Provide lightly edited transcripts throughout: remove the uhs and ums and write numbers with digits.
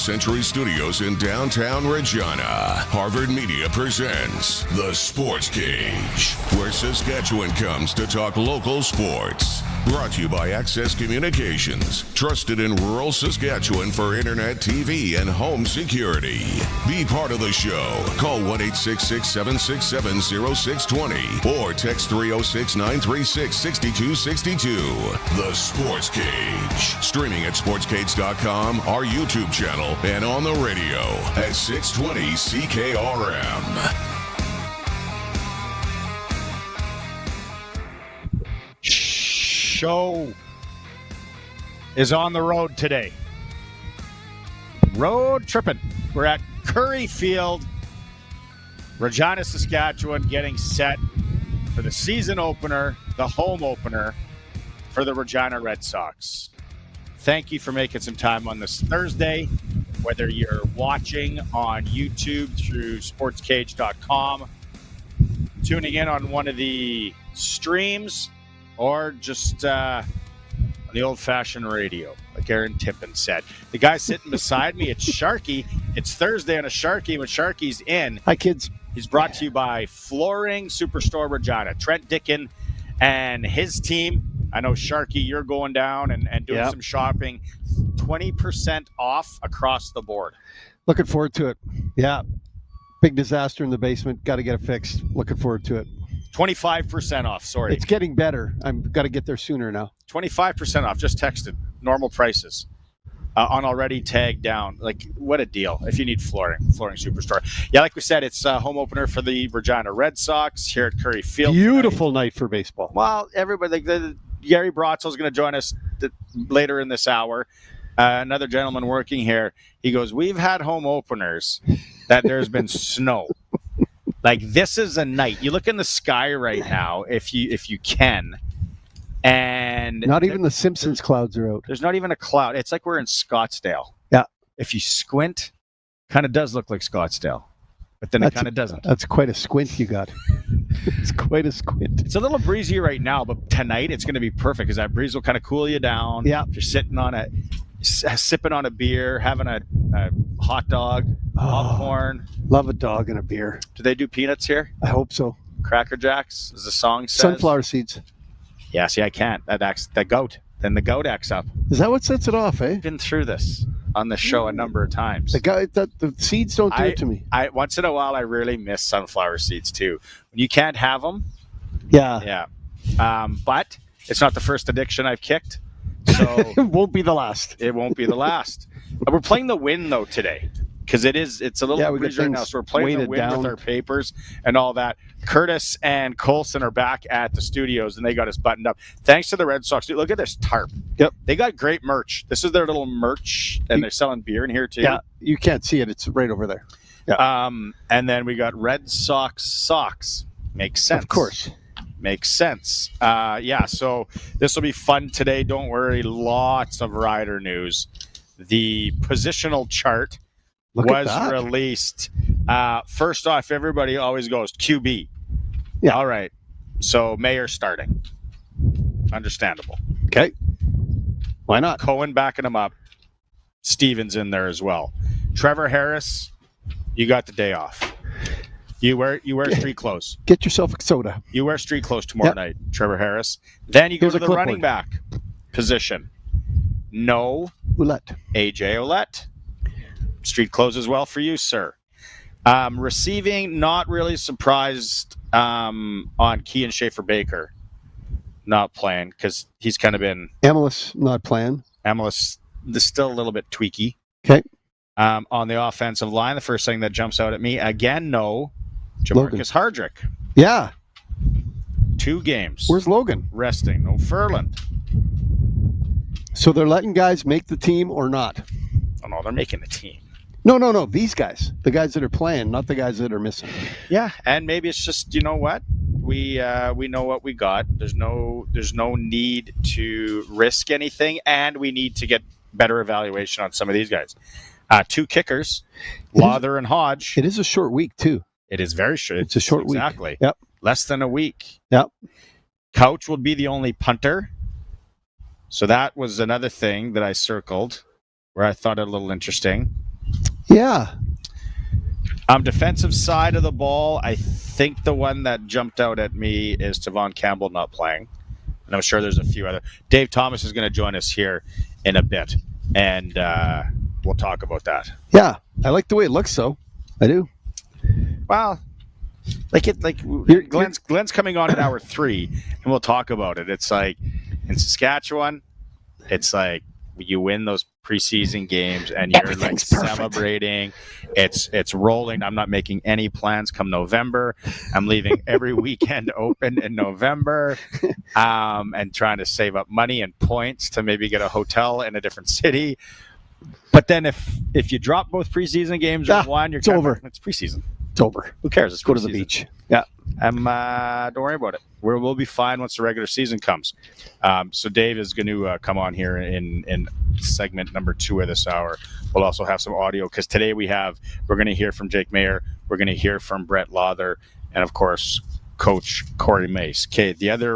Century Studios in downtown Regina, Harvard Media presents The Sportscage, where Saskatchewan comes to talk local sports. Brought to you by Access Communications, trusted in rural Saskatchewan for internet, TV, and home security. Be part of the show. Call 1-866-767-0620 or text 306-936-6262. The Sportscage. Streaming at sportscage.com, our YouTube channel, and on the radio at 620 CKRM. Show is on the road today. Road tripping. We're at Curry Field, Regina, Saskatchewan, getting set for the season opener, the home opener for the Regina Red Sox. Thank you for making some time on this Thursday, whether you're watching on YouTube through sportscage.com, tuning in on one of the streams, or just the old-fashioned radio, like Aaron Tippin said. The guy sitting beside me, it's Sharky. It's Thursday on a Sharky when Sharky's in. Hi, kids. He's brought to you by Flooring Superstore Regina. Trent Dickin and his team. I know, Sharky, you're going down and doing some shopping. 20% off across the board. Looking forward to it. Yeah. Big disaster in the basement. Got to get it fixed. Looking forward to it. 25% off, sorry. It's getting better. I've got to get there sooner now. 25% off, just texted. Normal prices. On already tagged down. Like, what a deal. If you need flooring Superstore. Yeah, like we said, it's a home opener for the Regina Red Sox here at Curry Field. Beautiful night for baseball. Well, everybody, Gary Brotzel is going to join us later in this hour. Another gentleman working here, he goes, we've had home openers that there's been snow. Like, this is a night. You look in the sky right now, if you can, and not even the Simpsons clouds are out. There's not even a cloud. It's like we're in Scottsdale. Yeah. If you squint, kind of does look like Scottsdale, but then it kind of doesn't. That's quite a squint you got. It's quite a squint. It's a little breezy right now, but tonight it's going to be perfect because that breeze will kind of cool you down. Yeah. If you're sitting on sipping on a beer, having a hot dog, popcorn. Love a dog and a beer. Do they do peanuts here? I hope so. Cracker Jacks, as the song says. Sunflower seeds. Yeah, see, I can't. That goat. Then the goat acts up. Is that what sets it off, eh? I've been through this on the show a number of times. The seeds don't do it to me. Once in a while, I really miss sunflower seeds too. When you can't have them. Yeah. But it's not the first addiction I've kicked. So it won't be the last. It won't be the last. We're playing the wind though today, because it's a little breezy right now. So we're playing the wind with our papers and all that. Curtis and Colson are back at the studios, and they got us buttoned up. Thanks to the Red Sox. Dude, look at this tarp. Yep. They got great merch. This is their little merch, and they're selling beer in here too. Yeah, you can't see it. It's right over there. Yeah. And then we got Red Sox socks. Makes sense. Of course. Makes sense. So this will be fun today. Don't worry. Lots of rider news. The positional chart was released. First off, everybody always goes QB. Yeah. All right. So Mayer starting. Understandable. Okay. Why not? Cohen backing him up. Stevens in there as well. Trevor Harris, you got the day off. You wear street clothes. Get yourself a soda. You wear street clothes tomorrow night, Trevor Harris. Then you go to the running back position. No. Ouellette. AJ Ouellette. Street clothes as well for you, sir. Receiving, not really surprised on Kean Schaefer-Baker not playing, because he's kind of been... Emilus not playing. Emilus is still a little bit tweaky. Okay. On the offensive line, the first thing that jumps out at me, again, no. Jamarcus Hardrick. Yeah. 2 games. Where's Logan? Resting. No Furland. So they're letting guys make the team or not? Oh, no, they're making the team. No. These guys. The guys that are playing, not the guys that are missing. Yeah, and maybe it's just, you know what? We know what we got. There's no need to risk anything, and we need to get better evaluation on some of these guys. 2 kickers, Lawther and Hodge. It is a short week, too. It is very short. It's a short week. Exactly. Yep. Less than a week. Yep. Couch will be the only punter. So that was another thing that I circled where I thought it a little interesting. Yeah. Defensive side of the ball, I think the one that jumped out at me is Tavon Campbell not playing. And I'm sure there's a few other. Dave Thomas is going to join us here in a bit, and we'll talk about that. Yeah. I like the way it looks, though. I do. Well, Glenn's coming on in hour 3, and we'll talk about it. It's like in Saskatchewan, it's like you win those preseason games and you're like celebrating. It's rolling. I'm not making any plans come November. I'm leaving every weekend open in November, and trying to save up money and points to maybe get a hotel in a different city. But then if you drop both preseason games or one, it's over. It's preseason. It's over. Who cares? Let's go to the beach. Yeah. Don't worry about it. We'll be fine once the regular season comes. So Dave is going to come on here in segment number 2 of this hour. We'll also have some audio because today we're going to hear from Jake Mayer. We're going to hear from Brett Lawther. And, of course, Coach Corey Mace. Okay, the other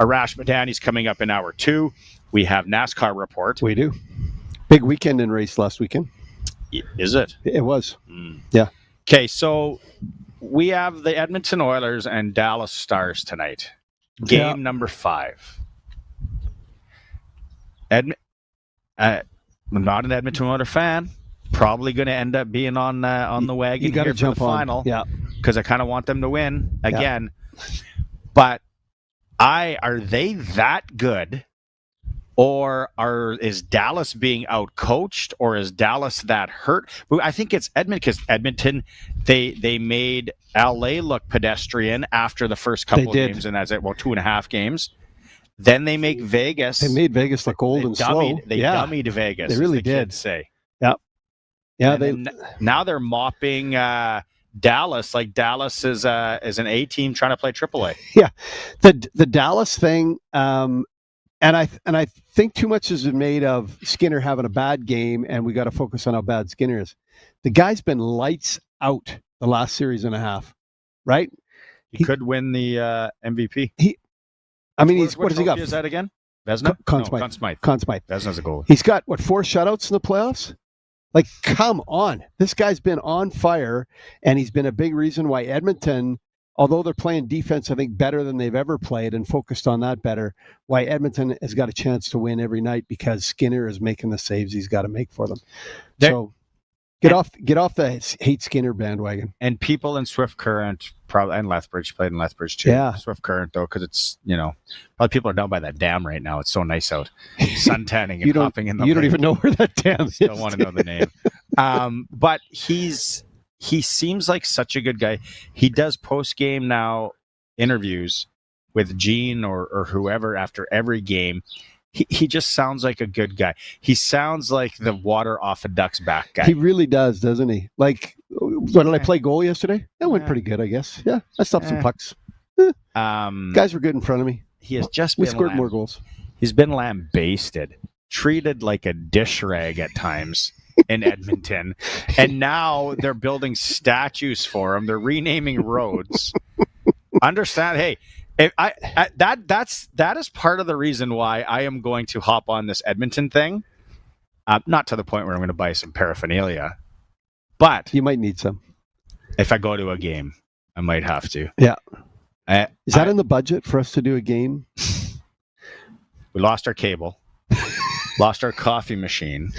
Arash Madani's coming up in hour 2. We have NASCAR report. We do. Big weekend in race last weekend. Is it? It was. Yeah. Okay, so we have the Edmonton Oilers and Dallas Stars tonight. Game number 5. I'm not an Edmonton Oilers fan. Probably going to end up being on the wagon here for the final. Yeah, because I kind of want them to win again. Yeah. But are they that good? Or is Dallas being outcoached, or is Dallas that hurt? I think it's Edmonton, because Edmonton, they made LA look pedestrian after the first couple of games, and that's it. Well, 2.5 games. Then they make Vegas. They made Vegas look old and slow. They dummied Vegas. They really did. Say, yeah. Now they're mopping Dallas, like Dallas is an A team trying to play AAA. Yeah, the Dallas thing. And I think too much has been made of Skinner having a bad game, and we got to focus on how bad Skinner is. The guy's been lights out the last series and a half, right? He could win the MVP. What does he got? Is that again? Vezina? Conn Smythe. Vezina's a goalie. He's got 4 shutouts in the playoffs? Like, come on. This guy's been on fire, and he's been a big reason why Edmonton, although they're playing defense, I think, better than they've ever played and focused on that better, why Edmonton has got a chance to win every night, because Skinner is making the saves he's got to make for them. So get off the hate Skinner bandwagon. And people in Swift Current, probably, and Lethbridge, played in Lethbridge too. Yeah. Swift Current, though, because it's, probably people are down by that dam right now. It's so nice out. Sun tanning and hopping in the You don't even know where that dam is. Don't want to know the name. But he seems like such a good guy. He does post-game now interviews with Gene or whoever after every game. He just sounds like a good guy. He sounds like the water off a duck's back guy. He really does, doesn't he? Like, did I play goal yesterday? That went pretty good, I guess. Yeah, I stopped some pucks. Guys were good in front of me. He has just we scored more goals. He's been lambasted, treated like a dish rag at times in Edmonton, and now they're building statues for him. They're renaming roads. Understand? Hey, that is part of the reason why I am going to hop on this Edmonton thing. Not to the point where I'm going to buy some paraphernalia, but you might need some. If I go to a game, I might have to. Yeah. Is that in the budget for us to do a game? We lost our cable, lost our coffee machine.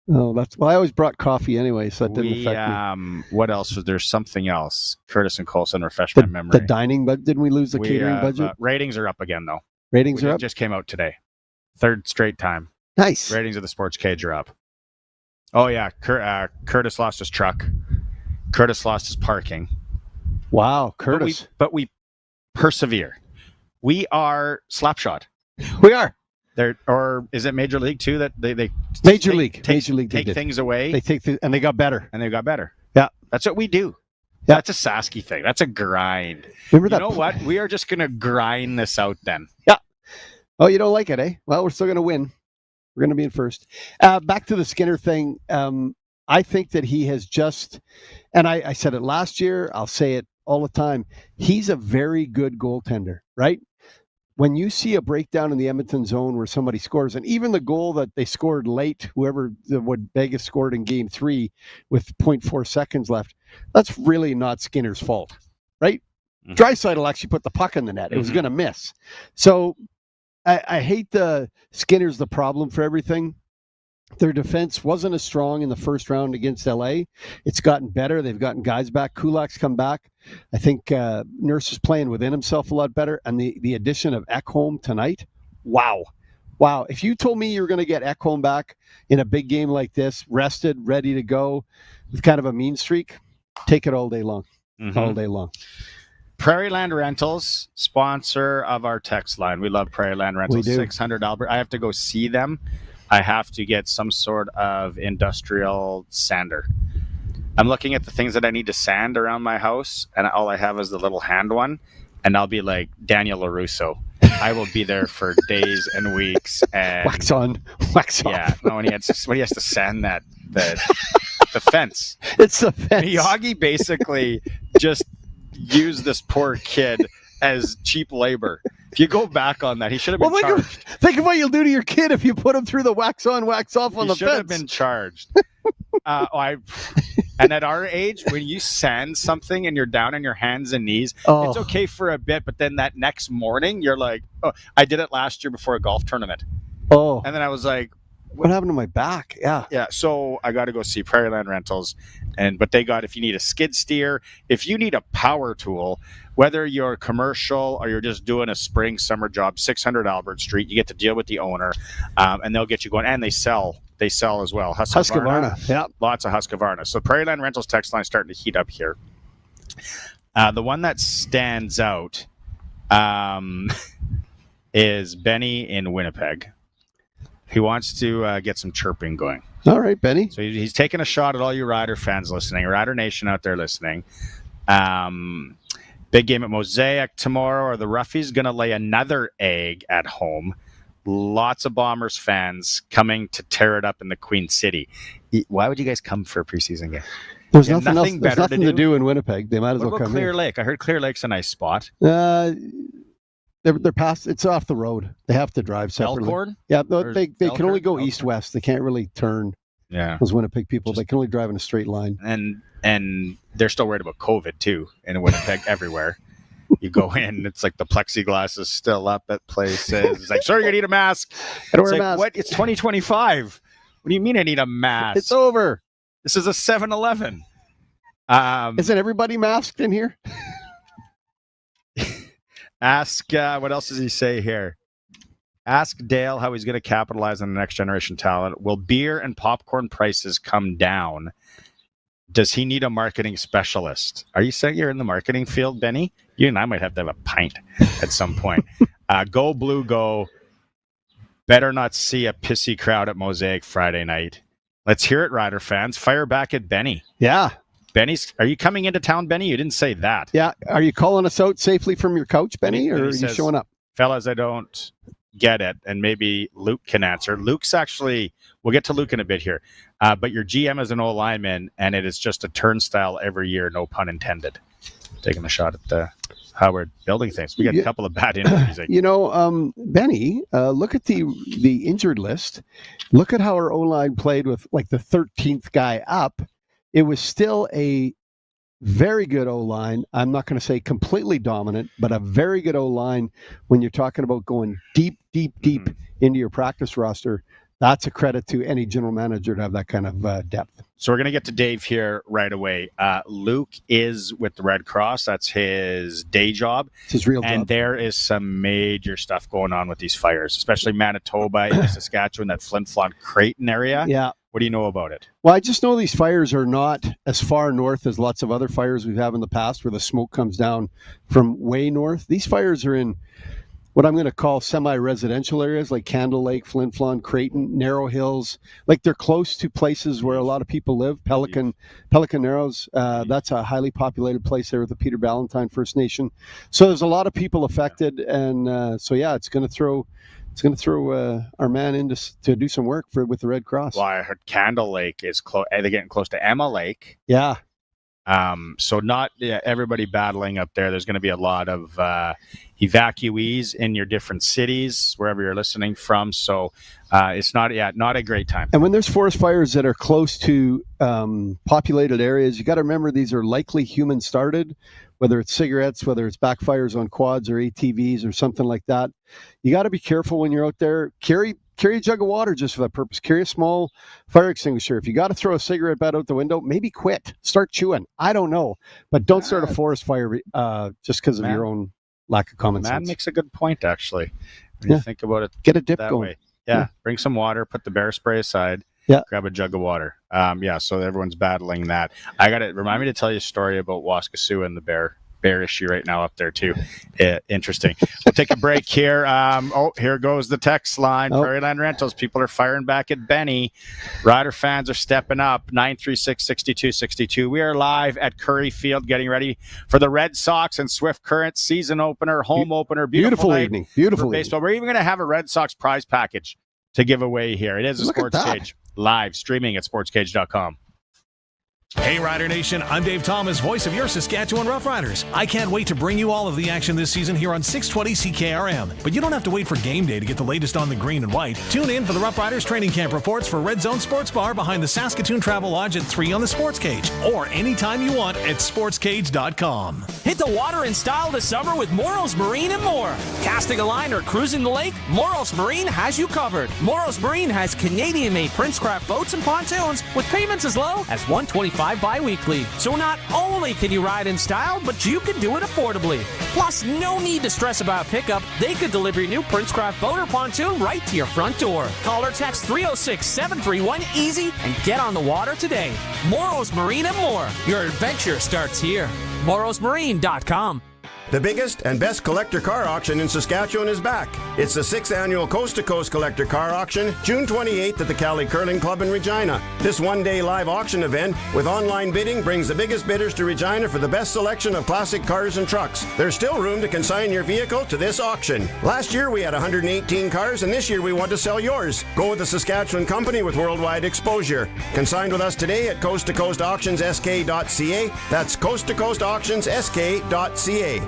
Oh, I always brought coffee anyway, so that didn't affect me. What else was there? Something else. Curtis and Colson refreshed my memory. The dining budget? Didn't we lose the catering budget? Ratings are up again, though. Ratings are up? Just came out today. 3rd straight time. Nice. Ratings of the Sportscage are up. Oh, yeah. Curtis lost his truck. Curtis lost his parking. Wow, Curtis. But we persevere. We are Slapshot. We are. Or is it Major League too that they Major League take things away? They take and they got better. Yeah, that's what we do. Yeah. That's a Sasky thing. That's a grind. Remember that? You know what? We are just gonna grind this out then. Yeah. Oh, you don't like it, eh? Well, we're still gonna win. We're gonna be in first. Back to the Skinner thing. I think that he has just, and I said it last year. I'll say it all the time. He's a very good goaltender, right? when you see a breakdown in the Edmonton zone where somebody scores, and even the goal that they scored late, what Vegas scored in Game 3 with 0.4 seconds left, that's really not Skinner's fault, right? Mm-hmm. Draisaitl actually put the puck in the net. It was going to miss. So I hate the Skinner's the problem for everything. Their defense wasn't as strong in the first round against LA. It's gotten better. They've gotten guys back. Kulak's come back. I think Nurse is playing within himself a lot better. And the addition of Ekholm tonight, wow. If you told me you were going to get Ekholm back in a big game like this, rested, ready to go, with kind of a mean streak, take it all day long. Mm-hmm. All day long. Prairie Land Rentals, sponsor of our text line. We love Prairie Land Rentals. We do. $600. I have to go see them. I have to get some sort of industrial sander. I'm looking at the things that I need to sand around my house, and all I have is the little hand one, and I'll be like Daniel LaRusso. I will be there for days and weeks. And wax on, wax off. Yeah, no, when he has to sand the fence. It's the fence. Miyagi basically just used this poor kid as cheap labor. If you go back on that, he should have been charged. Think of what you'll do to your kid if you put him through the wax on, wax off on the fence. He should have been charged. And at our age, when you sand something and you're down on your hands and knees, it's okay for a bit, but then that next morning, you're like, oh, I did it last year before a golf tournament. Oh. And then I was like, what happened to my back? Yeah. Yeah. So I got to go see Prairie Land Rentals. But they got, if you need a skid steer, if you need a power tool, whether you're commercial or you're just doing a spring summer job, 600 Albert Street, you get to deal with the owner, and they'll get you going. And they sell as well. Husqvarna. Yeah. Lots of Husqvarna. So Prairie Land Rentals text line starting to heat up here. The one that stands out is Benny in Winnipeg. He wants to get some chirping going. All right, Benny. So he's taking a shot at all you Rider fans listening, Rider Nation out there listening. Big game at Mosaic tomorrow. Are the Roughies going to lay another egg at home? Lots of Bombers fans coming to tear it up in the Queen City. Why would you guys come for a preseason game? There's nothing to do in Winnipeg. They might as well come Clear here. Lake? I heard Clear Lake's a nice spot. They're past. It's off the road. They have to drive separately. Elkhorn? Yeah, they can only go east-west. They can't really turn. Yeah, those Winnipeg people, they can only drive in a straight line. And they're still worried about COVID too in Winnipeg everywhere. You go in, it's like the plexiglass is still up at places. It's like, sorry, you need a mask. I don't wear a mask. What? It's 2025. What do you mean I need a mask? It's over. This is a 7-Eleven. Isn't everybody masked in here? Ask, what else does he say here? Ask Dale how he's going to capitalize on the next generation talent. Will beer and popcorn prices come down? Does he need a marketing specialist? Are you saying you're in the marketing field, Benny? You and I might have to have a pint at some point. Go Blue, go. Better not see a pissy crowd at Mosaic Friday night. Let's hear it, Rider fans. Fire back at Benny. Yeah. Are you coming into town, Benny? You didn't say that. Yeah. Are you calling us out safely from your couch, Benny, or are you showing up? Fellas, I don't get it, and maybe Luke can answer. Luke's actually, we'll get to Luke in a bit here, but your GM is an old lineman, and it is just a turnstile every year, no pun intended. Taking a shot at the Howard building things. We got a couple of bad injuries. Benny, look at the injured list. Look at how our O-line played with like the 13th guy up. It was still a very good O-line. I'm not going to say completely dominant, but a very good O-line when you're talking about going deep into your practice roster. That's a credit to any general manager to have that kind of depth. So we're going to get to Dave here right away. Luke is with the Red Cross. That's his day job. It's his real job. And there is some major stuff going on with these fires, especially Manitoba, and Saskatchewan, that Flin-Flon Creighton area. Yeah. What do you know about it? Well, I just know these fires are not as far north as lots of other fires we've had in the past where the smoke comes down from way north. These fires are in what I'm going to call semi-residential areas like Candle Lake, Flin-Flon, Creighton, Narrow Hills. Like they're close to places where a lot of people live. Pelican Narrows, that's a highly populated place there with the Peter Ballantyne First Nation. So there's a lot of people affected, and it's going to throw our man in to do some work with the Red Cross. Well, I heard Candle Lake is close. They're getting close to Emma Lake. Yeah. So not everybody battling up there. There's going to be a lot of evacuees in your different cities, wherever you're listening from. So it's not a great time. And when there's forest fires that are close to populated areas, you got to remember these are likely human started, whether it's cigarettes, whether it's backfires on quads or ATVs or something like that. You got to be careful when you're out there. Carry a jug of water just for that purpose. Carry a small fire extinguisher. If you got to throw a cigarette butt out the window, maybe quit. Start chewing. I don't know. But don't start a forest fire just because of your own lack of common sense. That makes a good point, actually. When you think about it, get a dip that going. Way. Yeah, bring some water, put the bear spray aside, grab a jug of water. So everyone's battling that. Remind me to tell you a story about Waskesiu and the bear issue right now up there too. Interesting. We'll take a break here. Here goes the text line. Prairie Land Rentals. People are firing back at Benny. Rider fans are stepping up. 936-6262. We are live at Curry Field getting ready for the Red Sox and Swift Current season opener, home opener. Beautiful evening. Beautiful baseball. We're even going to have a Red Sox prize package to give away here. It is a Sportscage live streaming at sportscage.com. Hey Rider Nation, I'm Dave Thomas, voice of your Saskatchewan Roughriders. I can't wait to bring you all of the action this season here on 620 CKRM. But you don't have to wait for game day to get the latest on the green and white. Tune in for the Roughriders training camp reports for Red Zone Sports Bar behind the Saskatoon Travel Lodge at 3 on the Sportscage, or anytime you want at sportscage.com. Hit the water in style this summer with Moros Marine and more. Casting a line or cruising the lake, Moros Marine has you covered. Moros Marine has Canadian-made Princecraft boats and pontoons with payments as low as $125 bi-weekly. So not only can you ride in style, but you can do it affordably. Plus, no need to stress about pickup. They could deliver your new Princecraft boat or pontoon right to your front door. Call or text 306-731-EASY and get on the water today. Moros Marine and more. Your adventure starts here. morosmarine.com. The biggest and best collector car auction in Saskatchewan is back. It's the 6th annual Coast to Coast Collector Car Auction, June 28th at the Cali Curling Club in Regina. This one-day live auction event with online bidding brings the biggest bidders to Regina for the best selection of classic cars and trucks. There's still room to consign your vehicle to this auction. Last year we had 118 cars, and this year we want to sell yours. Go with a Saskatchewan company with worldwide exposure. Consign with us today at coasttocoastauctionssk.ca. That's coasttocoastauctionssk.ca.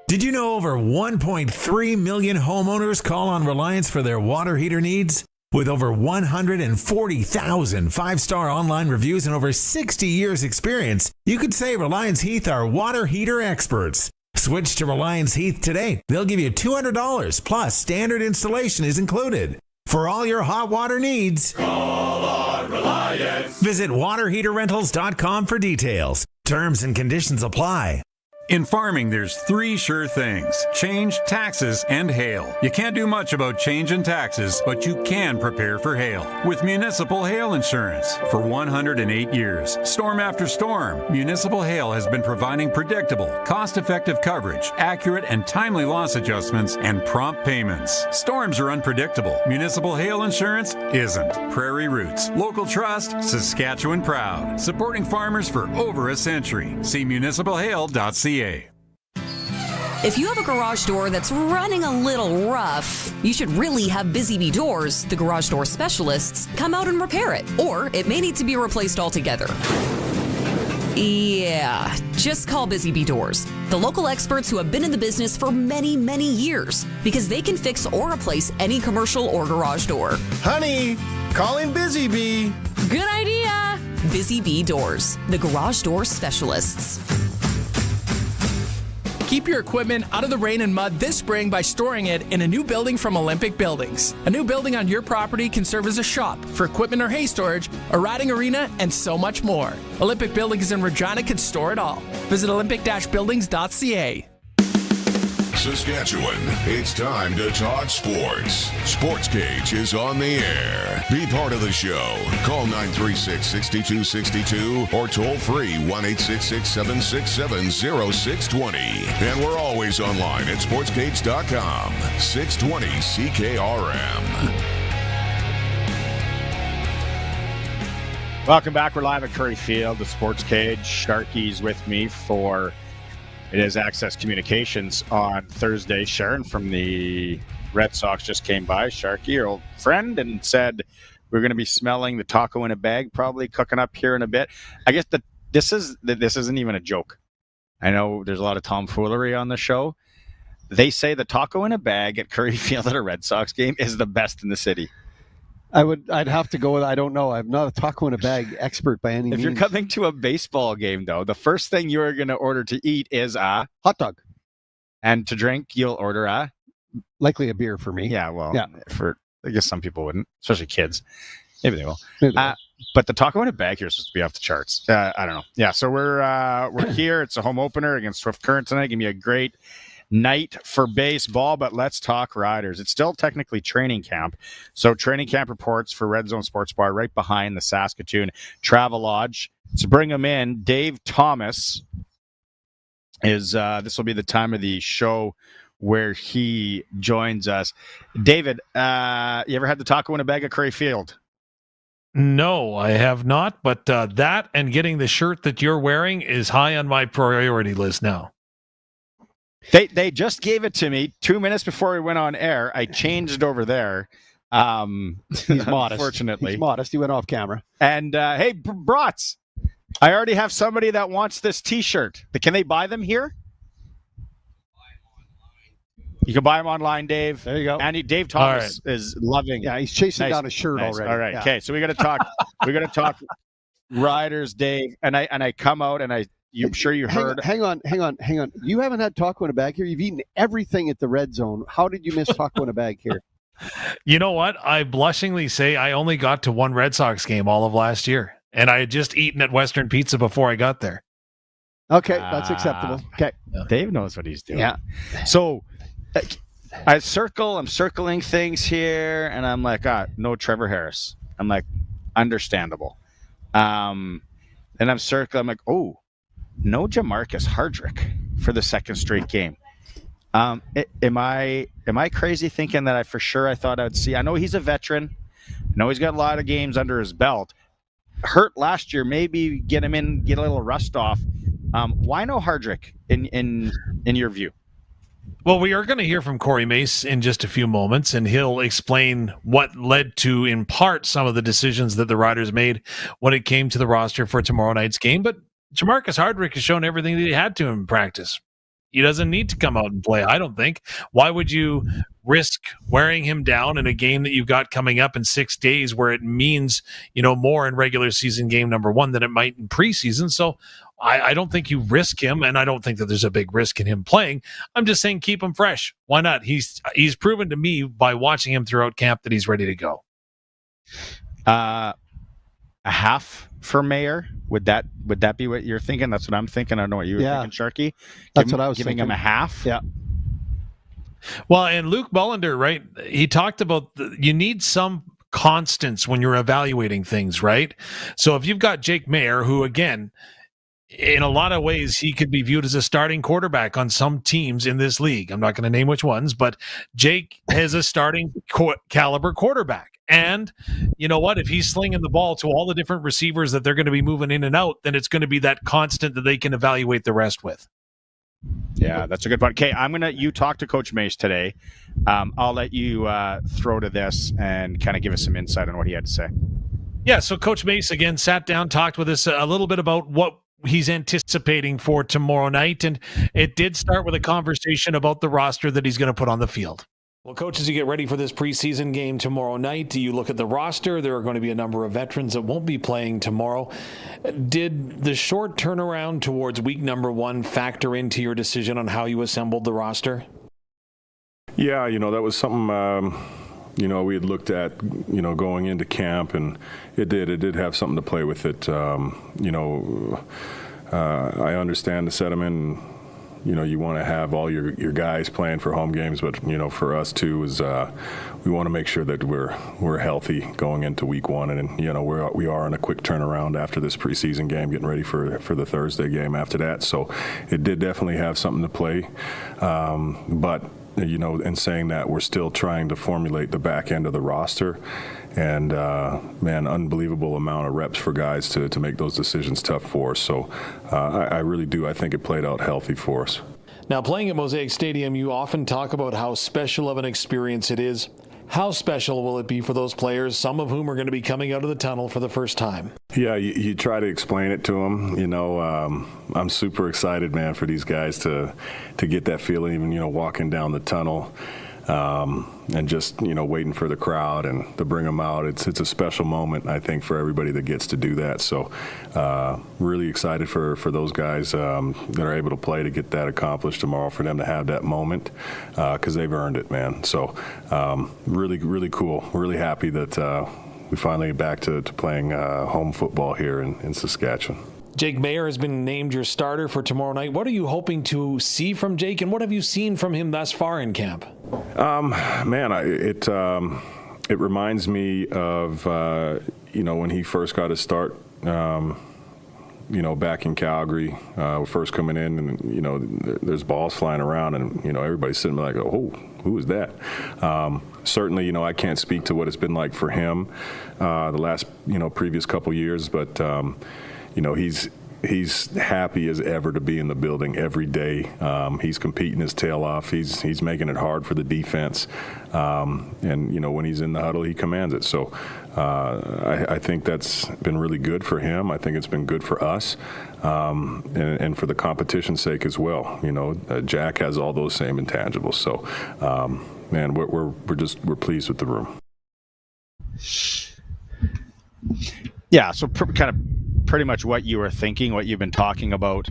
Did you know over 1.3 million homeowners call on Reliance for their water heater needs? With over 140,000 five-star online reviews and over 60 years experience, you could say Reliance Heath are water heater experts. Switch to Reliance Heath today. They'll give you $200 plus standard installation is included. For all your hot water needs, call on Reliance. Visit waterheaterrentals.com for details. Terms and conditions apply. In farming, there's 3 sure things: change, taxes, and hail. You can't do much about change and taxes, but you can prepare for hail with Municipal Hail Insurance. For 108 years, storm after storm, Municipal Hail has been providing predictable, cost-effective coverage, accurate and timely loss adjustments, and prompt payments. Storms are unpredictable. Municipal Hail Insurance isn't. Prairie Roots, local trust, Saskatchewan proud. Supporting farmers for over a century. See municipalhail.ca. If you have a garage door that's running a little rough, you should really have Busy Bee Doors, the garage door specialists, come out and repair it. Or it may need to be replaced altogether. Yeah, just call Busy Bee Doors, the local experts who have been in the business for many, many years, because they can fix or replace any commercial or garage door. Honey, calling Busy Bee. Good idea. Busy Bee Doors, the garage door specialists. Keep your equipment out of the rain and mud this spring by storing it in a new building from Olympic Buildings. A new building on your property can serve as a shop for equipment or hay storage, a riding arena, and so much more. Olympic Buildings in Regina can store it all. Visit olympic-buildings.ca. Saskatchewan, it's time to talk sports. Sportscage is on the air. Be part of the show. Call 936-6262 or toll free 1-866-767-0620. And we're always online at sportscage.com. 620 CKRM. Welcome back. We're live at Curry Field, the Sports Cage. Sharky's with me for It is Access Communications on Thursday. Sharon from the Red Sox just came by, Sharky, your old friend, and said, We're going to be smelling the taco in a bag, probably cooking up here in a bit. I guess this isn't even a joke. I know there's a lot of tomfoolery on the show. They say the taco in a bag at Curry Field at a Red Sox game is the best in the city. I'd have to go with, I don't know. I'm not a taco in a bag expert by any means. If you're coming to a baseball game, though, the first thing you're going to order to eat is a hot dog. And to drink, you'll order likely a beer for me. Yeah, well, for I guess some people wouldn't, especially kids. Maybe they will. But the taco in a bag here is supposed to be off the charts. I don't know. Yeah, so we're here. It's a home opener against Swift Current tonight. Gonna be a great night for baseball, but let's talk Riders. It's still technically training camp. So training camp reports for Red Zone Sports Bar right behind the Saskatoon Travelodge. To bring them in, Dave Thomas is this will be the time of the show where he joins us. David, you ever had the taco in a bag at Curry Field? No, I have not, but that and getting the shirt that you're wearing is high on my priority list now. They just gave it to me 2 minutes before we went on air. I changed over there. He's modest. Unfortunately. He's modest. He went off camera. And hey, brats, I already have somebody that wants this T-shirt. Can they buy them here? You can buy them online, Dave. There you go. And Dave Thomas is loving. Yeah, he's chasing down a shirt already. All right. Yeah. Okay, so we got to talk. We got to talk Riders, Dave. And I come out and I'm sure you heard. Hang on. You haven't had taco in a bag here. You've eaten everything at the Red Zone. How did you miss taco in a bag here? You know what? I blushingly say I only got to one Red Sox game all of last year, and I had just eaten at Western Pizza before I got there. Okay, that's acceptable. Okay, Dave knows what he's doing. Yeah. So I'm circling things here, and I'm like, no Trevor Harris. I'm like, understandable. And I'm circling. I'm like, oh, no Jamarcus Hardrick for the second straight game. Am I crazy thinking that I thought I'd see? I know he's a veteran. I know he's got a lot of games under his belt. Hurt last year, maybe get him in, get a little rust off. Why no Hardrick in your view? Well, we are going to hear from Corey Mace in just a few moments, and he'll explain what led to, in part, some of the decisions that the Riders made when it came to the roster for tomorrow night's game. But Jamarcus Hardrick has shown everything that he had to in practice. He doesn't need to come out and play, I don't think. Why would you risk wearing him down in a game that you've got coming up in 6 days where it means, more in regular season game number one than it might in preseason? So I don't think you risk him, and I don't think that there's a big risk in him playing. I'm just saying keep him fresh. Why not? He's proven to me by watching him throughout camp that he's ready to go. A half for Mayer. Would that be what you're thinking? That's what I'm thinking. I don't know what you were thinking, Sharky. That's what I was giving thinking. him a half. Yeah. Well, and Luke Mullender, right? He talked about you need some constants when you're evaluating things, right? So if you've got Jake Mayer, who again, in a lot of ways, he could be viewed as a starting quarterback on some teams in this league. I'm not going to name which ones, but Jake is a starting caliber quarterback. And you know what? If he's slinging the ball to all the different receivers that they're going to be moving in and out, then it's going to be that constant that they can evaluate the rest with. Yeah, that's a good point. Okay, you talk to Coach Mace today. I'll let you throw to this and kind of give us some insight on what he had to say. Yeah, so Coach Mace, again, sat down, talked with us a little bit about what he's anticipating for tomorrow night, and it did start with a conversation about the roster that he's going to put on the field. Well, Coach, as you get ready for this preseason game tomorrow night, do you look at the roster? There are going to be a number of veterans that won't be playing tomorrow. Did the short turnaround towards week number one factor into your decision on how you assembled the roster? Yeah, that was something, we had looked at, going into camp, and it did have something to play with it. I understand the sentiment. You want to have all your guys playing for home games, but for us too is we want to make sure that we're healthy going into week one, and we are on a quick turnaround after this preseason game, getting ready for the Thursday game after that. So it did definitely have something to play, but in saying that, we're still trying to formulate the back end of the roster. And, unbelievable amount of reps for guys to make those decisions tough for us. So I really do. I think it played out healthy for us. Now, playing at Mosaic Stadium, you often talk about how special of an experience it is. how special will it be for those players, some of whom are going to be coming out of the tunnel for the first time? Yeah, you try to explain it to them. I'm super excited, man, for these guys to get that feeling, even, walking down the tunnel. And just, waiting for the crowd and to bring them out. It's a special moment, I think, for everybody that gets to do that. So really excited for those guys that are able to play to get that accomplished tomorrow, for them to have that moment, because they've earned it, man. So really, really cool. Really happy that we finally get back to playing home football here in Saskatchewan. Jake Maier has been named your starter for tomorrow night. What are you hoping to see from Jake, and what have you seen from him thus far in camp? It reminds me of when he first got his start. Back in Calgary, first coming in, and there's balls flying around, and everybody's sitting there like, oh, who is that? Certainly, I can't speak to what it's been like for him the last previous couple years, but he's happy as ever to be in the building every day. He's competing his tail off. He's making it hard for the defense. And when he's in the huddle, he commands it. So I think that's been really good for him. I think it's been good for us, and for the competition's sake as well. Jack has all those same intangibles. So, man, we're pleased with the room. Yeah. So kind of pretty much what you were thinking, what you've been talking about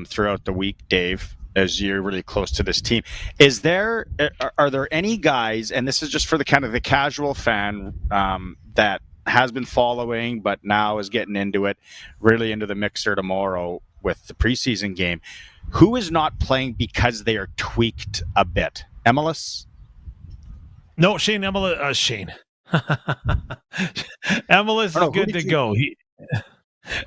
throughout the week, Dave, as you're really close to this team. Are there any guys, and this is just for the kind of the casual fan that has been following but now is getting into it, really into the mixer tomorrow with the preseason game, who is not playing because they are tweaked a bit? Emilus? No, Shane Emilus. Shane. Emilus is good to go.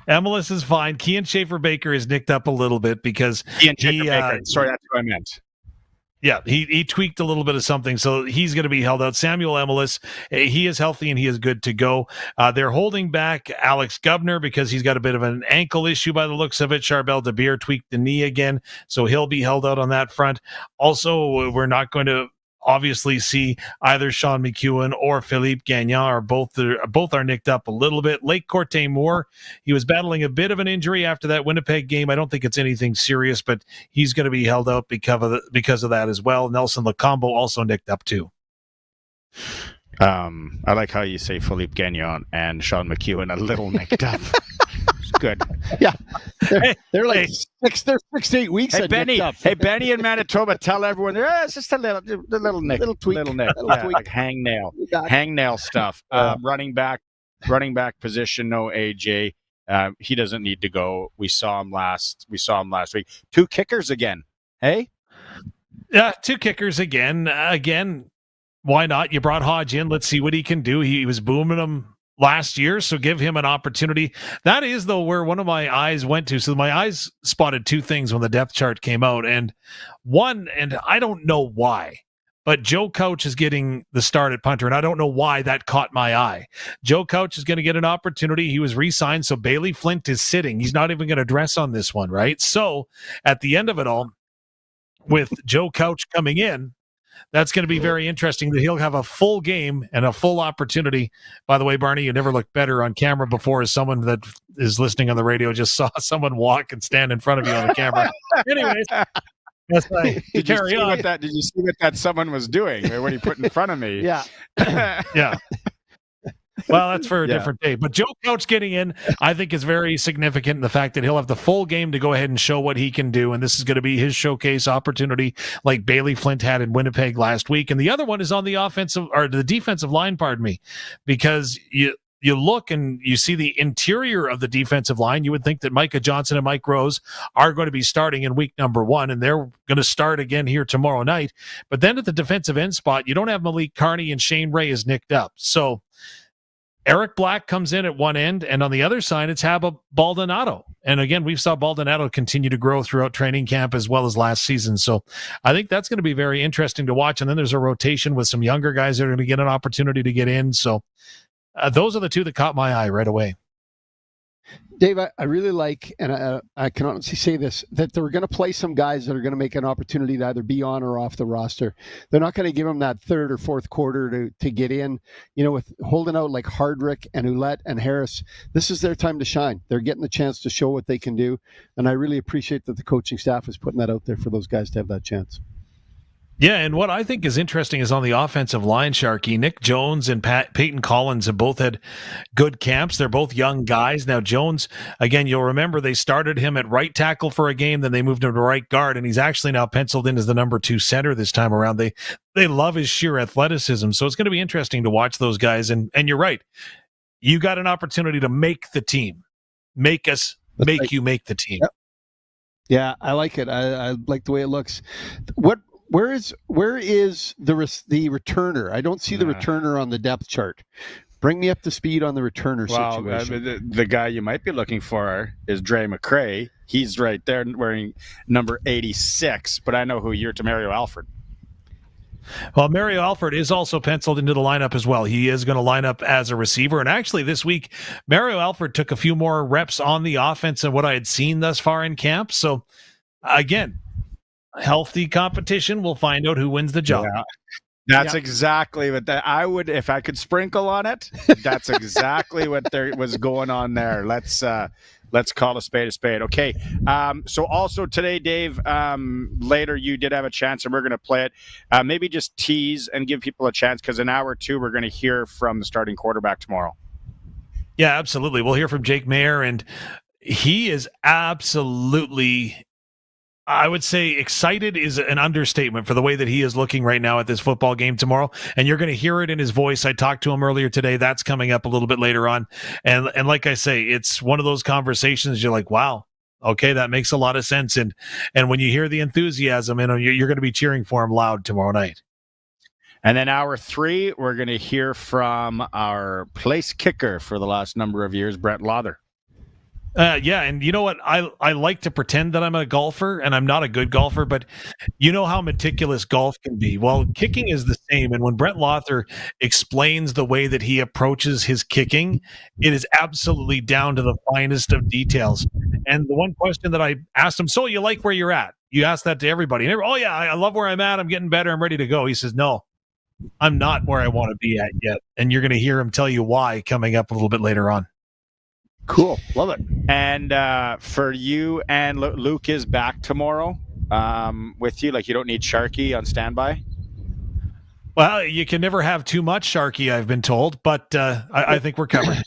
Emilus is fine. Kean Schaefer-Baker is nicked up a little bit because sorry, that's what I meant. Yeah, he tweaked a little bit of something, so he's going to be held out. Samuel Emilus, he is healthy and he is good to go. They're holding back Alex Gubner because he's got a bit of an ankle issue by the looks of it. Charbel DeBeer tweaked the knee again, so he'll be held out on that front. Also, we're not going to obviously see either Sean McEwen or Philippe Gagnon, or both are nicked up a little bit. Lake Corte Moore, he was battling a bit of an injury after that Winnipeg game. I don't think it's anything serious, but he's going to be held out because of that as well. Nelson Lacombo also nicked up too. I like how you say Philippe Gagnon and Sean McEwen a little nicked up. It's good. Yeah. They're like 6 to 8 weeks. Hey, Benny. Hey, Benny in Manitoba, tell everyone it's just a little nick. Little tweak. Little nick. Like hangnail stuff. Running back position, no AJ. He doesn't need to go. We saw him last week. 2 kickers again. Hey? Yeah, 2 kickers again. Why not? You brought Hodge in. Let's see what he can do. He was booming them last year, so give him an opportunity. That is, though, where one of my eyes went to. So my eyes spotted 2 things when the depth chart came out. And one, and I don't know why, but Joe Couch is getting the start at punter, and I don't know why that caught my eye. Joe Couch is going to get an opportunity. He was re-signed, so Bailey Flint is sitting. He's not even going to dress on this one, right? So at the end of it all, with Joe Couch coming in, that's going to be very interesting that he'll have a full game and a full opportunity. By the way, Barney, you never looked better on camera before, as someone that is listening on the radio just saw someone walk and stand in front of you on the camera. Anyways, did you see what that someone was doing? What he put in front of me? Yeah. Yeah. Well, that's for a different day. But Joe Couch getting in, I think, is very significant in the fact that he'll have the full game to go ahead and show what he can do. And this is going to be his showcase opportunity, like Bailey Flint had in Winnipeg last week. And the other one is on the the defensive line, because you look and you see the interior of the defensive line. You would think that Micah Johnson and Mike Rose are going to be starting in week number 1, and they're going to start again here tomorrow night. But then at the defensive end spot, you don't have Malik Carney, and Shane Ray is nicked up. So Eric Black comes in at one end, and on the other side, it's Haba Baldonado. And again, we saw Baldonado continue to grow throughout training camp as well as last season. So I think that's going to be very interesting to watch. And then there's a rotation with some younger guys that are going to get an opportunity to get in. So those are the 2 that caught my eye right away. Dave, I really like, and I can honestly say this, that they're going to play some guys that are going to make an opportunity to either be on or off the roster. They're not going to give them that third or fourth quarter to get in. With holding out like Hardrick and Ouellette and Harris, this is their time to shine. They're getting the chance to show what they can do, and I really appreciate that the coaching staff is putting that out there for those guys to have that chance. Yeah, and what I think is interesting is on the offensive line, Sharky, Nick Jones and Peyton Collins have both had good camps. They're both young guys. Now, Jones, again, you'll remember they started him at right tackle for a game, then they moved him to right guard, and he's actually now penciled in as the number 2 center this time around. They love his sheer athleticism, so it's going to be interesting to watch those guys. And you're right. You got an opportunity to make the team. Make you make the team. Yep. Yeah, I like it. I like the way it looks. Where is the returner? I don't see the returner on the depth chart. Bring me up to speed on the returner situation. The guy you might be looking for is Dre McCray. He's right there wearing number 86, but I know who you're to Mario Alford. Well, Mario Alford is also penciled into the lineup as well. He is going to line up as a receiver. And actually this week, Mario Alford took a few more reps on the offense than what I had seen thus far in camp. So, again, healthy competition. We'll find out who wins the job. Yeah. That's exactly what I would, if I could sprinkle on it. That's exactly what there was going on there. Let's call a spade a spade. Okay. So also today, Dave, later you did have a chance, and we're going to play it. Maybe just tease and give people a chance, because in hour 2 we're going to hear from the starting quarterback tomorrow. Yeah, absolutely. We'll hear from Jake Mayer, and he is absolutely, I would say, excited is an understatement for the way that he is looking right now at this football game tomorrow. And you're going to hear it in his voice. I talked to him earlier today. That's coming up a little bit later on. And like I say, it's one of those conversations you're like, wow, okay, that makes a lot of sense. And when you hear the enthusiasm, you're going to be cheering for him loud tomorrow night. And then hour 3, we're going to hear from our place kicker for the last number of years, Brett Lother. Yeah, and you know what? I like to pretend that I'm a golfer, and I'm not a good golfer, but you know how meticulous golf can be. Well, kicking is the same, and when Brett Lother explains the way that he approaches his kicking, it is absolutely down to the finest of details. And the one question that I asked him, so you like where you're at? You ask that to everybody. And oh, yeah, I love where I'm at. I'm getting better. I'm ready to go. He says, no, I'm not where I want to be at yet. And you're going to hear him tell you why coming up a little bit later on. Cool. Love it. And for you, and Luke is back tomorrow with you. Like, you don't need Sharky on standby? Well, you can never have too much Sharky, I've been told, but I think we're covered.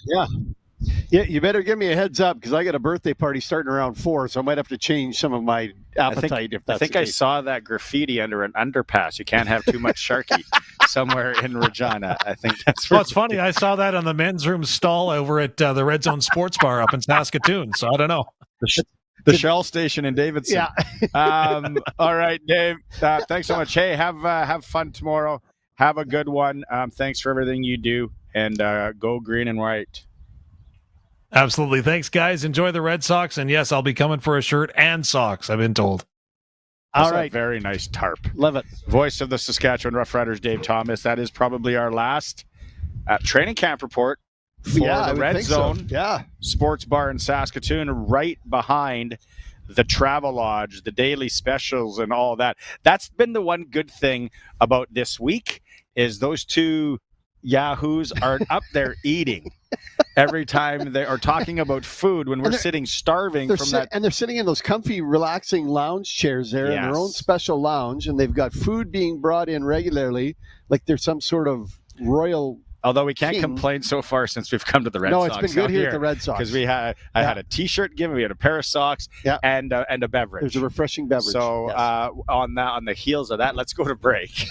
Yeah, you better give me a heads up, because I got a birthday party starting around 4, so I might have to change some of my appetite. I think I saw that graffiti under an underpass. You can't have too much Sharky somewhere in Regina. I think that's. Well, it's funny. I saw that on the men's room stall over at the Red Zone Sports Bar up in Saskatoon. So I don't know. The Shell station in Davidson. Yeah. All right, Dave. Thanks so much. Hey, have fun tomorrow. Have a good one. Thanks for everything you do, and go green and white. Absolutely. Thanks, guys. Enjoy the Red Sox. And yes, I'll be coming for a shirt and socks, I've been told. All right. Very nice tarp. Love it. Voice of the Saskatchewan Roughriders, Dave Thomas. That is probably our last training camp report for the Red Zone Sports Bar in Saskatoon, right behind the Travelodge, the daily specials and all that. That's been the one good thing about this week, is those two yahoos are up there eating every time they are talking about food when we're sitting starving from that. And they're sitting in those comfy, relaxing lounge chairs there in their own special lounge, and they've got food being brought in regularly, like they're some sort of royal. Although we can't complain so far since we've come to the Red Sox. No, it's been good here at the Red Sox. Because I had a T-shirt given, we had a pair of socks, and a beverage. There's a refreshing beverage. So on the heels of that, let's go to break.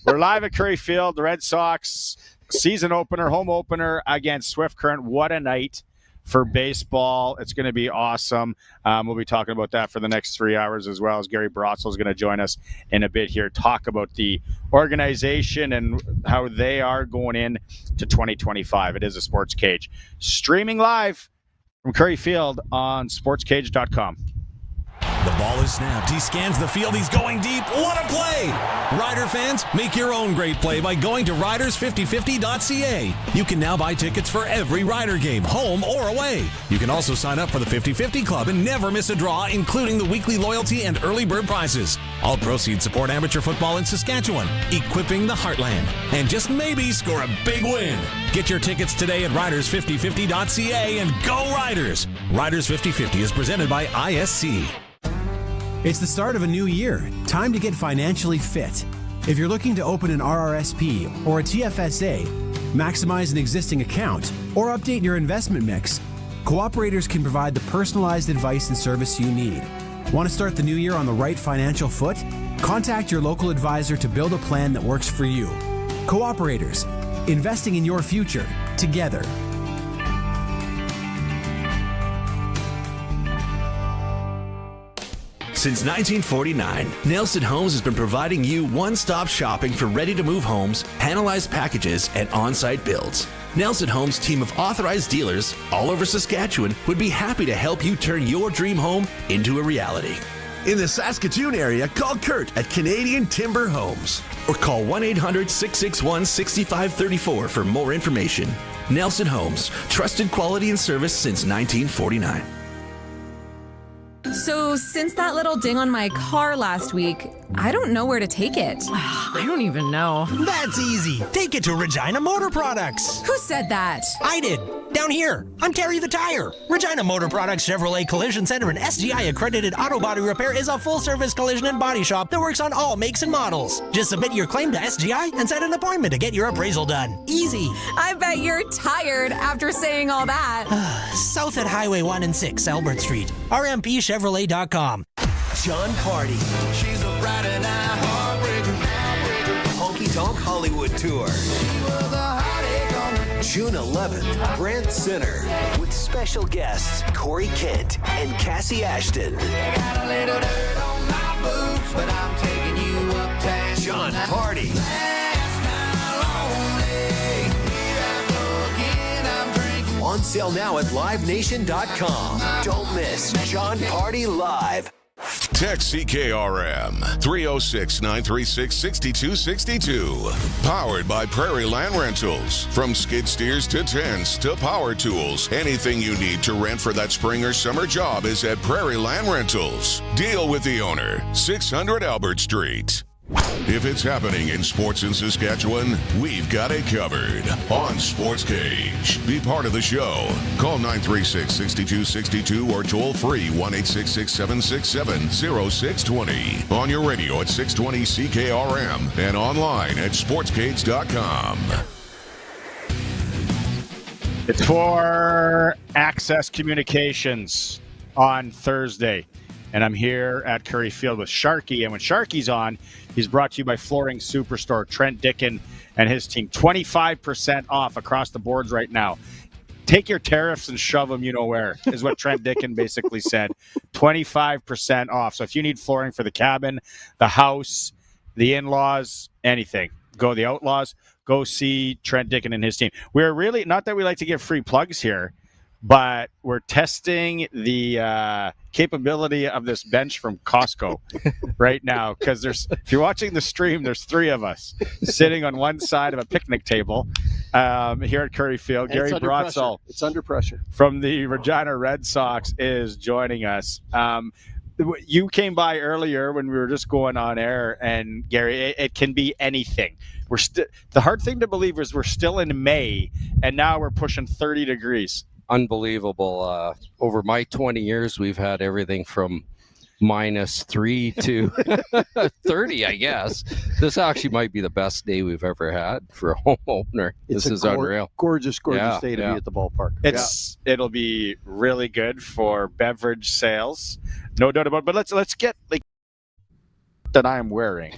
We're live at Curry Field, the Red Sox season opener, home opener against Swift Current. What a night for baseball. It's going to be awesome. We'll be talking about that for the next 3 hours, as well as Gary Brotzel is going to join us in a bit here, talk about the organization and how they are going in to 2025. It is a Sports Cage. Streaming live from Curry Field on sportscage.com. The ball is snapped. He scans the field. He's going deep. What a play! Rider fans, make your own great play by going to riders5050.ca. You can now buy tickets for every Rider game, home or away. You can also sign up for the 50-50 Club and never miss a draw, including the weekly loyalty and early bird prizes. All proceeds support amateur football in Saskatchewan, equipping the heartland, and just maybe score a big win. Get your tickets today at riders5050.ca and go Riders! Riders 50-50 is presented by ISC. It's the start of a new year. Time to get financially fit. If you're looking to open an RRSP or a TFSA, maximize an existing account, or update your investment mix, Cooperators can provide the personalized advice and service you need. Want to start the new year on the right financial foot? Contact your local advisor to build a plan that works for you. Cooperators, investing in your future together. Since 1949, Nelson Homes has been providing you one-stop shopping for ready-to-move homes, panelized packages, and on-site builds. Nelson Homes' team of authorized dealers all over Saskatchewan would be happy to help you turn your dream home into a reality. In the Saskatoon area, call Kurt at Canadian Timber Homes or call 1-800-661-6534 for more information. Nelson Homes, trusted quality and service since 1949. So, since that little ding on my car last week, I don't know where to take it. I don't even know. That's easy. Take it to Regina Motor Products. Who said that? I did. Down here. I'm Terry the Tire. Regina Motor Products Chevrolet Collision Center and SGI accredited auto body repair is a full-service collision and body shop that works on all makes and models. Just submit your claim to SGI and set an appointment to get your appraisal done. Easy. I bet you're tired after saying all that. South at Highway 1 and 6, Albert Street. RMPChevrolet.com. John Party. She's a Friday night heartbreaker. Honky Tonk Hollywood Tour. She was a heartache on the June 11th, Brant Center. With special guests Corey Kent and Cassie Ashton. Got a little dirt on my boots, but I'm taking you uptown. John Party. On sale now at livenation.com. Don't miss John Party Live. Text CKRM 306-936-6262. Powered by Prairie Land Rentals. From skid steers to tents to power tools, anything you need to rent for that spring or summer job is at Prairie Land Rentals. Deal with the owner. 600 Albert Street. If it's happening in sports in Saskatchewan, we've got it covered on Sportscage. Be part of the show. Call 936-6262 or toll free 1-866-767-0620. On your radio at 620 CKRM and online at sportscage.com. It's for Access Communications on Thursday. And I'm here at Curry Field with Sharky. And when Sharky's on, he's brought to you by Flooring Superstore. Trent Dickin and his team. 25% off across the boards right now. Take your tariffs and shove them you know where, is what Trent Dickin basically said. 25% off. So if you need flooring for the cabin, the house, the in-laws, anything, go the Outlaws, go see Trent Dickin and his team. We're really, not that we like to give free plugs here, but we're testing the capability of this bench from Costco right now, because if you're watching the stream, there's three of us sitting on one side of a picnic table here at Curry Field. Gary Brotzel, it's under pressure, from the Regina Red Sox, is joining us. You came by earlier when we were just going on air, and Gary, it can be anything. The hard thing to believe is we're still in May, and now we're pushing 30 degrees. Unbelievable. Over my 20 years, we've had everything from -3 to 30, I guess. This actually might be the best day we've ever had for a home opener. This is unreal. Gorgeous day to be at the ballpark. It'll be really good for beverage sales, no doubt about it. But let's get that I'm wearing.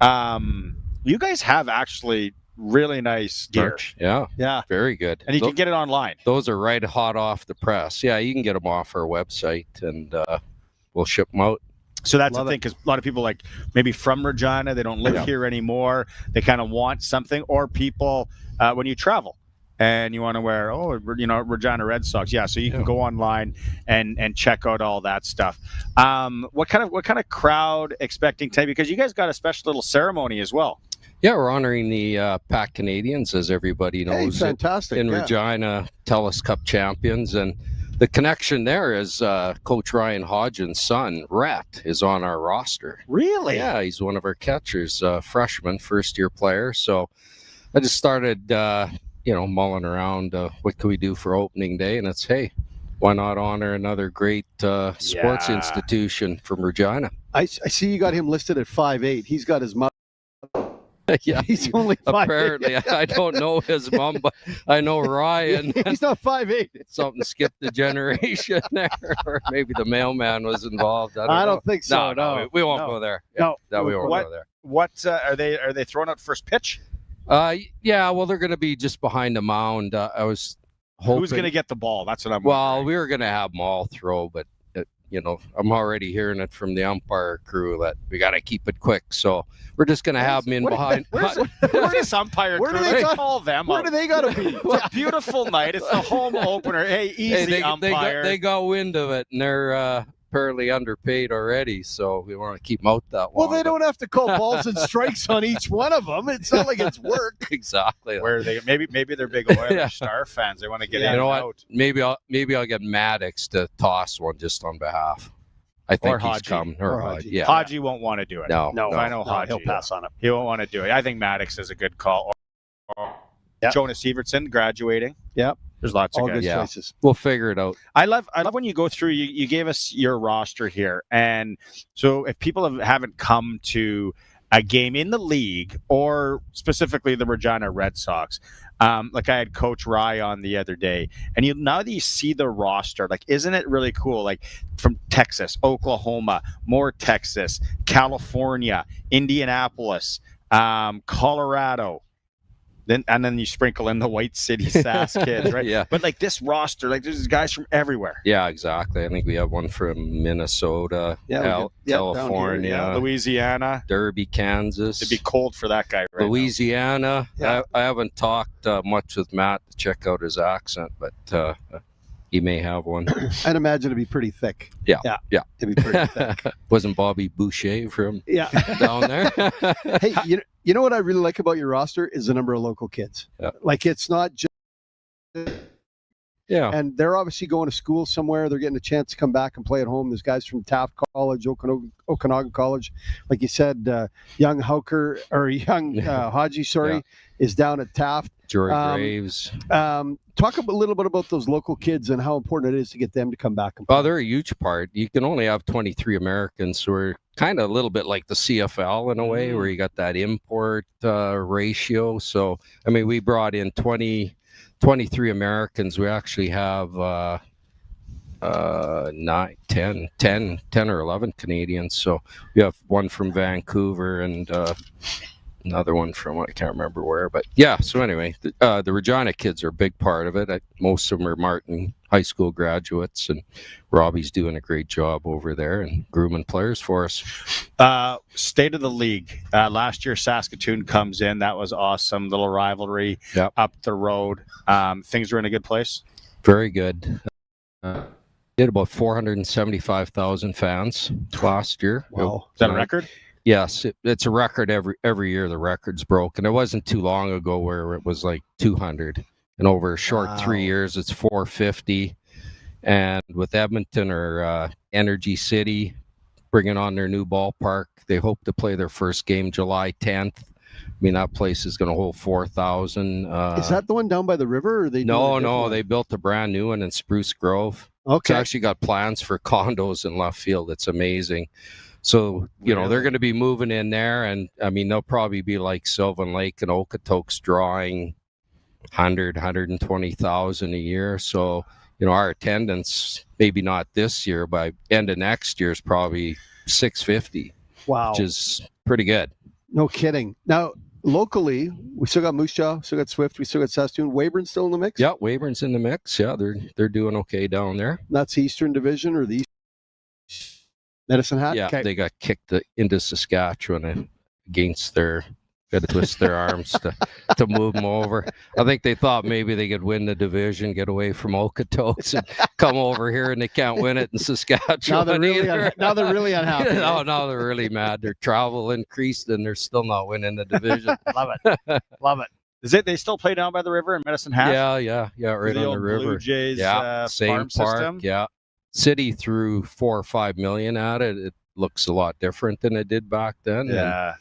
You guys have actually really nice gear. Merch. Yeah. Very good. And you can get it online. Those are right hot off the press. Yeah, you can get them off our website, and we'll ship them out. So that's the thing, because a lot of people maybe from Regina, they don't live here anymore. They kind of want something, or people when you travel, and you want to wear, Regina Red Sox. Yeah, so you can go online and check out all that stuff. What kind of crowd expecting today? Because you guys got a special little ceremony as well. Yeah, we're honoring the Pat Canadians, as everybody knows. Hey, fantastic. In Regina, TELUS Cup champions. And the connection there is Coach Ryan Hodgen's son, Rhett, is on our roster. Really? Yeah, he's one of our catchers, freshman, first-year player. So I just started, mulling around what can we do for opening day. And it's, hey, why not honor another great sports institution from Regina? I see you got him listed at 5'8". He's got his mother. Yeah, he's only 5'8". Apparently, I don't know his mom, but I know Ryan. He's not 5'8". Something skipped the generation there, or maybe the mailman was involved. I don't think so. No, we won't go there. No, we won't go there. What are they throwing out first pitch? Yeah, well, they're going to be just behind the mound. I was hoping. Who's going to get the ball? That's what I'm. Well, we were going to have them all throw, but I'm already hearing it from the umpire crew that we got to keep it quick. So we're just going to have them in behind. Where's this umpire crew? Let's call them. Where do they got to be? It's a beautiful night. It's the home opener. Hey, easy umpire. They got wind of it, and they're apparently underpaid already. So we want to keep them out that long. Well, they don't have to call balls and strikes on each one of them. It's not like it's work. Exactly. Where they maybe they're big Oilers Star fans. They want to get in and out. Maybe I'll get Maddox to toss one just on behalf. I think he's coming. Or Haji. Yeah. Haji won't want to do it. No. I know Haji. He'll pass on it. He won't want to do it. I think Maddox is a good call. Jonas Evertson graduating. Yep. There's lots all of good choices. We'll figure it out. I love when you go through. You gave us your roster here, and so if people haven't come to a game in the league or specifically the Regina Red Sox, like I had Coach Rye on the other day, and now that you see the roster, like, isn't it really cool? Like from Texas, Oklahoma, more Texas, California, Indianapolis, Colorado. Then you sprinkle in the White City Sask kids, right? Yeah. But like this roster, like there's guys from everywhere. Yeah, exactly. I think we have one from Minnesota, California, Louisiana, Derby, Kansas. It'd be cold for that guy, right? Louisiana. I haven't talked much with Matt to check out his accent, but he may have one. I'd imagine it'd be pretty thick. Yeah. It'd be pretty thick. Wasn't Bobby Boucher from down there? Hey, you know what I really like about your roster is the number of local kids. Yeah. Like, it's not just... Yeah. And they're obviously going to school somewhere. They're getting a chance to come back and play at home. There's guys from Taft College, Okanagan College. Like you said, young Haji, is down at Taft. Jory Graves. Talk a little bit about those local kids and how important it is to get them to come back and play. Well, they're a huge part. You can only have 23 Americans, so we're kind of a little bit like the CFL in a way, where you got that import ratio. So, I mean, we brought in 23 Americans. We actually have 10 or 11 Canadians. So we have one from Vancouver and another one from, I can't remember where, but yeah. So anyway, the Regina kids are a big part of it. Most of them are Martin High School graduates, and Robbie's doing a great job over there and grooming players for us. State of the league. Last year, Saskatoon comes in. That was awesome. Little rivalry up the road. Things are in a good place. Very good. Did about 475,000 fans last year. Wow. Is that a record? Yes, it's a record every year. The record's broken. It wasn't too long ago where it was like 200, and over a short 3 years, it's 450. And with Edmonton or Energy City bringing on their new ballpark, they hope to play their first game July 10th. I mean, that place is going to hold 4,000. Is that the one down by the river? Or No. They built a brand new one in Spruce Grove. Okay. It's actually got plans for condos in left field. It's amazing. So, they're going to be moving in there, and I mean, they'll probably be like Sylvan Lake and Okotoks, drawing 120,000 a year. So, our attendance, maybe not this year, but end of next year is probably 650. Wow. Which is pretty good. No kidding. Now, locally, we still got Moose Jaw, still got Swift, we still got Saskatoon. Weyburn still in the mix? Yeah, Weyburn's in the mix. Yeah, they're doing okay down there. That's Eastern Division or the Medicine Hat? Yeah, Okay. They got kicked into Saskatchewan against their Got to twist their arms to move them over. I think they thought maybe they could win the division, get away from Okotoks, and come over here, and they can't win it in Saskatchewan. Now they're really unhappy. Now they're really mad. Their travel increased, and they're still not winning the division. Love it. Love it. Is it? They still play down by the river in Medicine Hat? Yeah, right on the river. Blue Jays same farm park. system? Yeah, city threw $4 or $5 million at it. It looks a lot different than it did back then. Yeah.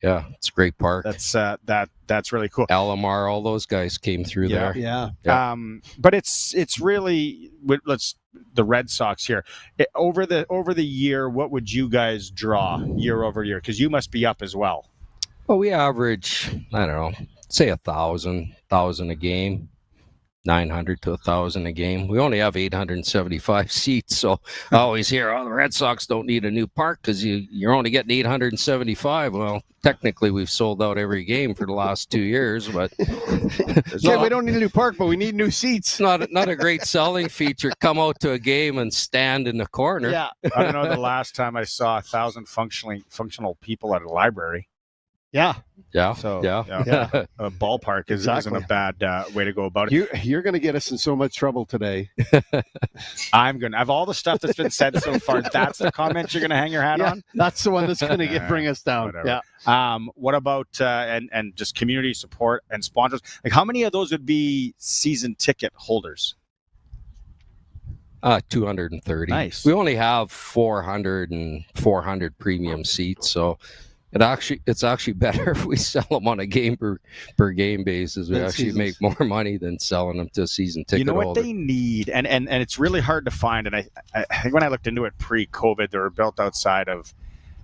Yeah, it's a great park. That's really cool. Alomar, all those guys came through there. Yeah. But it's really the Red Sox here over the year. What would you guys draw year over year? Because you must be up as well. Well, we average, I don't know, say 1,000 a game. 900 to 1,000 a game. We only have 875 seats, so I always hear, the Red Sox don't need a new park because you're only getting 875. Well, technically, we've sold out every game for the last 2 years, but we don't need a new park, but we need new seats. Not a great selling feature. Come out to a game and stand in the corner. Yeah, I don't know the last time I saw 1,000 functional people at a library. Yeah. So yeah. A ballpark isn't a bad way to go about it. You're going to get us in so much trouble today. I'm going to have all the stuff that's been said so far. That's the comment you're going to hang your hat on? That's the one that's going to bring us down. Whatever. Yeah. What about and just community support and sponsors? Like, how many of those would be season ticket holders? 230. Nice. We only have 400 premium seats, so it's actually better if we sell them on a game per game basis. We actually make more money than selling them to a season ticket holder. You know what they need, and it's really hard to find. And I think when I looked into it pre-COVID, they were built outside of,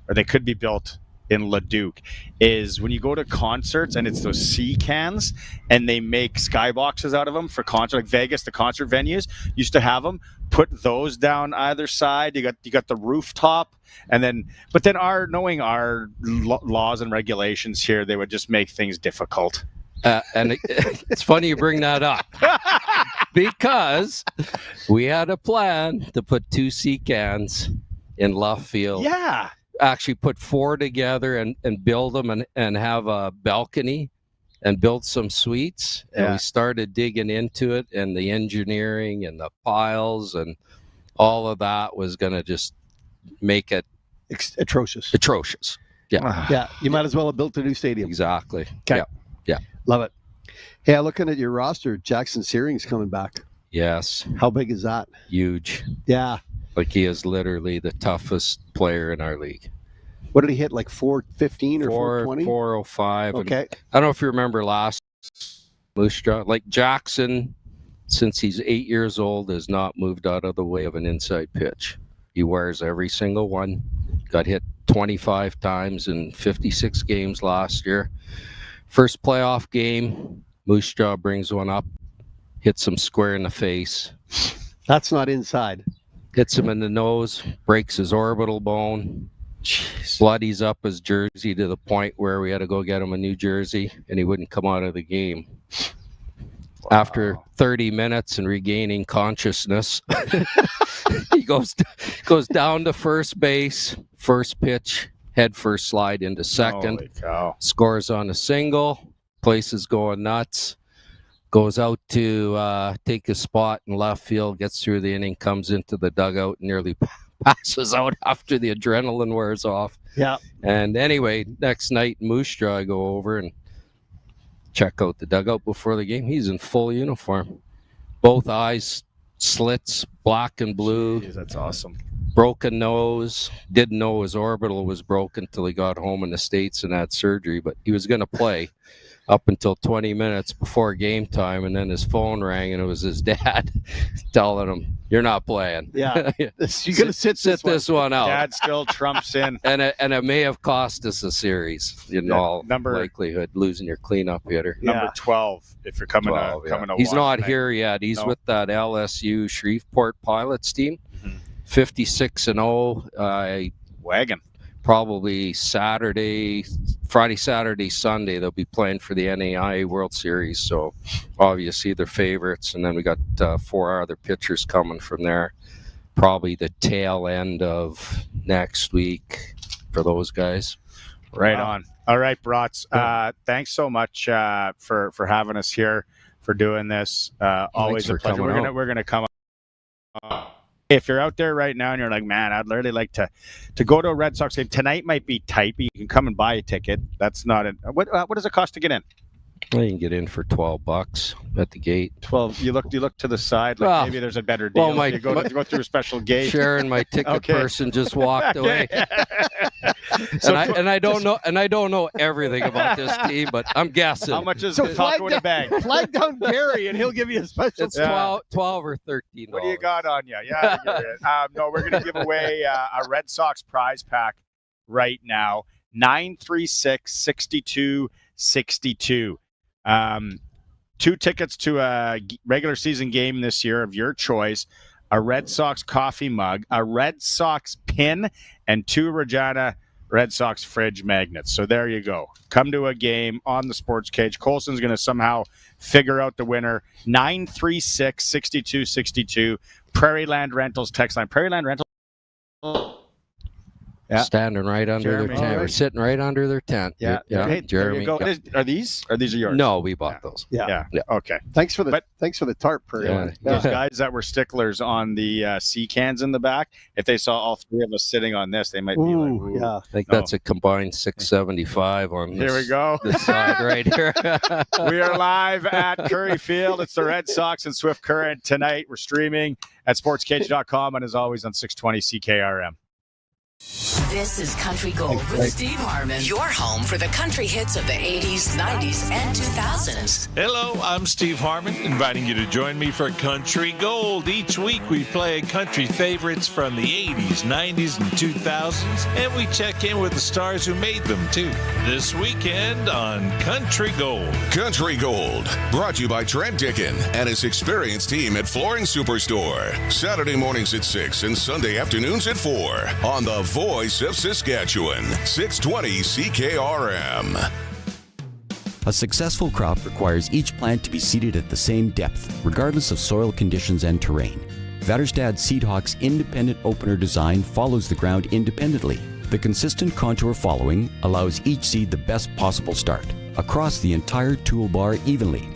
or they could be built in Leduc, is when you go to concerts and it's those sea cans and they make skyboxes out of them for concert, like Vegas, the concert venues used to have them. Put those down either side. You got the rooftop, and then knowing our laws and regulations here, they would just make things difficult. And it's funny you bring that up because we had a plan to put 2 sea cans in left field. Yeah. Actually put 4 together and build them and have a balcony and build some suites. And we started digging into it, and the engineering and the piles and all of that was going to just make it atrocious. Yeah. Yeah. You might as well have built a new stadium. Exactly. Okay. Yeah. Love it. Hey, looking at your roster, Jackson Searing's coming back. Yes. How big is that? Huge. Yeah. Like, he is literally the toughest player in our league. What did he hit, like 415 or 420? 405. Okay. And I don't know if you remember last Moose Jaw. Like, Jackson, since he's 8 years old, has not moved out of the way of an inside pitch. He wears every single one. Got hit 25 times in 56 games last year. First playoff game, Moose Jaw brings one up, hits him square in the face. That's not inside. Hits him in the nose, breaks his orbital bone. Jeez. Bloodies up his jersey to the point where we had to go get him a new jersey, and he wouldn't come out of the game. Wow. After 30 minutes and regaining consciousness, he goes down to first base, first pitch, head first slide into second. Holy cow. Scores on a single, place is going nuts. Goes out to take a spot in left field, gets through the inning, comes into the dugout, nearly passes out after the adrenaline wears off. Yeah. And anyway, next night, Moose Jaw, I go over and check out the dugout before the game. He's in full uniform. Both eyes slits, black and blue. Jeez, that's awesome. Broken nose. Didn't know his orbital was broken until he got home in the States and had surgery, but he was going to play up until 20 minutes before game time, and then his phone rang, and it was his dad telling him, "You're not playing." Yeah, you're gonna sit this one out. Dad still trumps in, and it may have cost us a series in all likelihood, losing your cleanup hitter. Number 12, if you're coming 12, to he's not tonight. here yet. He's with that LSU Shreveport Pilots team. 56-0. Wagon. Probably Friday, Saturday, Sunday, they'll be playing for the NAIA World Series. So obviously they're favorites. And then we got 4 other pitchers coming from there. Probably the tail end of next week for those guys. Right on. All right, Brats. Thanks so much for having us here, for doing this. Always a pleasure. We're gonna come. If you're out there right now and you're like, man, I'd really like to go to a Red Sox game tonight, might be tight, but you can come and buy a ticket. That's not it. What does it cost to get in? Well, you can get in for $12 at the gate. 12. You look to the side, like maybe there's a better deal. Well, you go through a special gate. Sharon, my ticket person, just walked away. So I don't know everything about this team, but I'm guessing. How much is the taco in a bag? Flag down Gary, and he'll give you a special. It's 12 or $13. What do you got on you? Yeah. No, we're going to give away a Red Sox prize pack right now. 936-6262. 2 tickets to a regular season game this year of your choice, a Red Sox coffee mug, a Red Sox pin, and 2 Regina Red Sox fridge magnets. So there you go. Come to a game on the Sports Cage. Colson's going to somehow figure out the winner. 936-6262. Prairie Land Rentals text line. Prairie Land Rentals. Yeah. Standing right under their tent. We're sitting right under their tent. Yeah. Hey, Jeremy. There you go. Are these yours? No, we bought those. Yeah. Okay. Thanks for the tarp, Prairie. Those guys that were sticklers on the sea cans in the back, if they saw all 3 of us sitting on this, they might be like, ooh. Yeah. I think that's a combined 675 on this. Here we go. This side right here. We are live at Curry Field. It's the Red Sox and Swift Current tonight. We're streaming at sportscage.com and as always on 620 CKRM. This is Country Gold with Steve Harmon, your home for the country hits of the 80s, 90s, and 2000s. Hello, I'm Steve Harmon, inviting you to join me for Country Gold. Each week we play country favorites from the 80s, 90s, and 2000s, and we check in with the stars who made them, too. This weekend on Country Gold. Country Gold, brought to you by Trent Dickin and his experienced team at Flooring Superstore. Saturday mornings at 6 and Sunday afternoons at 4 on the Voice of Saskatchewan, 620 CKRM. A successful crop requires each plant to be seeded at the same depth, regardless of soil conditions and terrain. Vaderstad Seedhawk's independent opener design follows the ground independently. The consistent contour following allows each seed the best possible start, across the entire toolbar evenly.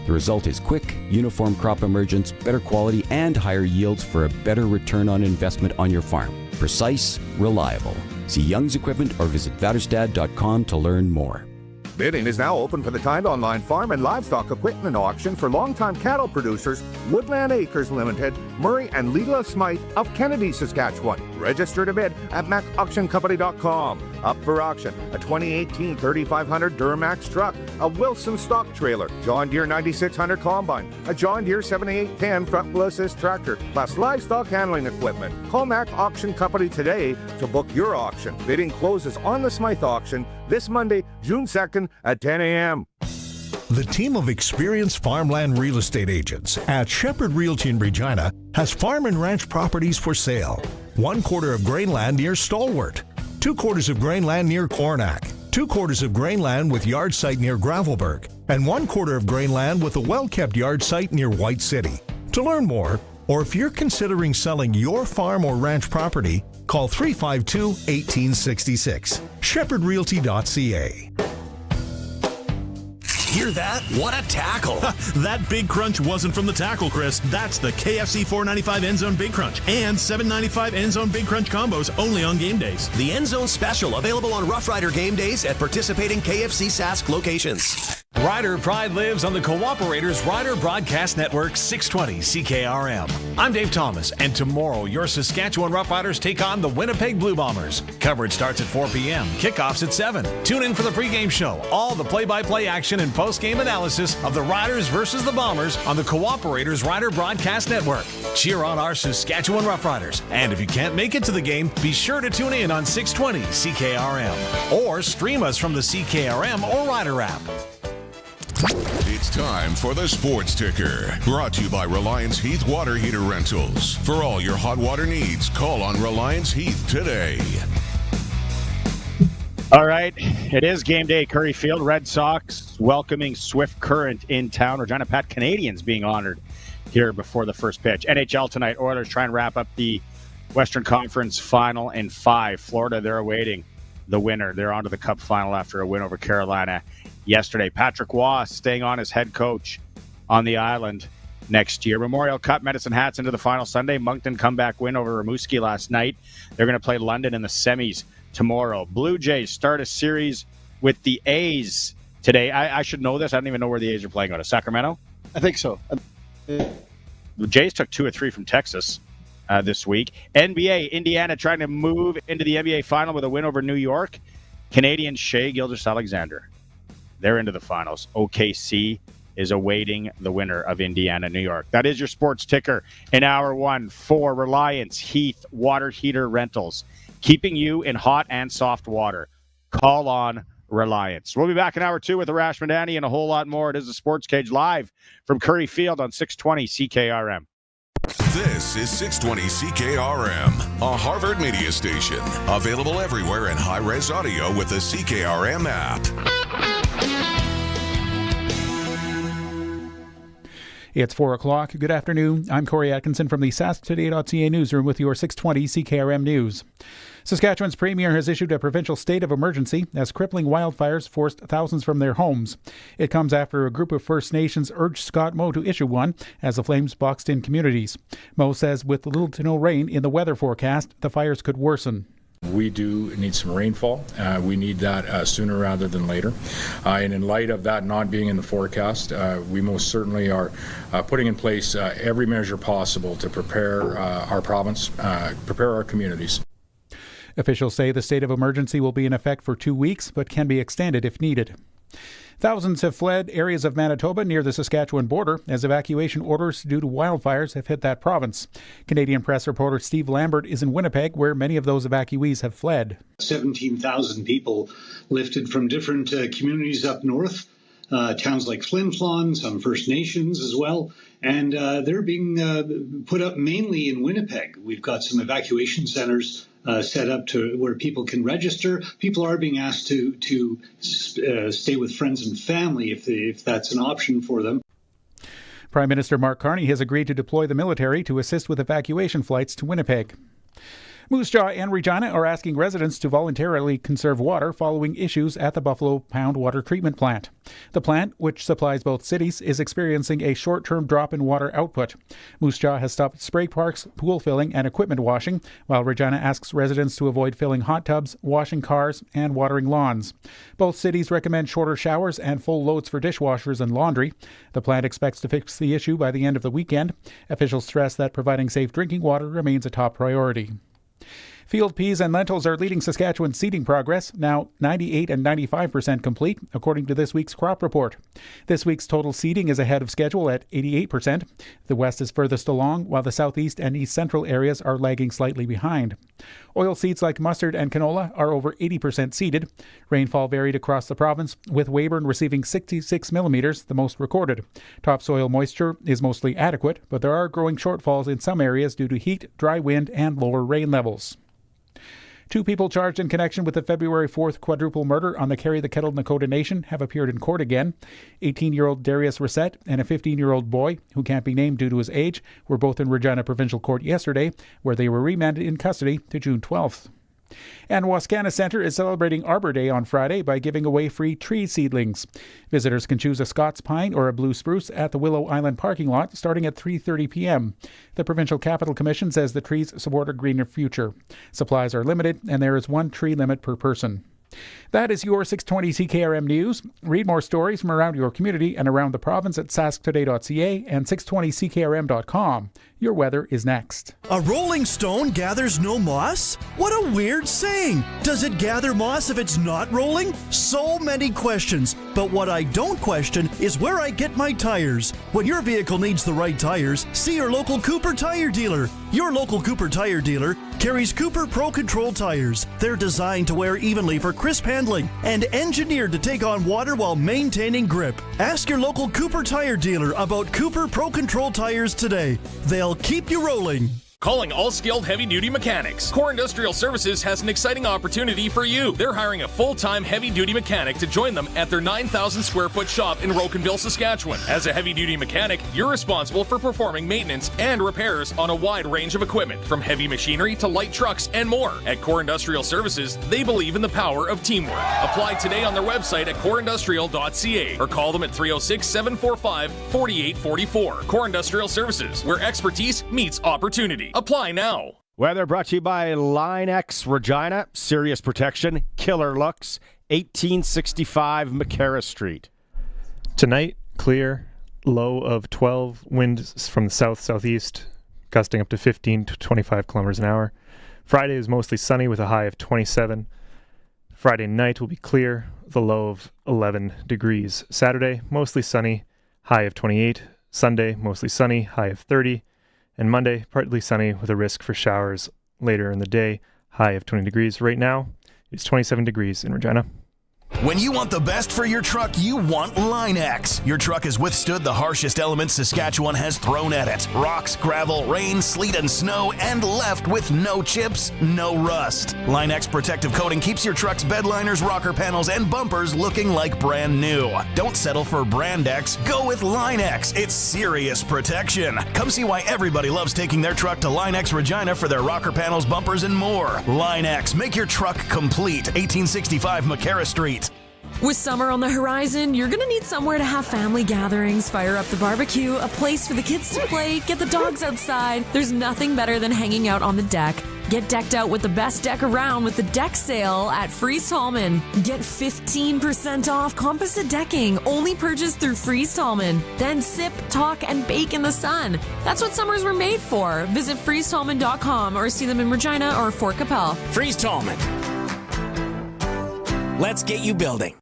The result is quick, uniform crop emergence, better quality, and higher yields for a better return on investment on your farm. Precise, reliable. See Young's Equipment or visit vaderstad.com to learn more. Bidding is now open for the timed online farm and livestock equipment auction for longtime cattle producers Woodland Acres Limited, Murray and Leela Smythe of Kennedy, Saskatchewan. Register to bid at macauctioncompany.com. Up for auction, a 2018 3500 Duramax truck, a Wilson stock trailer, John Deere 9600 combine, a John Deere 7810 front wheel assist tractor, plus livestock handling equipment. Call Mac Auction Company today to book your auction. Bidding closes on the Smythe auction this Monday, June 2nd at 10 a.m. The team of experienced farmland real estate agents at Shepherd Realty in Regina has farm and ranch properties for sale. 1/4 of grain land near Stalwart, 2/4 of grain land near Cornack, 2/4 of grain land with yard site near Gravelburg, and 1/4 of grain land with a well-kept yard site near White City. To learn more, or if you're considering selling your farm or ranch property, call 352-1866. shepherdrealty.ca. Hear that? What a tackle. That big crunch wasn't from the tackle, Chris. That's the KFC $4.95 End Zone Big Crunch and $7.95 End Zone Big Crunch combos only on game days. The End Zone Special available on Rough Rider game days at participating KFC Sask locations. Rider Pride lives on the Cooperators Rider Broadcast Network, 620 CKRM. I'm Dave Thomas, and tomorrow your Saskatchewan Roughriders take on the Winnipeg Blue Bombers. Coverage starts at 4 p.m., kickoffs at 7. Tune in for the pregame show, all the play-by-play action and post-game analysis of the Riders versus the Bombers on the Cooperators Rider Broadcast Network. Cheer on our Saskatchewan Roughriders, and if you can't make it to the game, be sure to tune in on 620 CKRM, or stream us from the CKRM or Rider app. It's time for the Sports Ticker, brought to you by Reliance Heath Water Heater Rentals. For all your hot water needs, call on Reliance Heath today. All right, it is game day, Curry Field. Red Sox welcoming Swift Current in town. Regina Pats Canadians being honored here before the first pitch. NHL tonight, Oilers try and wrap up the Western Conference Final in 5. Florida, they're awaiting the winner. They're on to the Cup final after a win over Carolina yesterday. Patrick Waugh staying on as head coach on the island next year. Memorial Cup Medicine Hats into the final Sunday. Moncton comeback win over Rimouski last night. They're going to play London in the semis tomorrow. Blue Jays start a series with the A's today. I should know this. I don't even know where the A's are playing. Out of Sacramento? I think so. The Jays took 2 or 3 from Texas this week. NBA, Indiana trying to move into the NBA final with a win over New York. Canadian Shea Gilgeous-Alexander. They're into the finals. OKC is awaiting the winner of Indiana, New York. That is your sports ticker in hour 1 for Reliance Heath Water Heater Rentals. Keeping you in hot and soft water. Call on Reliance. We'll be back in hour 2 with Arash Madani and a whole lot more. It is the Sportscage live from Curry Field on 620 CKRM. This is 620 CKRM, a Harvard media station. Available everywhere in high-res audio with the CKRM app. It's 4 o'clock. Good afternoon. I'm Corey Atkinson from the SaskToday.ca newsroom with your 620 CKRM News. Saskatchewan's premier has issued a provincial state of emergency as crippling wildfires forced thousands from their homes. It comes after a group of First Nations urged Scott Moe to issue one as the flames boxed in communities. Moe says with little to no rain in the weather forecast, the fires could worsen. We do need some rainfall. We need that sooner rather than later. And in light of that not being in the forecast, we most certainly are putting in place every measure possible to prepare our province, prepare our communities. Officials say the state of emergency will be in effect for 2 weeks, but can be extended if needed. Thousands have fled areas of Manitoba near the Saskatchewan border as evacuation orders due to wildfires have hit that province. Canadian Press reporter Steve Lambert is in Winnipeg, where many of those evacuees have fled. 17,000 people lifted from different communities up north, towns like Flin Flon, some First Nations as well, and they're being put up mainly in Winnipeg. We've got some evacuation centers set up to where people can register. People are being asked to stay with friends and family if that's an option for them. Prime Minister Mark Carney has agreed to deploy the military to assist with evacuation flights to Winnipeg. Moose Jaw and Regina are asking residents to voluntarily conserve water following issues at the Buffalo Pound Water Treatment Plant. The plant, which supplies both cities, is experiencing a short-term drop in water output. Moose Jaw has stopped spray parks, pool filling, and equipment washing, while Regina asks residents to avoid filling hot tubs, washing cars, and watering lawns. Both cities recommend shorter showers and full loads for dishwashers and laundry. The plant expects to fix the issue by the end of the weekend. Officials stress that providing safe drinking water remains a top priority. Field peas and lentils are leading Saskatchewan's seeding progress, now 98 and 95% complete, according to this week's crop report. This week's total seeding is ahead of schedule at 88%. The west is furthest along, while the southeast and east central areas are lagging slightly behind. Oilseeds like mustard and canola are over 80% seeded. Rainfall varied across the province, with Weyburn receiving 66 millimeters, the most recorded. Topsoil moisture is mostly adequate, but there are growing shortfalls in some areas due to heat, dry wind, and lower rain levels. 2 people charged in connection with the February 4th quadruple murder on the Carry the Kettle Nakota Nation have appeared in court again. 18-year-old Darius Reset and a 15-year-old boy, who can't be named due to his age, were both in Regina Provincial Court yesterday, where they were remanded in custody to June 12th. And Wascana Centre is celebrating Arbor Day on Friday by giving away free tree seedlings. Visitors can choose a Scots pine or a blue spruce at the Willow Island parking lot starting at 3:30 p.m. The Provincial Capital Commission says the trees support a greener future. Supplies are limited and there is 1 tree limit per person. That is your 620 CKRM News. Read more stories from around your community and around the province at sasktoday.ca and 620ckrm.com. Your weather is next. A rolling stone gathers no moss? What a weird saying. Does it gather moss if it's not rolling? So many questions. But what I don't question is where I get my tires. When your vehicle needs the right tires, see your local Cooper tire dealer. Your local Cooper tire dealer carries Cooper Pro Control tires. They're designed to wear evenly for crisp handling and engineered to take on water while maintaining grip. Ask your local Cooper tire dealer about Cooper Pro Control tires today. They'll keep you rolling. Calling all skilled heavy-duty mechanics. Core Industrial Services has an exciting opportunity for you. They're hiring a full-time heavy-duty mechanic to join them at their 9,000-square-foot shop in Rocanville, Saskatchewan. As a heavy-duty mechanic, you're responsible for performing maintenance and repairs on a wide range of equipment, from heavy machinery to light trucks and more. At Core Industrial Services, they believe in the power of teamwork. Apply today on their website at coreindustrial.ca or call them at 306-745-4844. Core Industrial Services, where expertise meets opportunity. Apply now. Weather brought to you by Line X Regina. Serious protection, killer looks. 1865 McCarra Street. Tonight, clear, low of 12, winds from the south-southeast, gusting up to 15 to 25 kilometers an hour. Friday is mostly sunny with a high of 27. Friday night will be clear, the low of 11 degrees. Saturday, mostly sunny, high of 28. Sunday, mostly sunny, high of 30. And Monday, partly sunny with a risk for showers later in the day, high of 20 degrees. Right now, it's 27 degrees in Regina. When you want the best for your truck, you want Line X. Your truck has withstood the harshest elements Saskatchewan has thrown at it. Rocks, gravel, rain, sleet, and snow, and left with no chips, no rust. Line X protective coating keeps your truck's bed liners, rocker panels, and bumpers looking like brand new. Don't settle for Brand X. Go with Line X. It's serious protection. Come see why everybody loves taking their truck to Line X Regina for their rocker panels, bumpers, and more. Line X. Make your truck complete. 1865 McCarra Street. With summer on the horizon, you're gonna need somewhere to have family gatherings, fire up the barbecue, a place for the kids to play, get the dogs outside. There's nothing better than hanging out on the deck. Get decked out with the best deck around with the deck sale at Freeze Tallman. Get 15% off composite decking, only purchased through Freeze Tallman. Then sip, talk, and bake in the sun. That's what summers were made for. Visit freezetallman.com or see them in Regina or Fort Capel. Freeze Tallman. Let's get you building.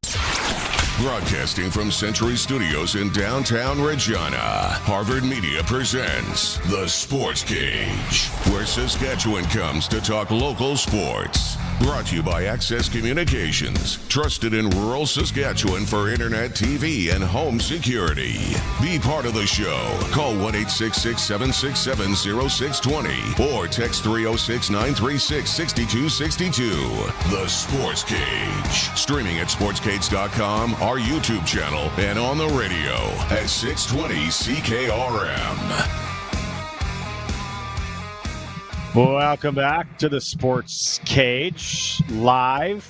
Broadcasting from Century Studios in downtown Regina, Harvard Media presents The Sports Cage, where Saskatchewan comes to talk local sports. Brought to you by Access Communications, trusted in rural Saskatchewan for internet, TV, and home security. Be part of the show. Call 1-866-767-0620 or text 306-936-6262. The Sports Cage. Streaming at sportscage.com, our YouTube channel, and on the radio at 620 CKRM. Welcome back to the Sports Cage, live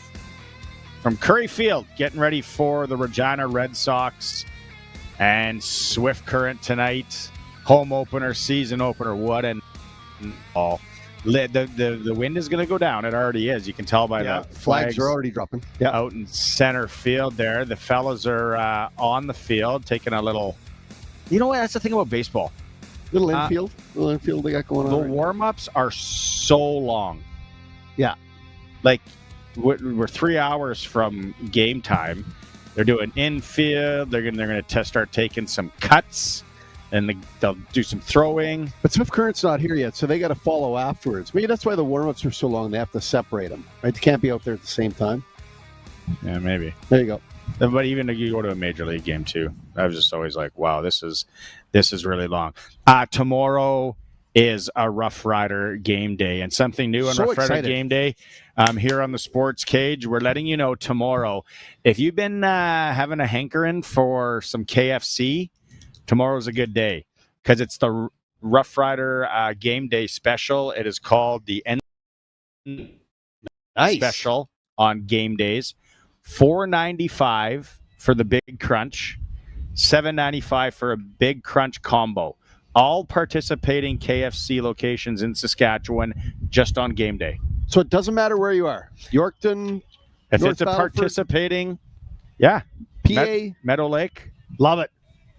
from Curry Field, getting ready for the Regina Red Sox and Swift Current tonight. Home opener, season opener. What an all. The wind is going to go down. It already is. You can tell by the flags are already dropping. Yeah, out in center field there. The fellas are on the field taking a little. You know what? That's the thing about baseball. Little infield they got going on. The right warm-ups are so long. Yeah. Like, we're 3 hours from game time. They're doing infield. They're gonna start taking some cuts, and they'll do some throwing. But Swift Current's not here yet, so they got to follow afterwards. Maybe that's why the warm-ups are so long. They have to separate them, right? They can't be out there at the same time. Yeah, maybe. There you go. But even if you go to a major league game too, I was just always like, wow, this is really long. Tomorrow is a Rough Rider game day, and something new on Rough Rider game day here on the Sports Cage. We're letting you know tomorrow. If you've been having a hankering for some KFC, tomorrow's a good day because it's the Rough Rider game day special. It is called the End Special on game days. $4.95 for the Big Crunch, $7.95 for a Big Crunch combo. All participating KFC locations in Saskatchewan just on game day. So it doesn't matter where you are. Yorkton, if North it's a Battleford, participating, yeah. PA, Meadow Lake, love it.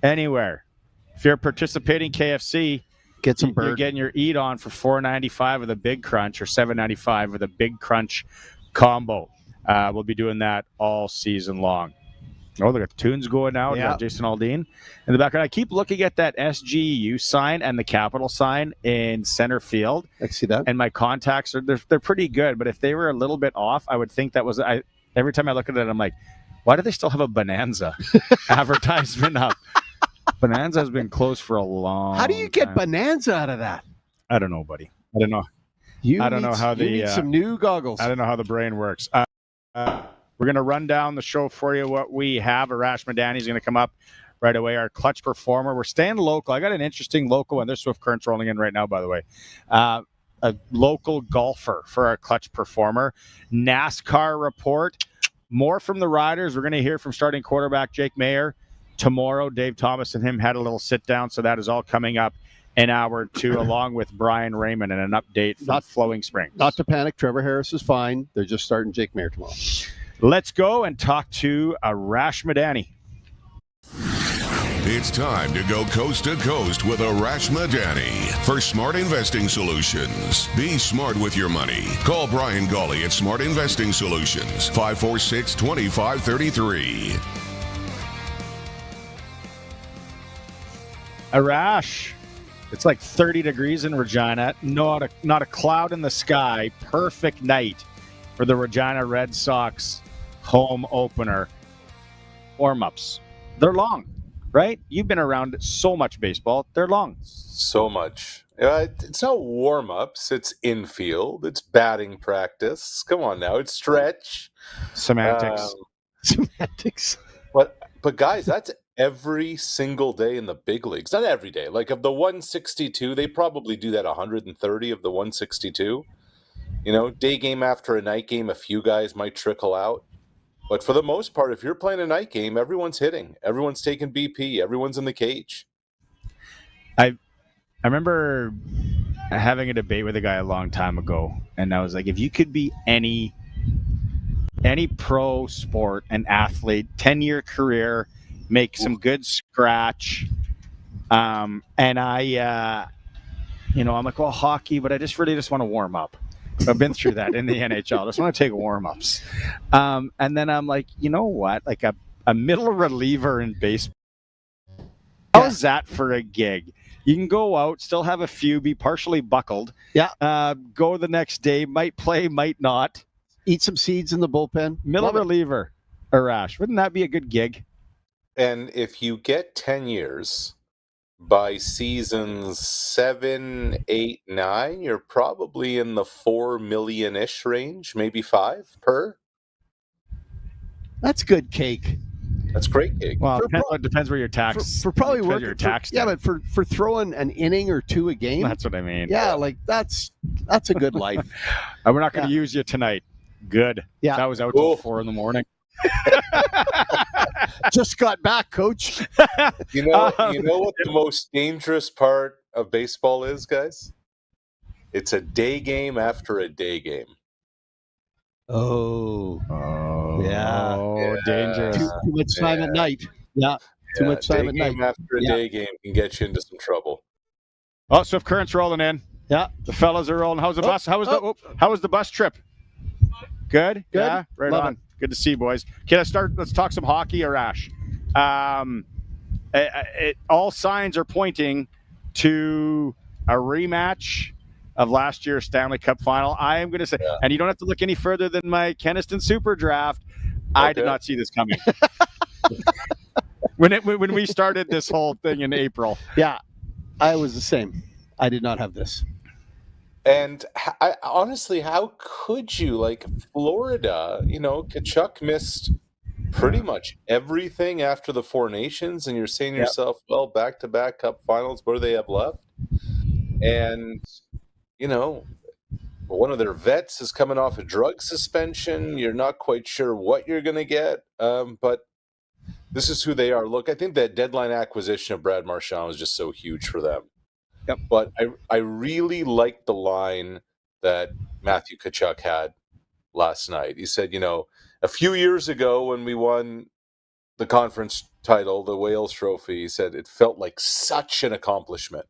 Anywhere. If you're participating KFC, get some you're getting your eat on for $4.95 with a Big Crunch or $7.95 with a Big Crunch combo. We'll be doing that all season long. Oh, they got the tunes going now. Yeah. Jason Aldean in the background. I keep looking at that SGU sign and the Capital sign in center field. I see that. And my contacts they're pretty good, but if they were a little bit off, I would think that was. Every time I look at it, I'm like, why do they still have a Bonanza advertisement up? Bonanza has been closed for a long. How do you get time. Bonanza out of that? I don't know, buddy. I don't know. I don't know how you need some new goggles. I don't know how the brain works. We're going to run down the show for you, what we have. Arash Madani's going to come up right away, our clutch performer. We're staying local. I got an interesting local one. There's Swift Currents rolling in right now, by the way. A local golfer for our clutch performer. NASCAR report. More from the Riders. We're going to hear from starting quarterback Jake Mayer tomorrow. Dave Thomas and him had a little sit down, so that is all coming up in hour 2, along with Brian Raymond and an update from Flowing Springs. Not to panic. Trevor Harris is fine. They're just starting Jake Mayer tomorrow. Let's go and talk to Arash Madani. It's time to go coast to coast with Arash Madani for Smart Investing Solutions. Be smart with your money. Call Brian Gawley at Smart Investing Solutions, 546-2533. Arash, it's like 30 degrees in Regina. Not a cloud in the sky. Perfect night for the Regina Red Sox home opener. Warm-ups. They're long, right? You've been around so much baseball. They're long. So much. It's not warm-ups. It's infield. It's batting practice. Come on now. It's stretch. Semantics. Semantics. But guys, that's every single day in the big leagues. Not every day. Like of the 162, they probably do that 130 of the 162. Day game after a night game, a few guys might trickle out. But for the most part, if you're playing a night game, everyone's hitting. Everyone's taking BP. Everyone's in the cage. I remember having a debate with a guy a long time ago, and I was like, if you could be any pro sport and athlete, 10-year career, make some good scratch, and I'm like, well, hockey, but I just really want to warm up. I've been through that in the NHL. I just want to take warm-ups. And then I'm like, you know what? Like a middle reliever in baseball, how is that for a gig? You can go out, still have a few, be partially buckled. Yeah. Go the next day, might play, might not. Eat some seeds in the bullpen. Middle reliever, Arash. Wouldn't that be a good gig? And if you get 10 years, by seasons 7, 8, 9, you're probably in the 4 million-ish range, maybe 5 per. That's good cake. That's great cake. Well, it depends where your tax. For probably working your tax. Yeah, but for throwing an inning or two a game. That's what I mean. Yeah, like that's a good life. We're not going to use you tonight. Good. Yeah. That was out till 4 a.m. Just got back, coach. You know what the most dangerous part of baseball is, guys? It's a day game after a day game. Oh, yeah. Dangerous. Too much time at night. Yeah, too much time at night. Day game after a day game can get you into some trouble. Oh, Swift Currents rolling in. Yeah, the fellas are rolling. How's the bus? How was the bus trip? Good. Yeah, right Love on. it. Good to see you, boys. Okay, let's talk some hockey, Arash. All signs are pointing to a rematch of last year's Stanley Cup final. I am going to say, and you don't have to look any further than my Keniston Super Draft. Okay. I did not see this coming. when we started this whole thing in April. Yeah, I was the same. I did not have this. And honestly, how could you? Like Florida, Tkachuk missed pretty much everything after the Four Nations, and you're saying to yourself, well, back-to-back Cup finals, what do they have left? And, one of their vets is coming off a drug suspension. You're not quite sure what you're going to get, but this is who they are. Look, I think that deadline acquisition of Brad Marchand was just so huge for them. Yep. But I really liked the line that Matthew Tkachuk had last night. He said, a few years ago when we won the conference title, the Wales Trophy, he said it felt like such an accomplishment.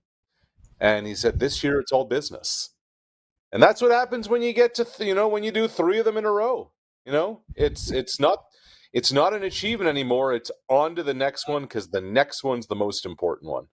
And he said this year it's all business. And that's what happens when you get to when you do 3 of them in a row. It's not an achievement anymore. It's on to the next one because the next one's the most important one.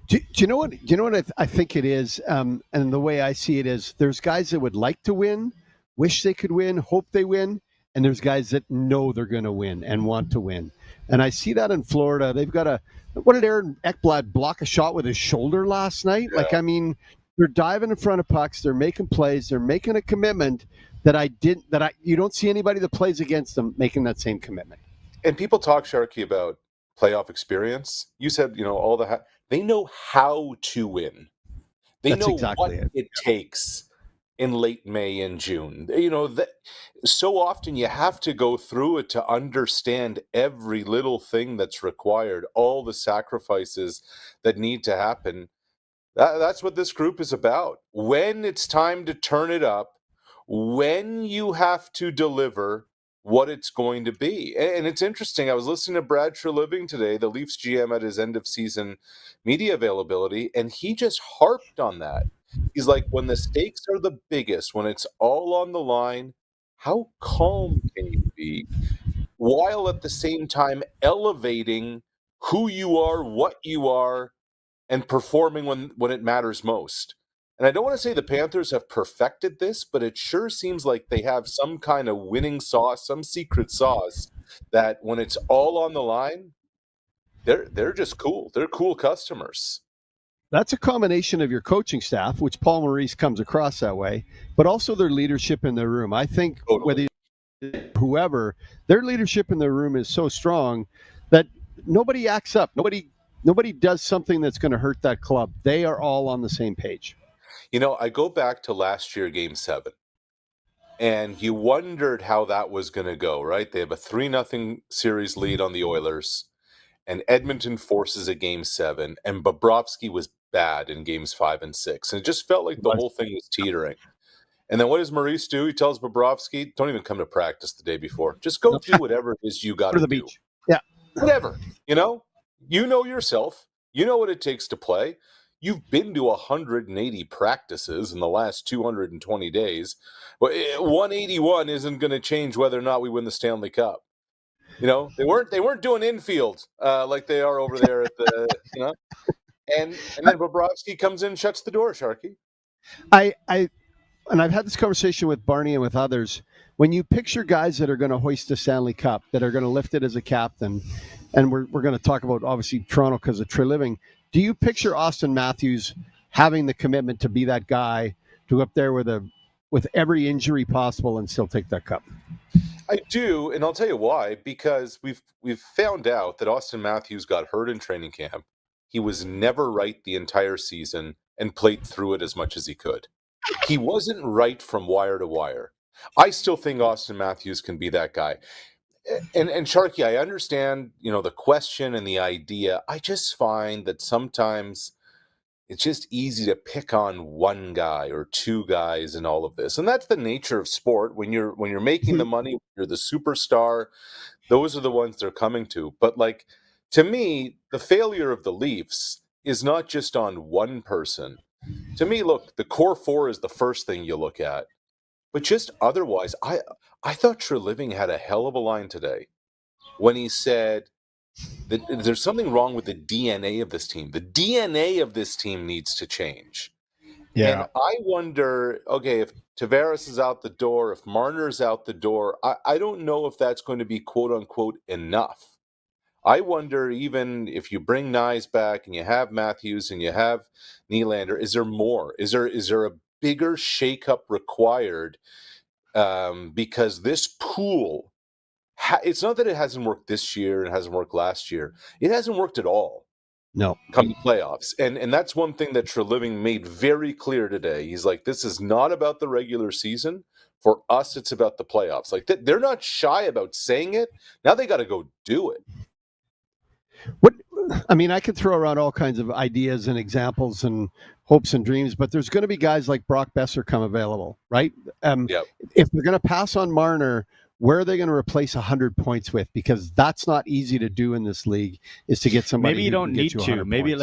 Do you know what? Do you know what I think it is? And the way I see it is, there's guys that would like to win, wish they could win, hope they win, and there's guys that know they're going to win and want to win. And I see that in Florida. They've got what did Aaron Ekblad block a shot with his shoulder last night? Yeah. Like, I mean, They're diving in front of pucks. They're making plays. They're making a commitment that you don't see anybody that plays against them making that same commitment. And people talk, Sharky, about playoff experience. You said, they know how to win. They know exactly what it takes in late May and June. So often you have to go through it to understand every little thing that's required, all the sacrifices that need to happen. That's what this group is about. When it's time to turn it up, when you have to deliver what it's going to be. And it's interesting. I was listening to Brad Treliving today, the Leafs GM, at his end of season media availability, and he just harped on that. He's like, when the stakes are the biggest, when it's all on the line, how calm can you be while at the same time elevating who you are, what you are, and performing when it matters most? And I don't want to say the Panthers have perfected this, but it sure seems like they have some kind of winning sauce, some secret sauce that when it's all on the line, they're just cool. They're cool customers. That's a combination of your coaching staff, which Paul Maurice comes across that way, but also their leadership in their room. I think whether whoever, their leadership in their room is so strong that nobody acts up. Nobody does something that's going to hurt that club. They are all on the same page. I go back to last year, Game 7, and you wondered how that was going to go, right? They have a 3-0 series lead on the Oilers, and Edmonton forces a Game 7, and Bobrovsky was bad in Games 5 and 6, and it just felt like the whole thing was teetering. And then what does Maurice do? He tells Bobrovsky, don't even come to practice the day before. Just go do whatever it is you got to do. Beach. Yeah. Whatever, You know yourself. You know what it takes to play. You've been to 180 practices in the last 220 days. But 181 isn't going to change whether or not we win the Stanley Cup. They weren't doing infield like they are over there at the And then Bobrovsky comes in and shuts the door, Sharky. And I've had this conversation with Barney and with others. When you picture guys that are going to hoist the Stanley Cup, that are going to lift it as a captain, and we're going to talk about obviously Toronto because of Treliving, do you picture Austin Matthews having the commitment to be that guy to go up there with every injury possible and still take that cup? I do, and I'll tell you why. Because we've found out that Austin Matthews got hurt in training camp. He was never right the entire season and played through it as much as he could. He wasn't right from wire to wire. I still think Austin Matthews can be that guy. And Sharky, I understand, the question and the idea. I just find that sometimes it's just easy to pick on one guy or two guys in all of this. And that's the nature of sport. When you're making the money, you're the superstar, those are the ones they're coming to. But to me, the failure of the Leafs is not just on one person. To me, look, the core four is the first thing you look at. But just otherwise, I thought Treliving had a hell of a line today when he said that there's something wrong with the DNA of this team. The DNA of this team needs to change. Yeah. And I wonder, okay, if Tavares is out the door, if Marner's out the door, I don't know if that's going to be quote unquote enough. I wonder, even if you bring Nyes back and you have Matthews and you have Nylander, is there more? Is there a bigger shakeup required? Because this pool, it's not that it hasn't worked this year and hasn't worked last year. It hasn't worked at all. No. Come the playoffs. And that's one thing that Treliving made very clear today. He's like, this is not about the regular season. For us, it's about the playoffs. They're not shy about saying it. Now they got to go do it. I could throw around all kinds of ideas and examples and hopes and dreams, but there's going to be guys like Brock Besser come available, right? Yep. If they're going to pass on Marner, where are they going to replace 100 points with? Because that's not easy to do in this league, is to get somebody. Maybe you don't need to. Maybe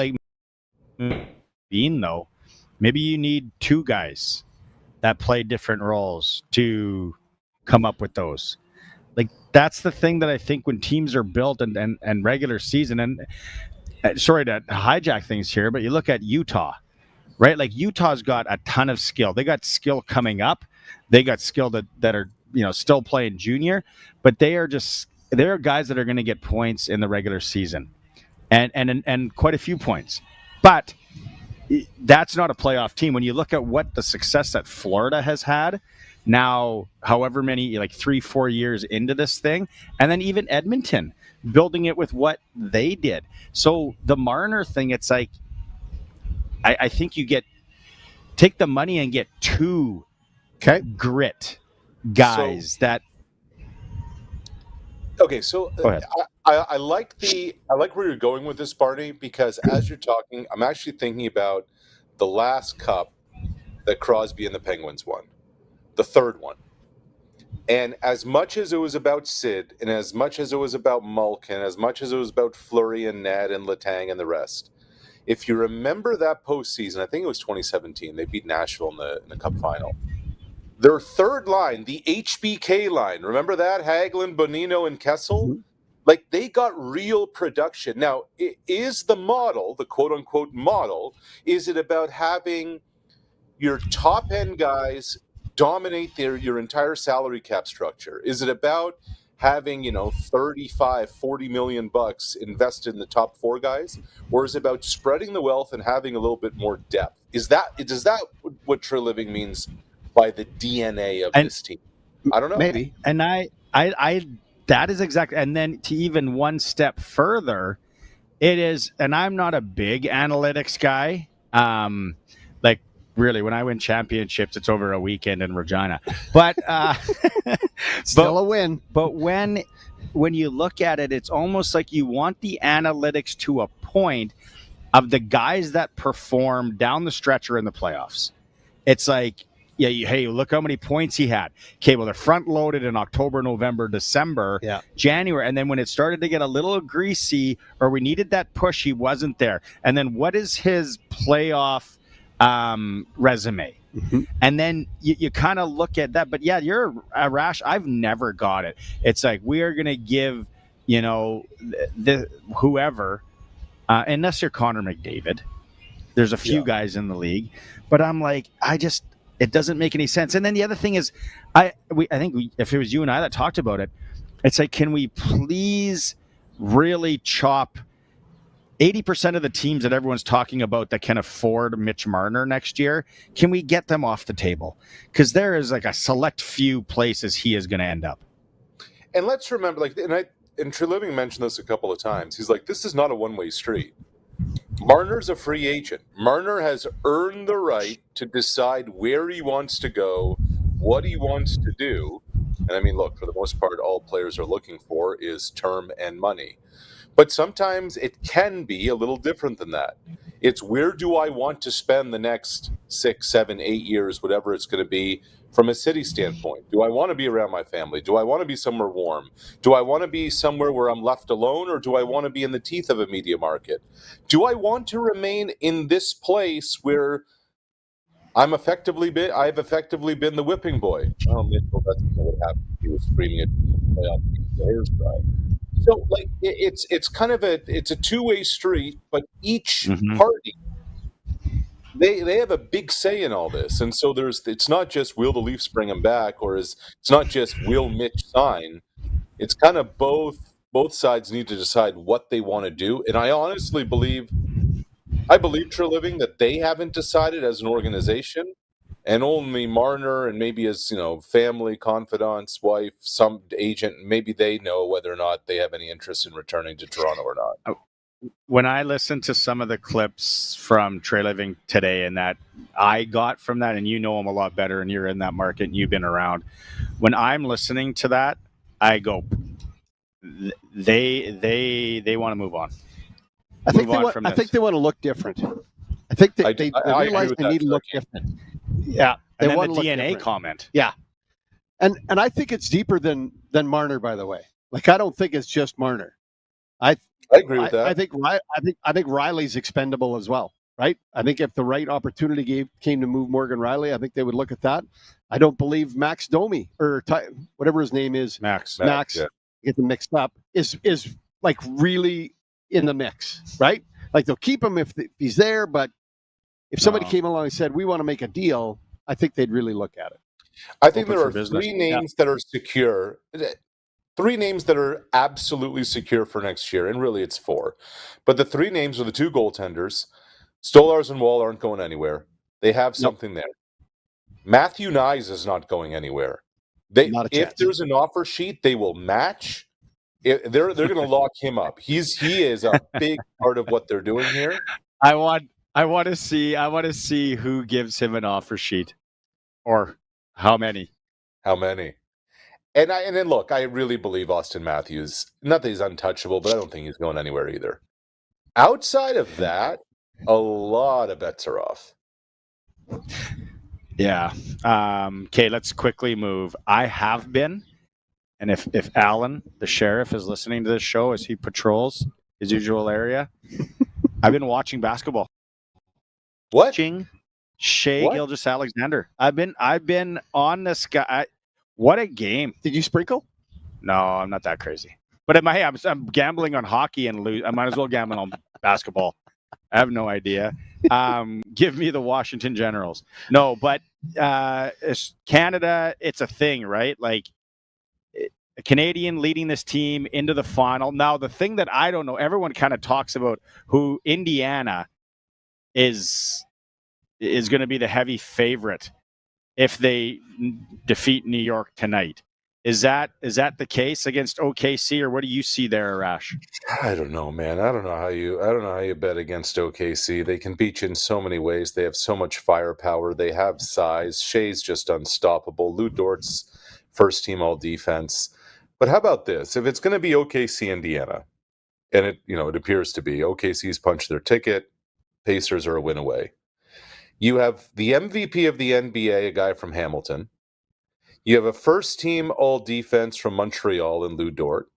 points. Bean, though, maybe you need two guys that play different roles to come up with those. That's the thing that I think when teams are built and regular season, and sorry to hijack things here, but you look at Utah, right? Utah's got a ton of skill. They got skill coming up. They got skill that are, still playing junior, but they're guys that are going to get points in the regular season and quite a few points. But that's not a playoff team. When you look at what the success that Florida has had now, however many, like 3-4 years into this thing, and then even Edmonton building it with what they did. So the Marner thing, it's like, I think you take the money and get two grit guys that. Okay, so Go ahead. I like where you're going with this, Barney, because as you're talking, I'm actually thinking about the last cup that Crosby and the Penguins won, the third one. And as much as it was about Sid, and as much as it was about Malkin, as much as it was about Fleury and Ned and Letang and the rest, if you remember that postseason, I think it was 2017, they beat Nashville in the Cup final. Their third line, the HBK line, remember that? Hagelin, Bonino, and Kessel? Mm-hmm. Like, they got real production. Now, is the model, the quote-unquote model, is it about having your top-end guys dominate your entire salary cap structure? Is it about having, 35, 40 million bucks invested in the top four guys? Or is it about spreading the wealth and having a little bit more depth? Does that what True Living means by the DNA of this team? I don't know. Maybe. And I that is exactly, and then to even one step further, it is, and I'm not a big analytics guy. Like, really, when I win championships, it's over a weekend in Regina. But still a win. But when you look at it, it's almost like you want the analytics to a point of the guys that perform down the stretch or in the playoffs. It's like, hey, look how many points he had. Okay, well, they're front-loaded in October, November, December, January. And then when it started to get a little greasy or we needed that push, he wasn't there. And then what is his playoff resume? Mm-hmm. And then you kind of look at that. But, you're a rash. I've never got it. It's like we are going to give, whoever, unless you're Connor McDavid. There's a few guys in the league. But I'm like, it doesn't make any sense. And then the other thing is, I think if it was you and I that talked about it, it's like, can we please really chop 80% of the teams that everyone's talking about that can afford Mitch Marner next year? Can we get them off the table? Because there is like a select few places he is going to end up. And let's remember, and True Living mentioned this a couple of times. He's like, this is not a one-way street. Marner's a free agent. Marner has earned the right to decide where he wants to go, what he wants to do. And I mean, look, for the most part, all players are looking for is term and money. But sometimes it can be a little different than that. It's where do I want to spend the next 6, 7, 8 years, whatever it's going to be, from a city standpoint. Do I want to be around my family? Do I want to be somewhere warm? Do I want to be somewhere where I'm left alone, or do I want to be in the teeth of a media market? Do I want to remain in this place where I've effectively been the whipping boy? Oh, Mitchell, that's what happened. He was screaming at the playoff the hairs dry. So, it's kind of a two-way street, but each party, they have a big say in all this, and so it's not just will the Leafs bring him back, or it's not just will Mitch sign. It's kind of both sides need to decide what they want to do, and I honestly believe True Living that they haven't decided as an organization, and only Marner and maybe his family, confidants, wife, some agent, maybe they know whether or not they have any interest in returning to Toronto or not. When I listened to some of the clips from Trey Living today, and that I got from that, and you know him a lot better, and you're in that market, and you've been around. When I'm listening to that, I go, they want to move on. I think they want to look different. I think they realize they need to look different. Yeah, and then the DNA comment. Yeah, and I think it's deeper than Marner. By the way, I don't think it's just Marner. I agree with that. I think Riley's expendable as well, right? I think if the right opportunity came to move Morgan Riley, I think they would look at that. I don't believe Max Domi or whatever his name is, Max, get them mixed up, is really in the mix, right? They'll keep him if he's there, but if somebody came along and said we want to make a deal, I think they'd really look at it. I think there are three names that are secure. 3 names that are absolutely secure for next year, and really it's 4. But the 3 names are the 2 goaltenders, Stolars and Wall aren't going anywhere. They have something there. Matthew Nyes is not going anywhere. If there's an offer sheet, they will match. They're going to lock him up. He is a big part of what they're doing here. I want to see who gives him an offer sheet, or how many. And then look, I really believe Austin Matthews. Not that he's untouchable, but I don't think he's going anywhere either. Outside of that, a lot of bets are off. Yeah. Okay, let's quickly move. I have been, and if Alan, the sheriff, is listening to this show as he patrols his usual area, I've been watching basketball. Watching Shea Gilgeous-Alexander. I've been on this guy. What a game! Did you sprinkle? No, I'm not that crazy. But I'm gambling on hockey and lose. I might as well gamble on basketball. I have no idea. Give me the Washington Generals. No, but Canada, it's a thing, right? Like a Canadian leading this team into the final. Now, the thing that I don't know, everyone kind of talks about who Indiana is going to be the heavy favorite if they defeat New York tonight. Is that the case against OKC, or what do you see there, Arash? I don't know, man. I don't know how you bet against OKC. They can beat you in so many ways. They have so much firepower. They have size. Shea's just unstoppable. Lou Dort's first team all defense. But how about this? If it's going to be OKC Indiana, and it appears to be, OKC's punched their ticket, Pacers are a win away. You have the MVP of the NBA, a guy from Hamilton. You have a first-team all-defense from Montreal in Lou Dort.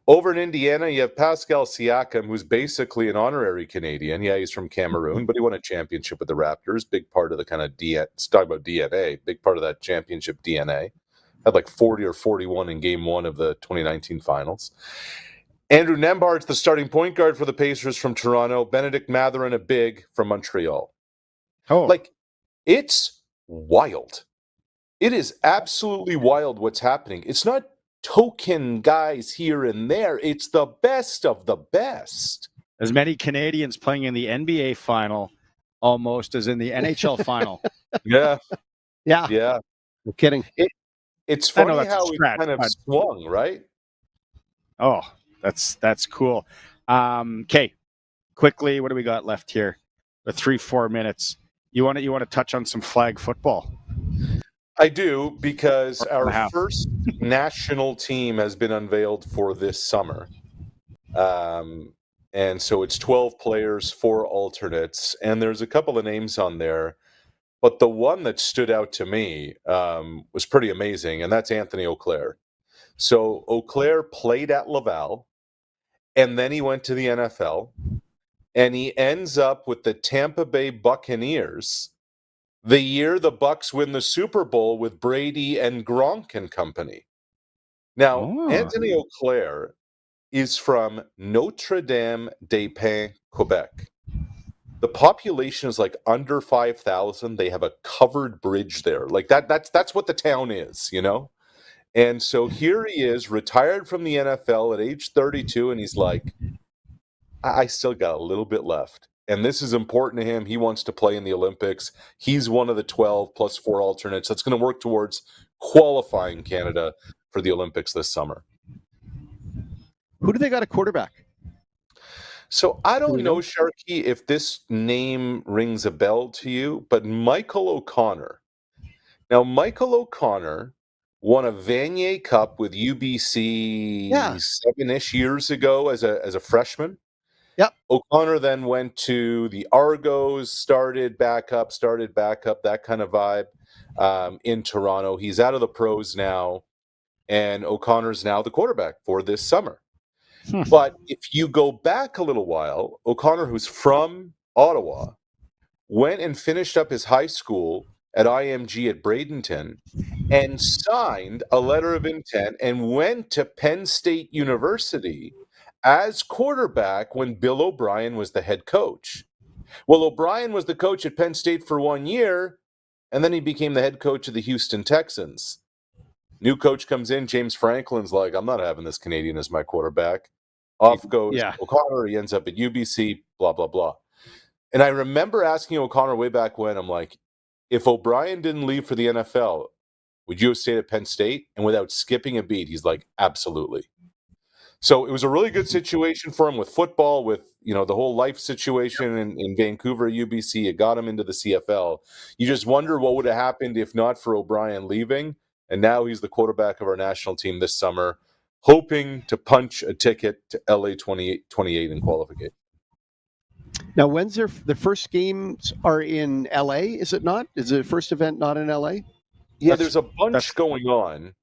Over in Indiana, you have Pascal Siakam, who's basically an honorary Canadian. Yeah, he's from Cameroon, but he won a championship with the Raptors. Big part of the kind of talk about DNA. Big part of that championship DNA. Had like 40 or 41 in Game 1 of the 2019 Finals. Andrew Nembhard's the starting point guard for the Pacers from Toronto. Benedict Mathurin, a big from Montreal. It's wild. It is absolutely wild what's happening. It's not token guys here and there. It's the best of the best. As many Canadians playing in the NBA final almost as in the NHL final. Yeah. No kidding. It's funny how it kind of swung, right? Oh, that's cool. Okay, quickly, what do we got left here? 3-4 minutes. You want to touch on some flag football? I do, because our first national team has been unveiled for this summer. And so it's 12 players, 4 alternates, and there's a couple of names on there. But the one that stood out to me was pretty amazing, and that's Anthony Auclair. So Auclair played at Laval, and then he went to the NFL, and he ends up with the Tampa Bay Buccaneers the year the Bucs win the Super Bowl with Brady and Gronk and company. Now, Anthony Auclair is from Notre-Dame-des-Pins, Quebec. The population is like under 5,000. They have a covered bridge there. Like that's what the town is, And so here he is, retired from the NFL at age 32, and he's like, I still got a little bit left. And this is important to him. He wants to play in the Olympics. He's one of the 12 plus 4 alternates that's going to work towards qualifying Canada for the Olympics this summer. Who do they got a quarterback? So I don't know, Sharky, if this name rings a bell to you, but Michael O'Connor. Now, Michael O'Connor won a Vanier Cup with UBC 7-ish years ago as a freshman. Yep. O'Connor then went to the Argos, started back up, that kind of vibe in Toronto. He's out of the pros now, and O'Connor's now the quarterback for this summer. But if you go back a little while, O'Connor, who's from Ottawa, went and finished up his high school at IMG at Bradenton and signed a letter of intent and went to Penn State University as quarterback when Bill O'Brien was the head coach. Well, O'Brien was the coach at Penn State for 1 year, and then he became the head coach of the Houston Texans. New coach comes in, James Franklin's like, I'm not having this Canadian as my quarterback. Off goes O'Connor, he ends up at UBC, blah, blah, blah. And I remember asking O'Connor way back when, I'm like, if O'Brien didn't leave for the NFL, would you have stayed at Penn State? And without skipping a beat, he's like, absolutely. So it was a really good situation for him with football, with the whole life situation in Vancouver, UBC. It got him into the CFL. You just wonder what would have happened if not for O'Brien leaving. And now he's the quarterback of our national team this summer, hoping to punch a ticket to LA 28 in qualification. Now, when's the first games are in LA? Is it not? Is the first event not in LA? Yeah, there's a bunch going on.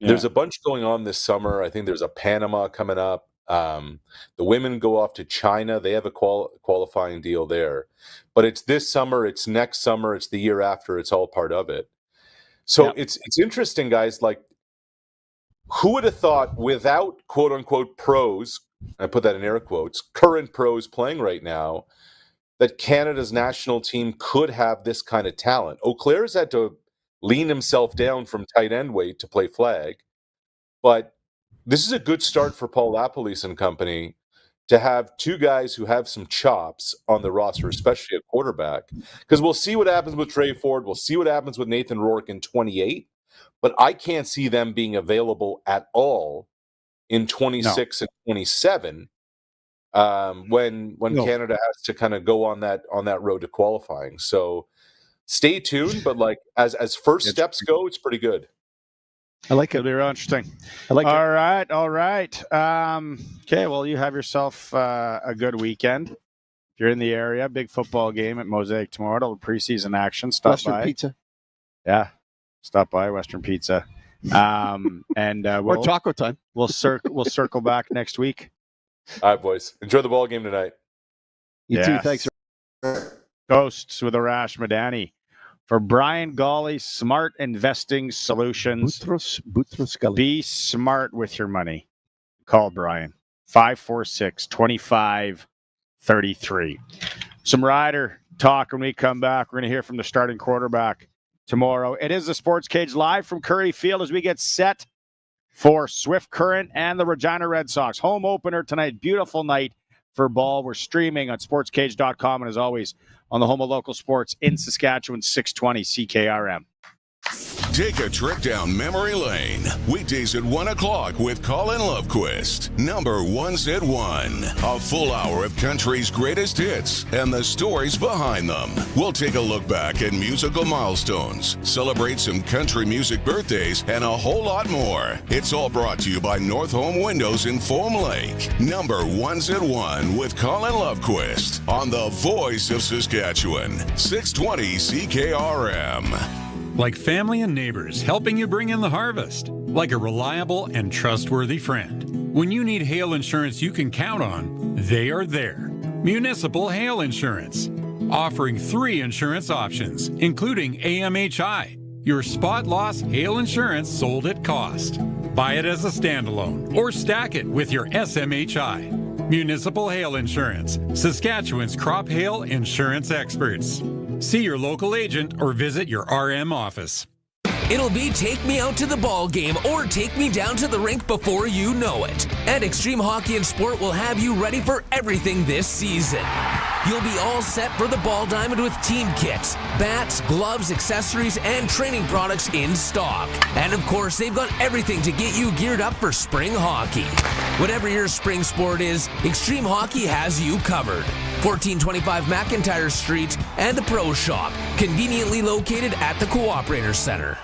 Yeah. There's a bunch going on this summer. I think there's a Panama coming up. The women go off to China. They have a qualifying deal there. But it's this summer, it's next summer, it's the year after. It's all part of it. So it's interesting, guys. Like, who would have thought without quote-unquote pros, I put that in air quotes, current pros playing right now, that Canada's national team could have this kind of talent? Eau Claire's had to lean himself down from tight end weight to play flag. But this is a good start for Paul LaPolice and company to have two guys who have some chops on the roster, especially a quarterback. Because we'll see what happens with Trey Ford. We'll see what happens with Nathan Rourke in 28. But I can't see them being available at all in 26 and 27 when Canada has to kind of go on that road to qualifying. So stay tuned, but like as first steps go, it's pretty good. I like it. It'll be real interesting. I like it. All right. Okay, well, you have yourself a good weekend. If you're in the area, big football game at Mosaic tomorrow. Preseason action. Stop Western by. Pizza. Yeah. Stop by Western Pizza. And or taco time. We'll circle back next week. All right, boys. Enjoy the ball game tonight. You too. Thanks. Ghosts with Arash Madani. For Brian Gawley, Smart Investing Solutions. Be smart with your money. Call Brian. 546-2533. Some Rider talk when we come back. We're going to hear from the starting quarterback tomorrow. It is the Sports Cage live from Curry Field as we get set for Swift Current and the Regina Red Sox. Home opener tonight. Beautiful night for ball. We're streaming on sportscage.com and as always on the home of local sports in Saskatchewan, 620 CKRM. Take a trip down memory lane. Weekdays at 1 o'clock with Colin Lovequist. Number Ones at 1. A full hour of country's greatest hits and the stories behind them. We'll take a look back at musical milestones, celebrate some country music birthdays, and a whole lot more. It's all brought to you by North Home Windows in Foam Lake. Number Ones at 1 with Colin Lovequist on the voice of Saskatchewan, 620 CKRM. Like family and neighbors helping you bring in the harvest. Like a reliable and trustworthy friend. When you need hail insurance you can count on, they are there. Municipal Hail Insurance. Offering 3 insurance options, including AMHI, your spot loss hail insurance sold at cost. Buy it as a standalone or stack it with your SMHI. Municipal Hail Insurance, Saskatchewan's crop hail insurance experts. See your local agent or visit your RM office. It'll be take me out to the ball game or take me down to the rink before you know it. And Extreme Hockey and Sport will have you ready for everything this season. You'll be all set for the ball diamond with team kits, bats, gloves, accessories, and training products in stock. And of course, they've got everything to get you geared up for spring hockey. Whatever your spring sport is, Extreme Hockey has you covered. 1425 McIntyre Street and the Pro Shop, conveniently located at the Cooperator Center.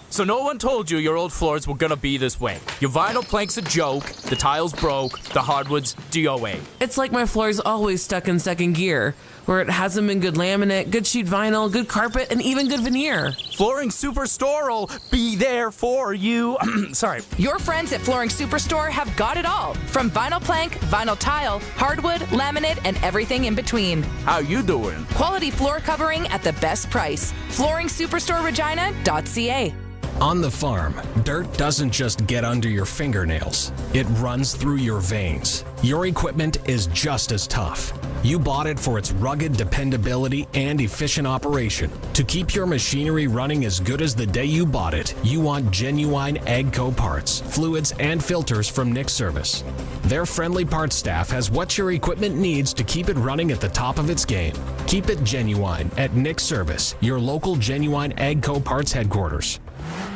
So no one told you your old floors were gonna be this way. Your vinyl plank's a joke, the tiles broke, the hardwood's DOA. It's like my floor's always stuck in second gear, where it hasn't been good laminate, good sheet vinyl, good carpet, and even good veneer. Flooring Superstore will be there for you. Sorry. Your friends at Flooring Superstore have got it all. From vinyl plank, vinyl tile, hardwood, laminate, and everything in between. How you doing? Quality floor covering at the best price. FlooringSuperstoreRegina.ca. On the farm, dirt doesn't just get under your fingernails. It runs through your veins. Your equipment is just as tough. You bought it for its rugged dependability and efficient operation. To keep your machinery running as good as the day you bought it, you want genuine AGCO parts, fluids, and filters from Nick Service. Their friendly parts staff has what your equipment needs to keep it running at the top of its game. Keep it genuine at Nick Service, your local genuine AGCO parts headquarters.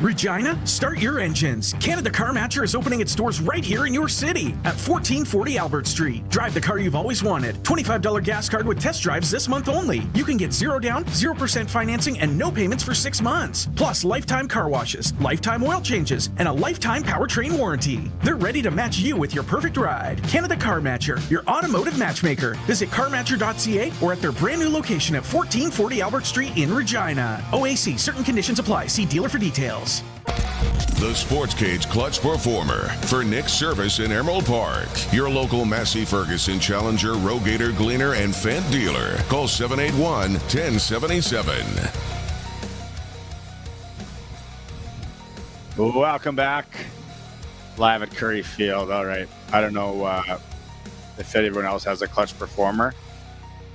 Regina, start your engines. Canada Car Matcher is opening its doors right here in your city at 1440 Albert Street. Drive the car you've always wanted. $25 gas card with test drives this month only. You can get 0 down, 0% financing, and no payments for 6 months. Plus lifetime car washes, lifetime oil changes, and a lifetime powertrain warranty. They're ready to match you with your perfect ride. Canada Car Matcher, your automotive matchmaker. Visit carmatcher.ca or at their brand new location at 1440 Albert Street in Regina. OAC, certain conditions apply. See dealer for details. The Sportscage Clutch Performer for Nick's Service in Emerald Park. Your local Massey Ferguson Challenger, Rogator, Gleaner, and Fendt dealer. Call 781-1077. Welcome back. Live at Curry Field. All right. I don't know if anyone else has a Clutch Performer.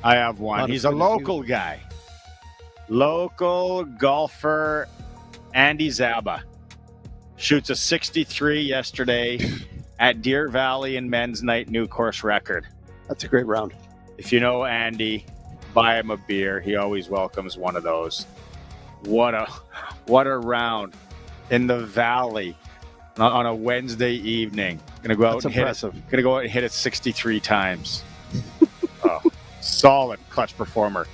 I have one. He's a local guy. Local golfer Andy Zaba. Shoots a 63 yesterday at Deer Valley in men's night, new course record. That's a great round. If you know Andy, buy him a beer. He always welcomes one of those. What a round in the valley on a Wednesday evening. Gonna go out That's and impressive. hit it. Gonna go out and hit it 63 times. Oh, solid Clutch Performer.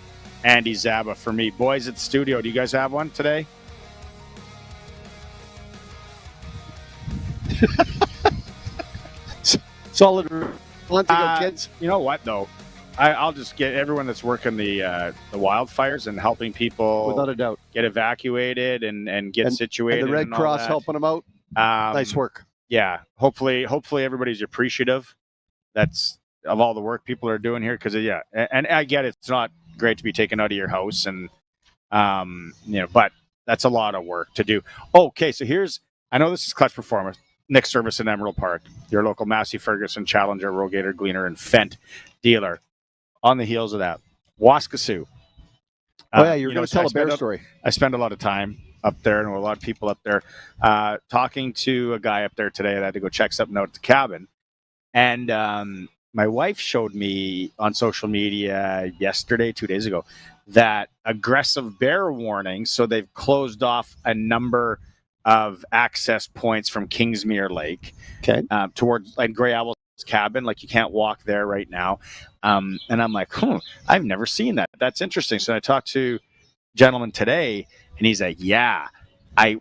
Andy Zaba for me. Boys at the studio, do you guys have one today? Solid. Want to go, kids? You know what, though? I'll just get everyone that's working the wildfires and helping people, Without a doubt, get evacuated and get situated. And the Red and all Cross that. helping them out. Nice work. Yeah. Hopefully everybody's appreciative. That's of all the work people are doing here. Because and I get it. It's not great to be taken out of your house, and but that's a lot of work to do. Okay, so I know this is Clutch Performance. Nick Service in Emerald Park, your local Massey Ferguson Challenger, Rogator, Gleaner, and Fendt dealer. On the heels of that, Waskesiu. Oh yeah, you're going to tell a bear story. I spend a lot of time up there, and a lot of people up there. Talking to a guy up there today, I had to go check something out at the cabin, and my wife showed me on social media yesterday, 2 days ago, that aggressive bear warning. So they've closed off a number of access points from Kingsmere Lake towards like Grey Owl's cabin. Like you can't walk there right now. And I'm like, I've never seen that. That's interesting. So I talked to a gentleman today, and he's like,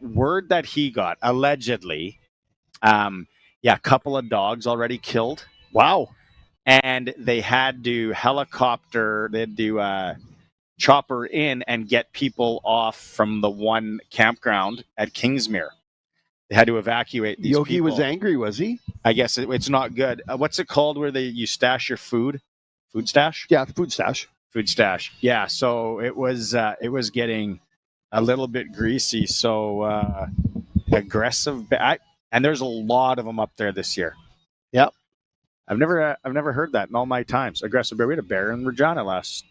word that he got allegedly, a couple of dogs already killed. Wow. And they had to chopper in and get people off from the one campground at Kingsmere. They had to evacuate these Yogi people. was angry, was he? I guess it's not good. What's it called where you stash your food? Food stash? Yeah, food stash. Food stash. Yeah, so it was getting a little bit greasy. So aggressive. And there's a lot of them up there this year. Yep. I've never heard that in all my times. Aggressive bear. We had a bear in Regina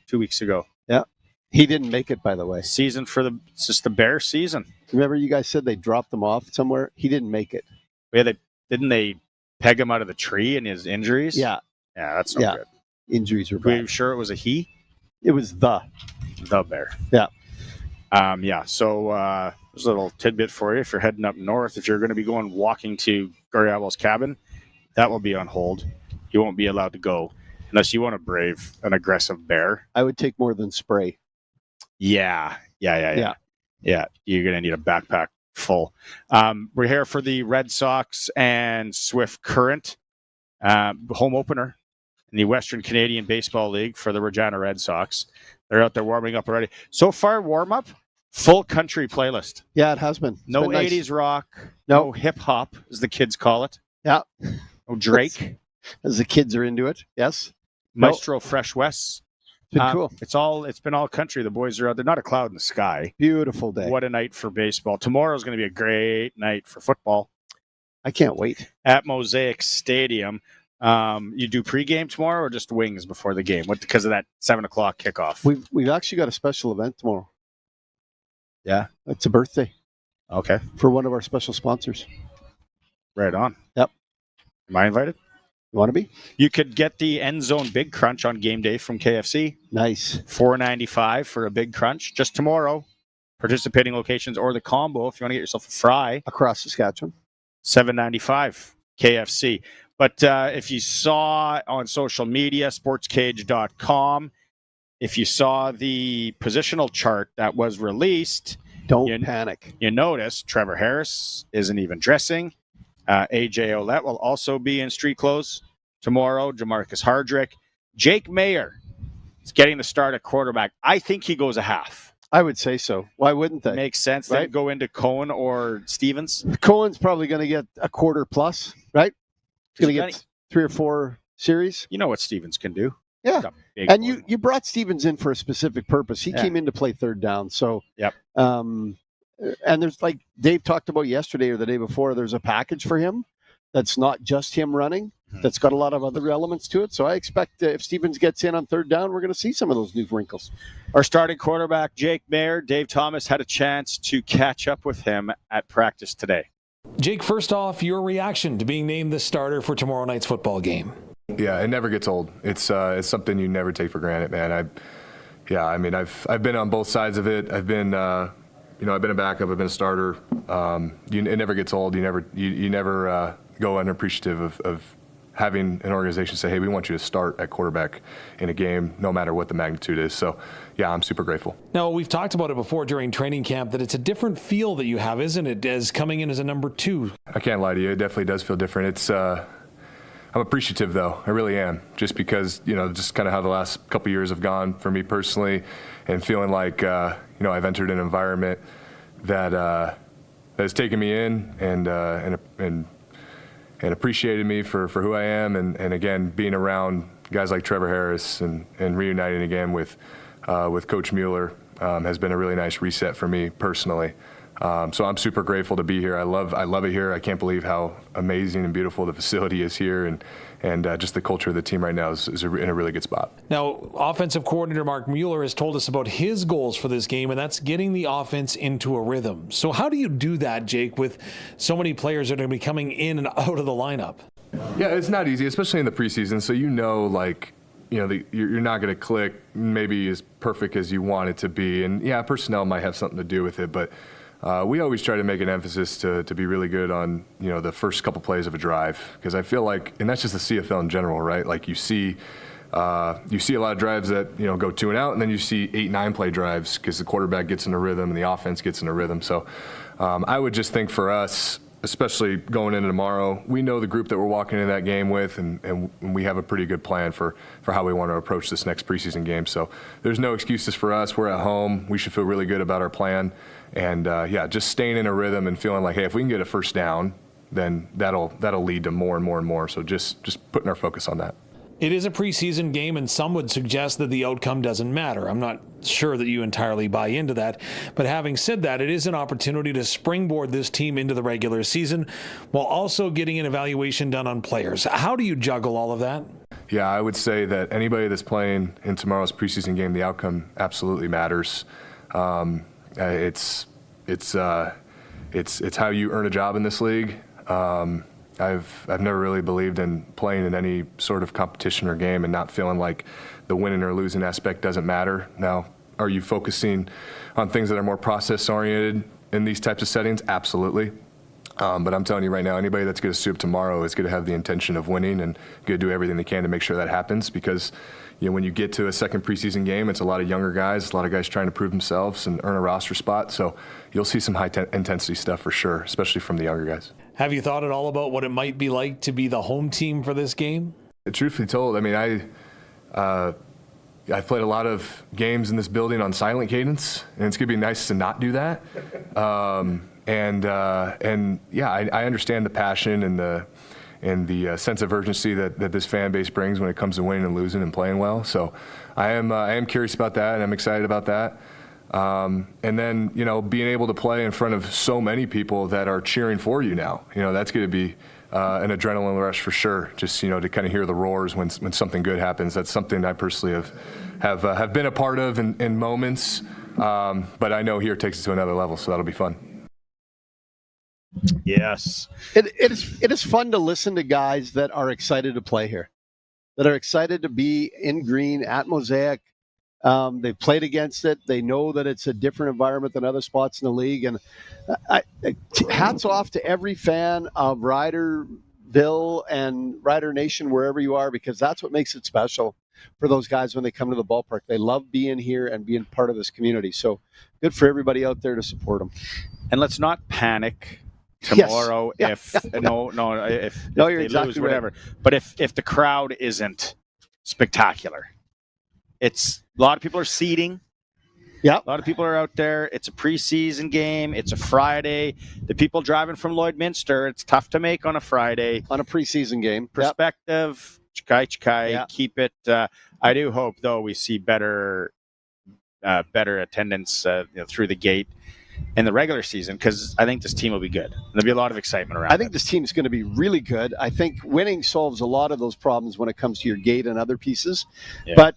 2 weeks ago. Yeah. He didn't make it, by the way. It's just the bear season. Remember you guys said they dropped them off somewhere? He didn't make it. Yeah, didn't they peg him out of the tree in his injuries? Yeah. Yeah, that's not good. Injuries were Are you bad. sure it was a he? It was the bear. Yeah. So there's a little tidbit for you. If you're heading up north, if you're going to be walking to Gary Owl's cabin, that will be on hold. You won't be allowed to go unless you want to brave an aggressive bear. I would take more than spray. Yeah. You're going to need a backpack full. We're here for the Red Sox and Swift Current home opener in the Western Canadian Baseball League for the Regina Red Sox. They're out there warming up already. So far, warm up, full country playlist. Yeah, it has been. No been nice. 80s rock, no hip hop, as the kids call it. Yeah. No Drake. As the kids are into it, yes. Maestro Fresh West. It's been cool. It's been all country. The boys are out there. Not a cloud in the sky. Beautiful day. What a night for baseball. Tomorrow's going to be a great night for football. I can't wait. At Mosaic Stadium. You do pregame tomorrow or just wings before the game? What, because of that 7 o'clock kickoff? We've actually got a special event tomorrow. Yeah, it's a birthday. Okay, for one of our special sponsors. Right on. Yep. Am I invited? You want to be? You could get the End Zone Big Crunch on game day from KFC. Nice. $4.95 for a Big Crunch just tomorrow. Participating locations or the combo if you want to get yourself a fry. Across Saskatchewan. $7.95 KFC. But if you saw on social media, sportscage.com, if you saw the positional chart that was released, don't panic. You notice Trevor Harris isn't even dressing. AJ Ouellette will also be in street clothes tomorrow. Jamarcus Hardrick. Jake Mayer is getting the start at quarterback. I think he goes a half. I would say so. Why wouldn't they? Makes sense. Right? Then go into Cohen or Stevens. Cohen's probably going to get a quarter plus, right? He's going to get 3 or 4 series. You know what Stevens can do. Yeah. And you brought Stevens in for a specific purpose. He came in to play third down. So, yep. And there's, like Dave talked about yesterday or the day before, there's a package for him that's not just him running, that's got a lot of other elements to it. So I expect if Stevens gets in on third down, we're going to see some of those new wrinkles. Our starting quarterback, Jake Mayer, Dave Thomas had a chance to catch up with him at practice today. Jake, first off, your reaction to being named the starter for tomorrow night's football game. Yeah, it never gets old. It's something you never take for granted, man. I've been on both sides of it. I've been a backup. I've been a starter. It never gets old. You never go unappreciative of having an organization say, hey, we want you to start at quarterback in a game, no matter what the magnitude is. So, yeah, I'm super grateful. Now, we've talked about it before during training camp that it's a different feel that you have, isn't it, as coming in as a number 2? I can't lie to you. It definitely does feel different. It's I'm appreciative, though. I really am, just because, just kind of how the last couple years have gone for me personally, and feeling like, I've entered an environment that has taken me in and appreciated me for who I am, and again, being around guys like Trevor Harris and reuniting again with Coach Mueller has been a really nice reset for me personally. So I'm super grateful to be here. I love it here. I can't believe how amazing and beautiful the facility is here, and just the culture of the team right now is in a really good spot. Now, offensive coordinator Mark Mueller has told us about his goals for this game, and that's getting the offense into a rhythm. So how do you do that, Jake, with so many players that are going to be coming in and out of the lineup? Yeah, it's not easy, especially in the preseason. So you're not going to click maybe as perfect as you want it to be. And, yeah, personnel might have something to do with it, but we always try to make an emphasis to be really good on, the first couple plays of a drive, because I feel like, and that's just the CFL in general, right? Like you see a lot of drives that, go 2 and out, and then you see 8-9 play drives because the quarterback gets in a rhythm and the offense gets in a rhythm. So I would just think for us, especially going into tomorrow, we know the group that we're walking into that game with, and we have a pretty good plan for how we want to approach this next preseason game. So there's no excuses for us. We're at home. We should feel really good about our plan. And, just staying in a rhythm and feeling like, hey, if we can get a first down, then that'll lead to more and more and more. So just putting our focus on that. It is a preseason game, and some would suggest that the outcome doesn't matter. I'm not sure that you entirely buy into that. But having said that, it is an opportunity to springboard this team into the regular season while also getting an evaluation done on players. How do you juggle all of that? Yeah, I would say that anybody that's playing in tomorrow's preseason game, the outcome absolutely matters. It's how you earn a job in this league. I've never really believed in playing in any sort of competition or game and not feeling like the winning or losing aspect doesn't matter. Now, are you focusing on things that are more process-oriented in these types of settings? Absolutely. But I'm telling you right now, anybody that's going to suit up tomorrow is going to have the intention of winning and going to do everything they can to make sure that happens, because when you get to a second preseason game, it's a lot of younger guys, a lot of guys trying to prove themselves and earn a roster spot. So you'll see some high-intensity stuff for sure, especially from the younger guys. Have you thought at all about what it might be like to be the home team for this game? Truthfully told, I've played a lot of games in this building on silent cadence, and it's going to be nice to not do that. I understand the passion and the sense of urgency that this fan base brings when it comes to winning and losing and playing well. So I am curious about that, and I'm excited about that. And then, being able to play in front of so many people that are cheering for you now, that's going to be an adrenaline rush for sure. Just, to kind of hear the roars when something good happens. That's something I personally have been a part of in moments. But I know here it takes it to another level, so that'll be fun. Yes. It is fun to listen to guys that are excited to play here, that are excited to be in green at Mosaic. They've played against it. They know that it's a different environment than other spots in the league. And hats off to every fan of Riderville and Rider Nation, wherever you are, because that's what makes it special for those guys when they come to the ballpark. They love being here and being part of this community. So good for everybody out there to support them. And let's not panic tomorrow if they lose, whatever. Right. But if the crowd isn't spectacular, a lot of people are seating. Yeah, a lot of people are out there. It's a preseason game. It's a Friday. The people driving from Lloydminster, it's tough to make on a Friday on a preseason game. Perspective, Chikai. Keep it. I do hope though we see better attendance through the gate in the regular season, because I think this team will be good. There'll be a lot of excitement around. I think this team is going to be really good. I think winning solves a lot of those problems when it comes to your gate and other pieces. Yeah. But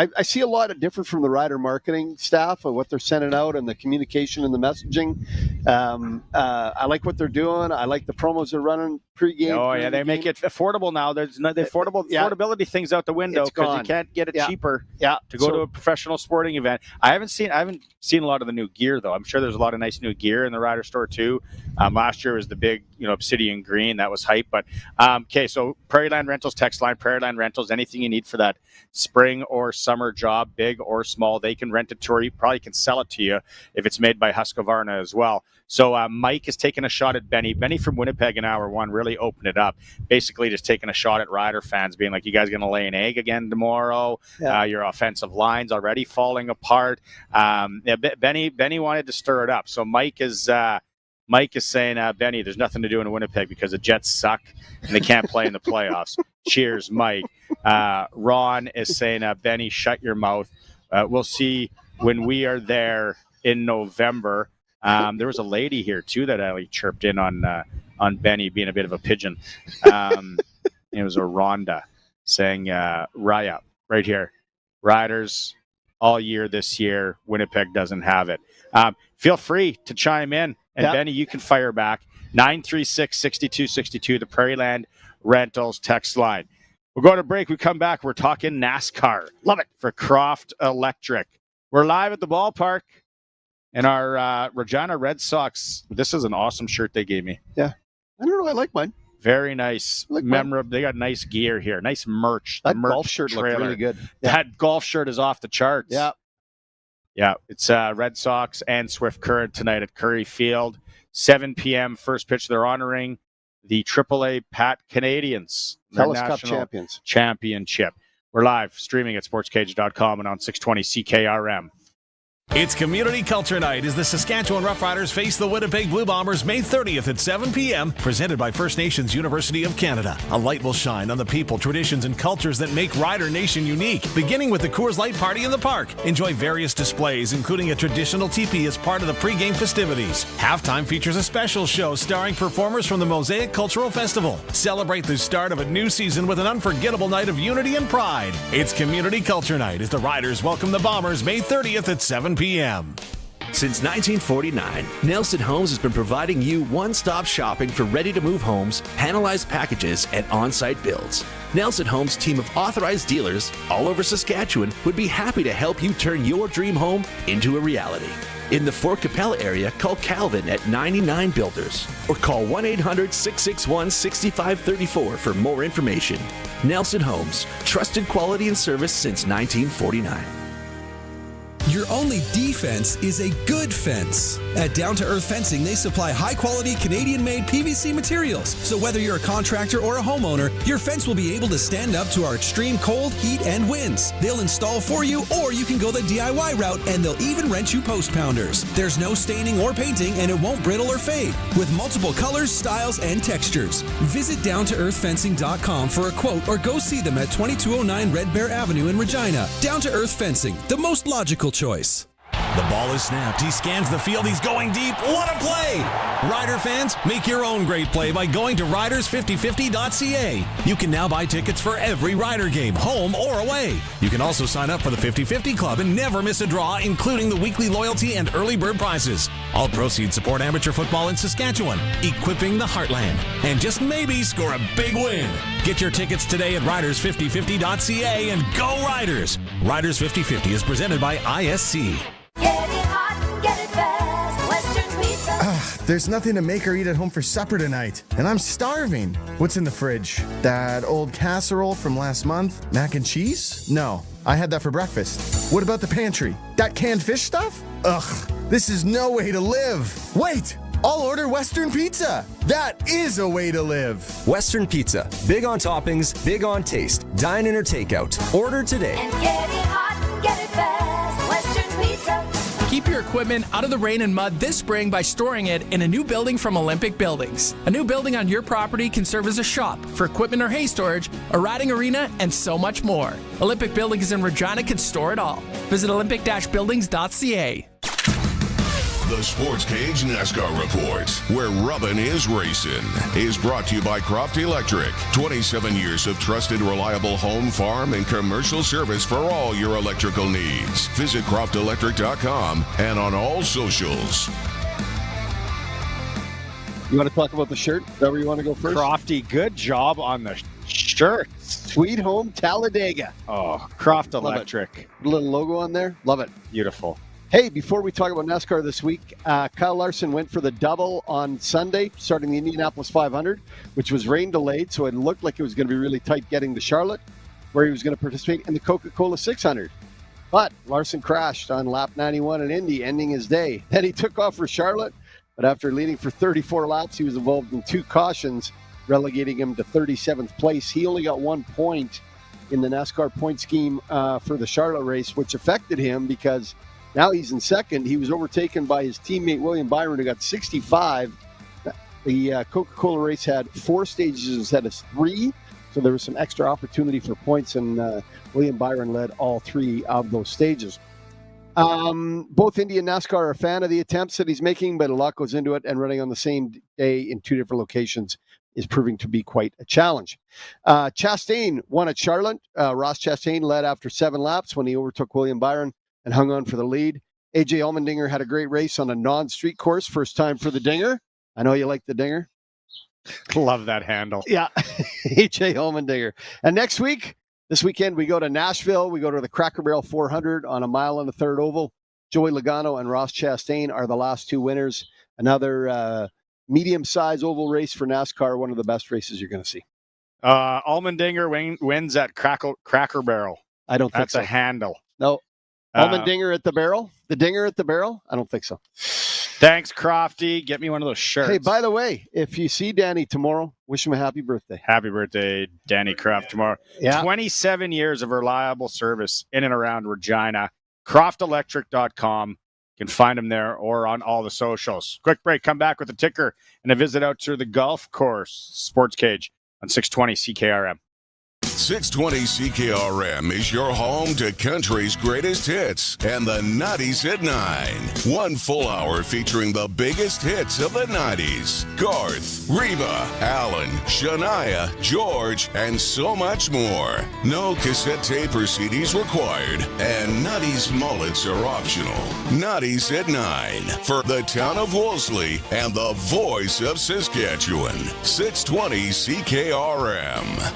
I see a lot of different from the Rider marketing staff of what they're sending out and the communication and the messaging. I like what they're doing. I like the promos they're running pregame. Oh yeah, they make it affordable now. There's no affordability things out the window because you can't get it cheaper. To go to a professional sporting event. I haven't seen a lot of the new gear though. I'm sure there's a lot of nice new gear in the Rider store too. Last year was the big obsidian green, that was hype. But okay, so Prairieland Rentals text line, Prairieland Rentals, anything you need for that spring or summer job, big or small, they can rent it to you. Probably can sell it to you if it's made by Husqvarna as well. So Mike is taking a shot at Benny. Benny from Winnipeg in hour one really opened it up. Basically just taking a shot at Rider fans, being like, you guys going to lay an egg again tomorrow? Yeah. Your offensive line's already falling apart. Benny wanted to stir it up. So Mike is saying, Benny, there's nothing to do in Winnipeg because the Jets suck and they can't play in the playoffs. Cheers, Mike. Ron is saying, Benny, shut your mouth. We'll see when we are there in November. There was a lady here, too, that Ali chirped in on Benny being a bit of a pigeon. It was a Rhonda saying, Raya, right here, Riders all year this year. Winnipeg doesn't have it. Feel free to chime in. And Benny, you can fire back. 936-6262, the Prairieland Rentals text line. We'll go to break. We come back. We're talking NASCAR. Love it. For Croft Electric. We're live at the ballpark. And our Regina Red Sox, this is an awesome shirt they gave me. Yeah. I don't know. I like mine. Very nice. Memorable. They got nice gear here. Nice merch. That golf shirt looked really good. Yeah. That golf shirt is off the charts. Yeah. Yeah. It's Red Sox and Swift Current tonight at Curry Field. 7 p.m. first pitch. They're honoring the AAA Pat Canadians. Telus Cup champions. Championship. We're live streaming at sportscage.com and on 620 CKRM. It's Community Culture Night as the Saskatchewan Roughriders face the Winnipeg Blue Bombers May 30th at 7 p.m. Presented by First Nations University of Canada. A light will shine on the people, traditions, and cultures that make Rider Nation unique. Beginning with the Coors Light Party in the park. Enjoy various displays, including a traditional teepee as part of the pregame festivities. Halftime features a special show starring performers from the Mosaic Cultural Festival. Celebrate the start of a new season with an unforgettable night of unity and pride. It's Community Culture Night as the Riders welcome the Bombers May 30th at 7 p.m. Since 1949, Nelson Homes has been providing you one-stop shopping for ready-to-move homes, panelized packages, and on-site builds. Nelson Homes' team of authorized dealers all over Saskatchewan would be happy to help you turn your dream home into a reality. In the Fort Capella area, call Calvin at 99 Builders or call 1-800-661-6534 for more information. Nelson Homes, trusted quality and service since 1949. Your only defense is a good fence. At Down to Earth Fencing, they supply high-quality Canadian-made PVC materials. So whether you're a contractor or a homeowner, your fence will be able to stand up to our extreme cold, heat, and winds. They'll install for you, or you can go the DIY route, and they'll even rent you post pounders. There's no staining or painting, and it won't brittle or fade. With multiple colors, styles, and textures. Visit downtooearthfencing.com for a quote, or go see them at 2209 Red Bear Avenue in Regina. Down to Earth Fencing, the most logical choice. The ball is snapped. He scans the field. He's going deep. What a play! Rider fans, make your own great play by going to riders5050.ca. You can now buy tickets for every Rider game, home or away. You can also sign up for the 50-50 Club and never miss a draw, including the weekly loyalty and early bird prizes. All proceeds support amateur football in Saskatchewan, equipping the heartland, and just maybe score a big win. Get your tickets today at riders5050.ca and go Riders! Riders 50-50 is presented by ISC. Get it hot and get it fast. Western Pizza. There's nothing to make or eat at home for supper tonight, and I'm starving. What's in the fridge? That old casserole from last month? Mac and cheese? No, I had that for breakfast. What about the pantry? That canned fish stuff? Ugh, this is no way to live. Wait, I'll order Western Pizza. That is a way to live. Western Pizza. Big on toppings, big on taste. Dine in or takeout. Order today. And get it hot and get it fast. Western Pizza. Keep your equipment out of the rain and mud this spring by storing it in a new building from Olympic Buildings. A new building on your property can serve as a shop for equipment or hay storage, a riding arena, and so much more. Olympic Buildings in Regina can store it all. Visit olympic-buildings.ca. The Sportscage NASCAR Report, where rubbin' is racing, is brought to you by Croft Electric. 27 years of trusted, reliable home, farm, and commercial service for all your electrical needs. Visit croftelectric.com and on all socials. You want to talk about the shirt? Is that where you want to go first? Crofty, good job on the shirt. Sweet Home Talladega. Oh, Croft Electric. Little logo on there. Love it. Beautiful. Hey, before we talk about NASCAR this week, Kyle Larson went for the double on Sunday, starting the Indianapolis 500, which was rain delayed, so it looked like it was going to be really tight getting to Charlotte, where he was going to participate in the Coca-Cola 600. But Larson crashed on lap 91 in Indy, ending his day. Then he took off for Charlotte, but after leading for 34 laps, he was involved in 2 cautions, relegating him to 37th place. He only got 1 point in the NASCAR point scheme for the Charlotte race, which affected him because now he's in second. He was overtaken by his teammate William Byron, who got 65. The Coca-Cola race had 4 stages instead of 3, so there was some extra opportunity for points, and William Byron led all 3 of those stages. Both Indy and NASCAR are a fan of the attempts that he's making, but a lot goes into it, and running on the same day in 2 different locations is proving to be quite a challenge. Chastain won at Charlotte. Ross Chastain led after 7 laps when he overtook William Byron and hung on for the lead. AJ Allmendinger had a great race on a non-street course. First time for the Dinger. I know you like the Dinger. Love that handle. Yeah, AJ Allmendinger. And this weekend, we go to Nashville. We go to the Cracker Barrel 400 on 1 mile and a third oval. Joey Logano and Ross Chastain are the last 2 winners. Another medium-sized oval race for NASCAR, one of the best races you're going to see. Allmendinger wins at Cracker Barrel. I don't think that's so. a handle. No. Allmendinger at the barrel? The Dinger at the barrel? I don't think so. Thanks, Crofty. Get me one of those shirts. Hey, by the way, if you see Danny tomorrow, wish him a happy birthday. Happy birthday, Danny Croft, tomorrow. Yeah. 27 years of reliable service in and around Regina. CroftElectric.com. You can find him there or on all the socials. Quick break. Come back with a ticker and a visit out to the golf course. Sportscage on 620 CKRM. 620 CKRM is your home to country's greatest hits and the 90s at 9. 1 full hour featuring the biggest hits of the 90s. Garth, Reba, Alan, Shania, George, and so much more. No cassette tape or CDs required, and 90s mullets are optional. 90s at 9 for the town of Wolseley and the voice of Saskatchewan. 620 CKRM.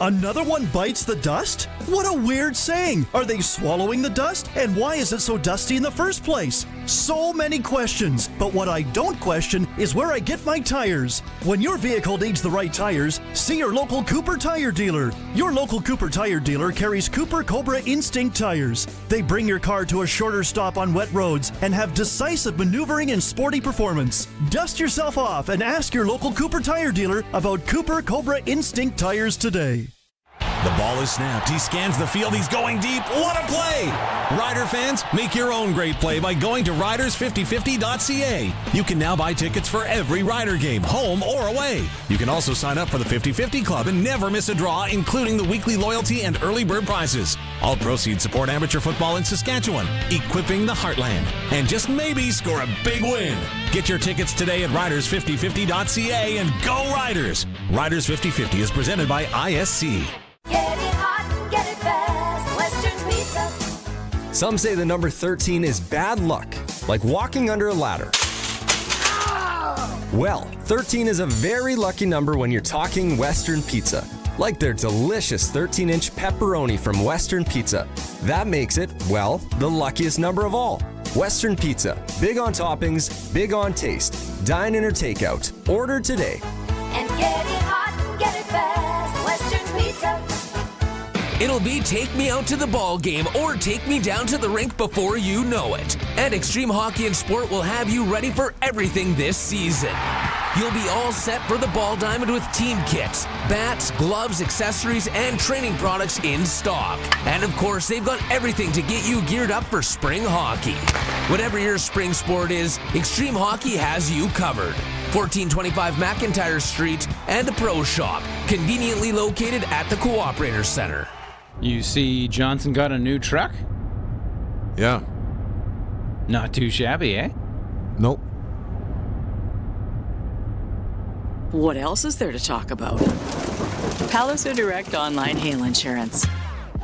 Another one bites the dust? What a weird saying. Are they swallowing the dust? And why is it so dusty in the first place? So many questions, but what I don't question is where I get my tires. When your vehicle needs the right tires, see your local Cooper tire dealer. Your local Cooper tire dealer carries Cooper Cobra Instinct tires. They bring your car to a shorter stop on wet roads and have decisive maneuvering and sporty performance. Dust yourself off and ask your local Cooper tire dealer about Cooper Cobra Instinct tires today. The ball is snapped. He scans the field. He's going deep. What a play! Rider fans, make your own great play by going to riders5050.ca. You can now buy tickets for every Rider game, home or away. You can also sign up for the 50-50 Club and never miss a draw, including the weekly loyalty and early bird prizes. All proceeds support amateur football in Saskatchewan, equipping the heartland, and just maybe score a big win. Get your tickets today at riders5050.ca and go Riders! Riders 5050 is presented by ISC. Get it hot, get it fast. Western Pizza. Some say the number 13 is bad luck, like walking under a ladder. Well, 13 is a very lucky number when you're talking Western Pizza. Like their delicious 13-inch pepperoni from Western Pizza. That makes it, well, the luckiest number of all. Western Pizza. Big on toppings, big on taste. Dine in or take out. Order today. And get it hot, get it fast. Western Pizza. It'll be take me out to the ball game or take me down to the rink before you know it. And Extreme Hockey and Sport will have you ready for everything this season. You'll be all set for the ball diamond with team kits, bats, gloves, accessories, and training products in stock. And of course, they've got everything to get you geared up for spring hockey. Whatever your spring sport is, Extreme Hockey has you covered. 1425 McIntyre Street and the Pro Shop, conveniently located at the Cooperator Center. You see Johnson got a new truck? Yeah. Not too shabby, eh? Nope. What else is there to talk about? Palliser Direct Online Hail Insurance.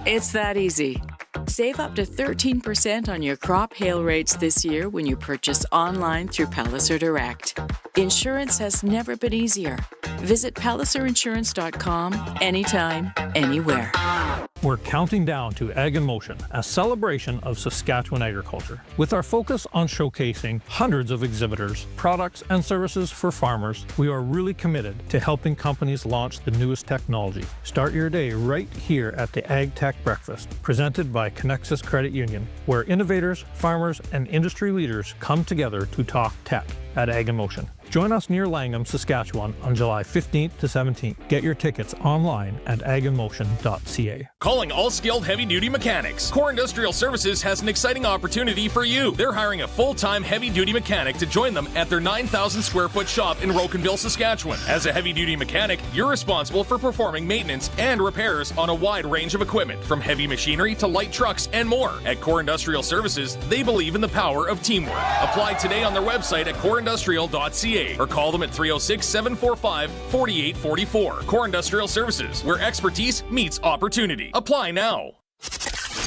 It's that easy. Save up to 13% on your crop hail rates this year when you purchase online through Palliser Direct. Insurance has never been easier. Visit palliserinsurance.com anytime, anywhere. We're counting down to Ag in Motion, a celebration of Saskatchewan agriculture. With our focus on showcasing hundreds of exhibitors, products, and services for farmers, we are really committed to helping companies launch the newest technology. Start your day right here at the Ag Tech Breakfast, presented by Connexus Credit Union, where innovators, farmers, and industry leaders come together to talk tech at Ag in Motion. Join us near Langham, Saskatchewan on July 15th to 17th. Get your tickets online at aginmotion.ca. Calling all skilled heavy-duty mechanics. Core Industrial Services has an exciting opportunity for you. They're hiring a full-time heavy-duty mechanic to join them at their 9,000 square foot shop in Rocanville, Saskatchewan. As a heavy-duty mechanic, you're responsible for performing maintenance and repairs on a wide range of equipment, from heavy machinery to light trucks and more. At Core Industrial Services, they believe in the power of teamwork. Apply today on their website at coreindustrial.ca or call them at 306-745-4844. Core Industrial Services, where expertise meets opportunity. Apply now.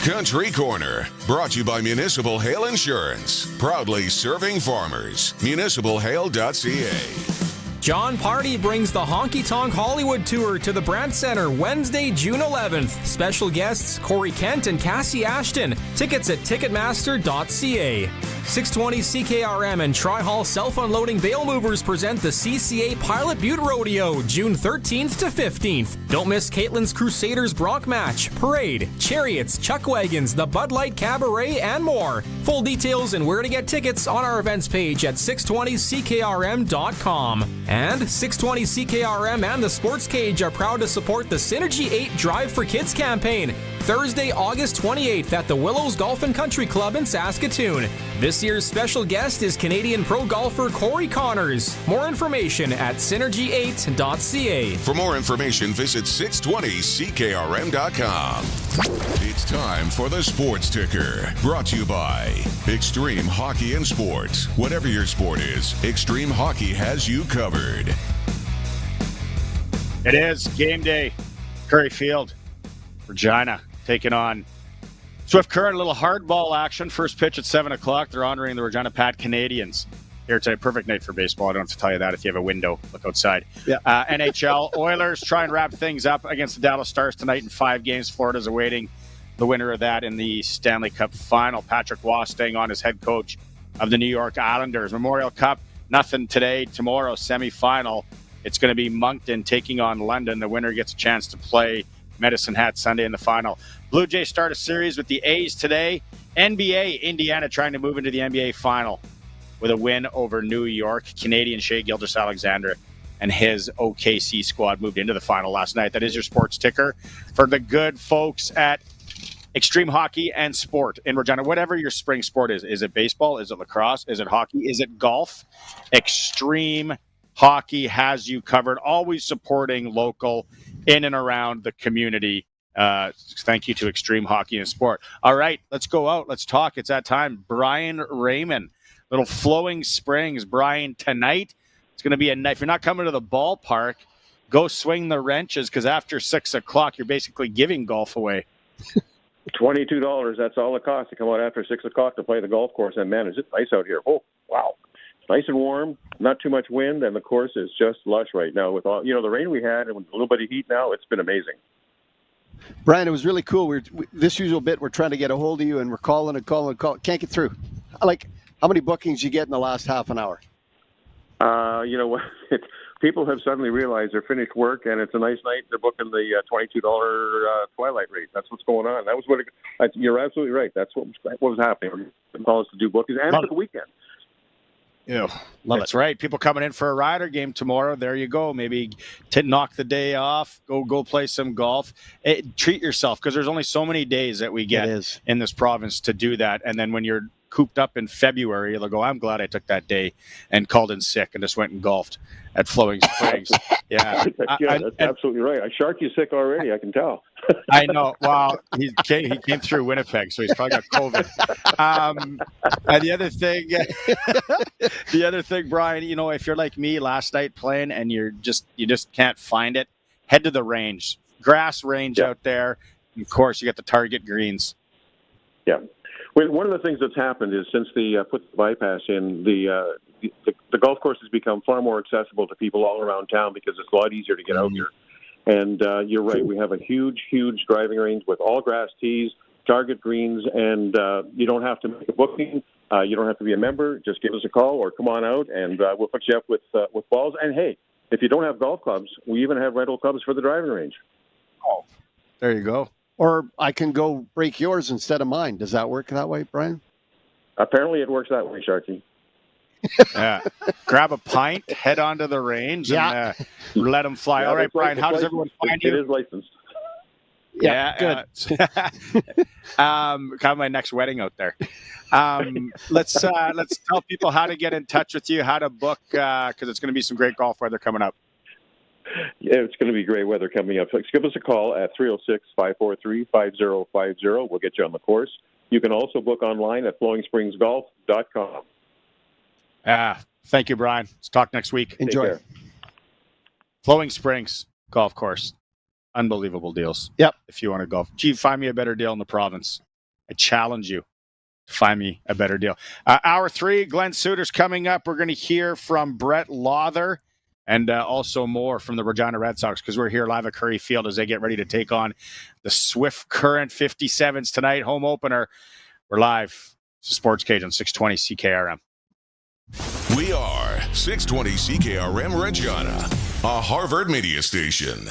Country Corner, brought to you by Municipal Hail Insurance. Proudly serving farmers. MunicipalHail.ca. John Party brings the Honky Tonk Hollywood Tour to the Brandt Center Wednesday, June 11th. Special guests Corey Kent and Cassie Ashton. Tickets at Ticketmaster.ca. 620 CKRM and Tri-Hall Self-Unloading Bale Movers present the CCA Pilot Butte Rodeo, June 13th to 15th. Don't miss Caitlin's Crusaders Bronc Match, Parade, Chariots, Chuck Wagons, the Bud Light Cabaret, and more. Full details and where to get tickets on our events page at 620CKRM.com. And 620 CKRM and the Sportscage are proud to support the Synergy 8 Drive for Kids campaign, Thursday, August 28th at the Willows Golf and Country Club in Saskatoon. This year's special guest is Canadian pro golfer Corey Connors. More information at synergy8.ca. For more information, visit 620CKRM.com. It's time for the Sports Ticker, brought to you by Extreme Hockey and Sports. Whatever your sport is, Extreme Hockey has you covered. It is game day. Curry Field, Regina taking on Swift Current. A little hardball action. First pitch at 7 o'clock. They're honoring the Regina Pats Canadians here today. Perfect night for baseball. I don't have to tell you that. If you have a window, look outside. Yeah. NHL Oilers try and wrap things up against the Dallas Stars tonight in 5 games. Florida's awaiting the winner of that in the Stanley Cup final. Patrick Waugh staying on as head coach of the New York Islanders. Memorial Cup, nothing today. Tomorrow, semifinal. It's going to be Moncton taking on London. The winner gets a chance to play Medicine Hat Sunday in the final. Blue Jays start a series with the A's today. NBA, Indiana trying to move into the NBA final with a win over New York. Canadian Shea Gilgeous-Alexander and his OKC squad moved into the final last night. That is your sports ticker for the good folks at Extreme Hockey and Sport in Regina. Whatever your spring sport is. Is it baseball? Is it lacrosse? Is it hockey? Is it golf? Extreme Hockey has you covered. Always supporting local in and around the community Thank you to Extreme Hockey and Sport. All right, let's go out. Let's talk. It's that time. Brian Raymond, little Flowing Springs. Brian, tonight, it's going to be a night. If you're not coming to the ballpark, go swing the wrenches, because after 6 o'clock, you're basically giving golf away. $22, that's all it costs to come out after 6 o'clock to play the golf course. And man, is it nice out here. Oh, wow. It's nice and warm, not too much wind, and the course is just lush right now with all, the rain we had and with a little bit of heat now. It's been amazing. Brian, it was really cool. This usual bit, we're trying to get a hold of you, and we're calling. Can't get through. Like, how many bookings you get in the last half an hour? You know what? People have suddenly realized they're finished work and it's a nice night. They're booking the $22 twilight rate. That's what's going on. That was what you're absolutely right. That's what was happening. They call us to do bookings and for the weekend. That's right. People coming in for a Rider game tomorrow. There you go. Maybe knock the day off. Go play some golf. Treat yourself, because there's only so many days that we get in this province to do that. And then when you're cooped up in February, they'll go, I'm glad I took that day and called in sick and just went and golfed at Flowing Springs. Yeah, that's absolutely right. I shark you sick already, I can tell. I know. Well, he came through Winnipeg, so he's probably got COVID. And the other thing, Brian, if you're like me last night playing and you just can't find it, head to the range, grass range out there. And of course, you got the Target greens. Yeah. Well, one of the things that's happened is since the put the bypass in, the golf course has become far more accessible to people all around town because it's a lot easier to get out here. And you're right, we have a huge driving range with all grass tees, Target greens, and you don't have to make a booking. You don't have to be a member. Just give us a call or come on out, and we'll put you up with balls. And hey, if you don't have golf clubs, we even have rental clubs for the driving range. Oh, there you go. Or I can go break yours instead of mine. Does that work that way, Brian? Apparently it works that way, Sharky. Yeah. Grab a pint, head onto the range, and let them fly. All right, Brian, how does everyone find you? It is licensed. Yeah, good. Kind of my next wedding out there. Let's tell people how to get in touch with you, how to book, because it's going to be some great golf weather coming up. Yeah, it's going to be great weather coming up. So give us a call at 306-543-5050. We'll get you on the course. You can also book online at flowingspringsgolf.com. Thank you, Brian. Let's talk next week. Enjoy. Flowing Springs Golf Course. Unbelievable deals. Yep. If you want to golf. Gee, find me a better deal in the province. I challenge you to find me a better deal. Hour 3, Glenn Suter's coming up. We're going to hear from Brett Lawther. And also more from the Regina Red Sox, because we're here live at Curry Field as they get ready to take on the Swift Current 57s tonight. Home opener. We're live. It's a Sportscage on 620 CKRM. We are 620 CKRM Regina, a Harvard media station.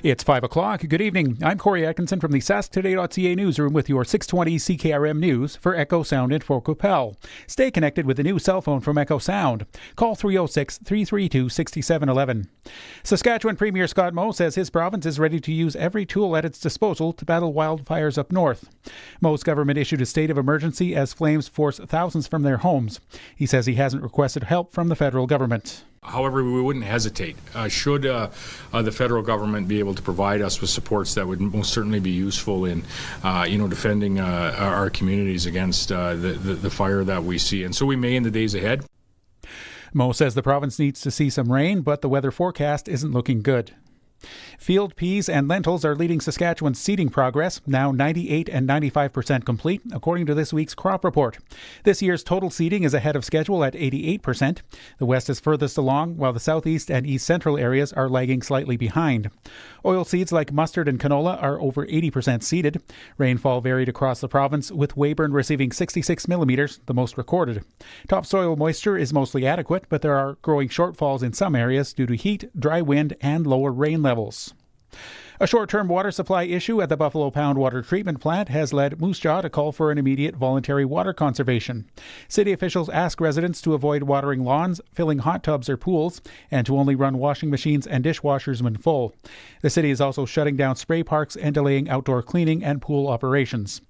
It's 5 o'clock. Good evening. I'm Corey Atkinson from the SaskToday.ca newsroom with your 620 CKRM news for Echo Sound and Fort Qu'Appelle. Stay connected with the new cell phone from Echo Sound. Call 306-332-6711. Saskatchewan Premier Scott Moe says his province is ready to use every tool at its disposal to battle wildfires up north. Moe's government issued a state of emergency as flames force thousands from their homes. He says he hasn't requested help from the federal government. However, we wouldn't hesitate. Should the federal government be able to provide us with supports that would most certainly be useful in, defending our communities against the fire that we see. And so we may in the days ahead. Moe says the province needs to see some rain, but the weather forecast isn't looking good. Field peas and lentils are leading Saskatchewan's seeding progress, now 98 and 95% complete, according to this week's crop report. This year's total seeding is ahead of schedule at 88%. The west is furthest along, while the southeast and east central areas are lagging slightly behind. Oilseeds like mustard and canola are over 80% seeded. Rainfall varied across the province, with Weyburn receiving 66 millimeters, the most recorded. Topsoil moisture is mostly adequate, but there are growing shortfalls in some areas due to heat, dry wind, and lower rain levels. A short-term water supply issue at the Buffalo Pound Water Treatment Plant has led Moose Jaw to call for an immediate voluntary water conservation. City officials ask residents to avoid watering lawns, filling hot tubs or pools, and to only run washing machines and dishwashers when full. The city is also shutting down spray parks and delaying outdoor cleaning and pool operations.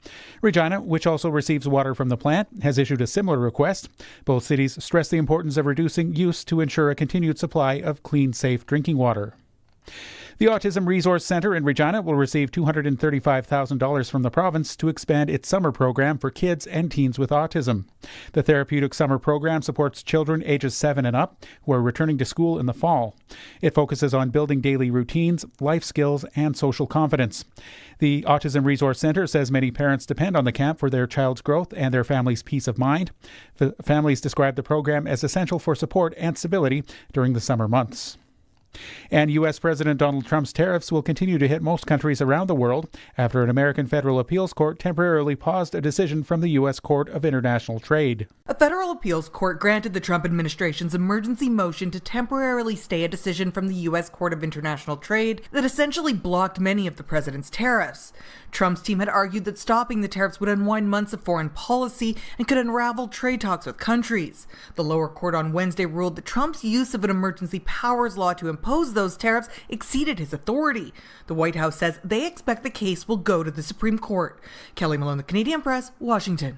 Regina, which also receives water from the plant, has issued a similar request. Both cities stress the importance of reducing use to ensure a continued supply of clean, safe drinking water. The Autism Resource Centre in Regina will receive $235,000 from the province to expand its summer program for kids and teens with autism. The therapeutic summer program supports children ages 7 and up who are returning to school in the fall. It focuses on building daily routines, life skills, and social confidence. The Autism Resource Centre says many parents depend on the camp for their child's growth and their family's peace of mind. The families describe the program as essential for support and stability during the summer months. And U.S. President Donald Trump's tariffs will continue to hit most countries around the world after an American federal appeals court temporarily paused a decision from the U.S. Court of International Trade. A federal appeals court granted the Trump administration's emergency motion to temporarily stay a decision from the U.S. Court of International Trade that essentially blocked many of the president's tariffs. Trump's team had argued that stopping the tariffs would unwind months of foreign policy and could unravel trade talks with countries. The lower court on Wednesday ruled that Trump's use of an emergency powers law to impose those tariffs exceeded his authority. The White House says they expect the case will go to the Supreme Court. Kelly Malone, The Canadian Press, Washington.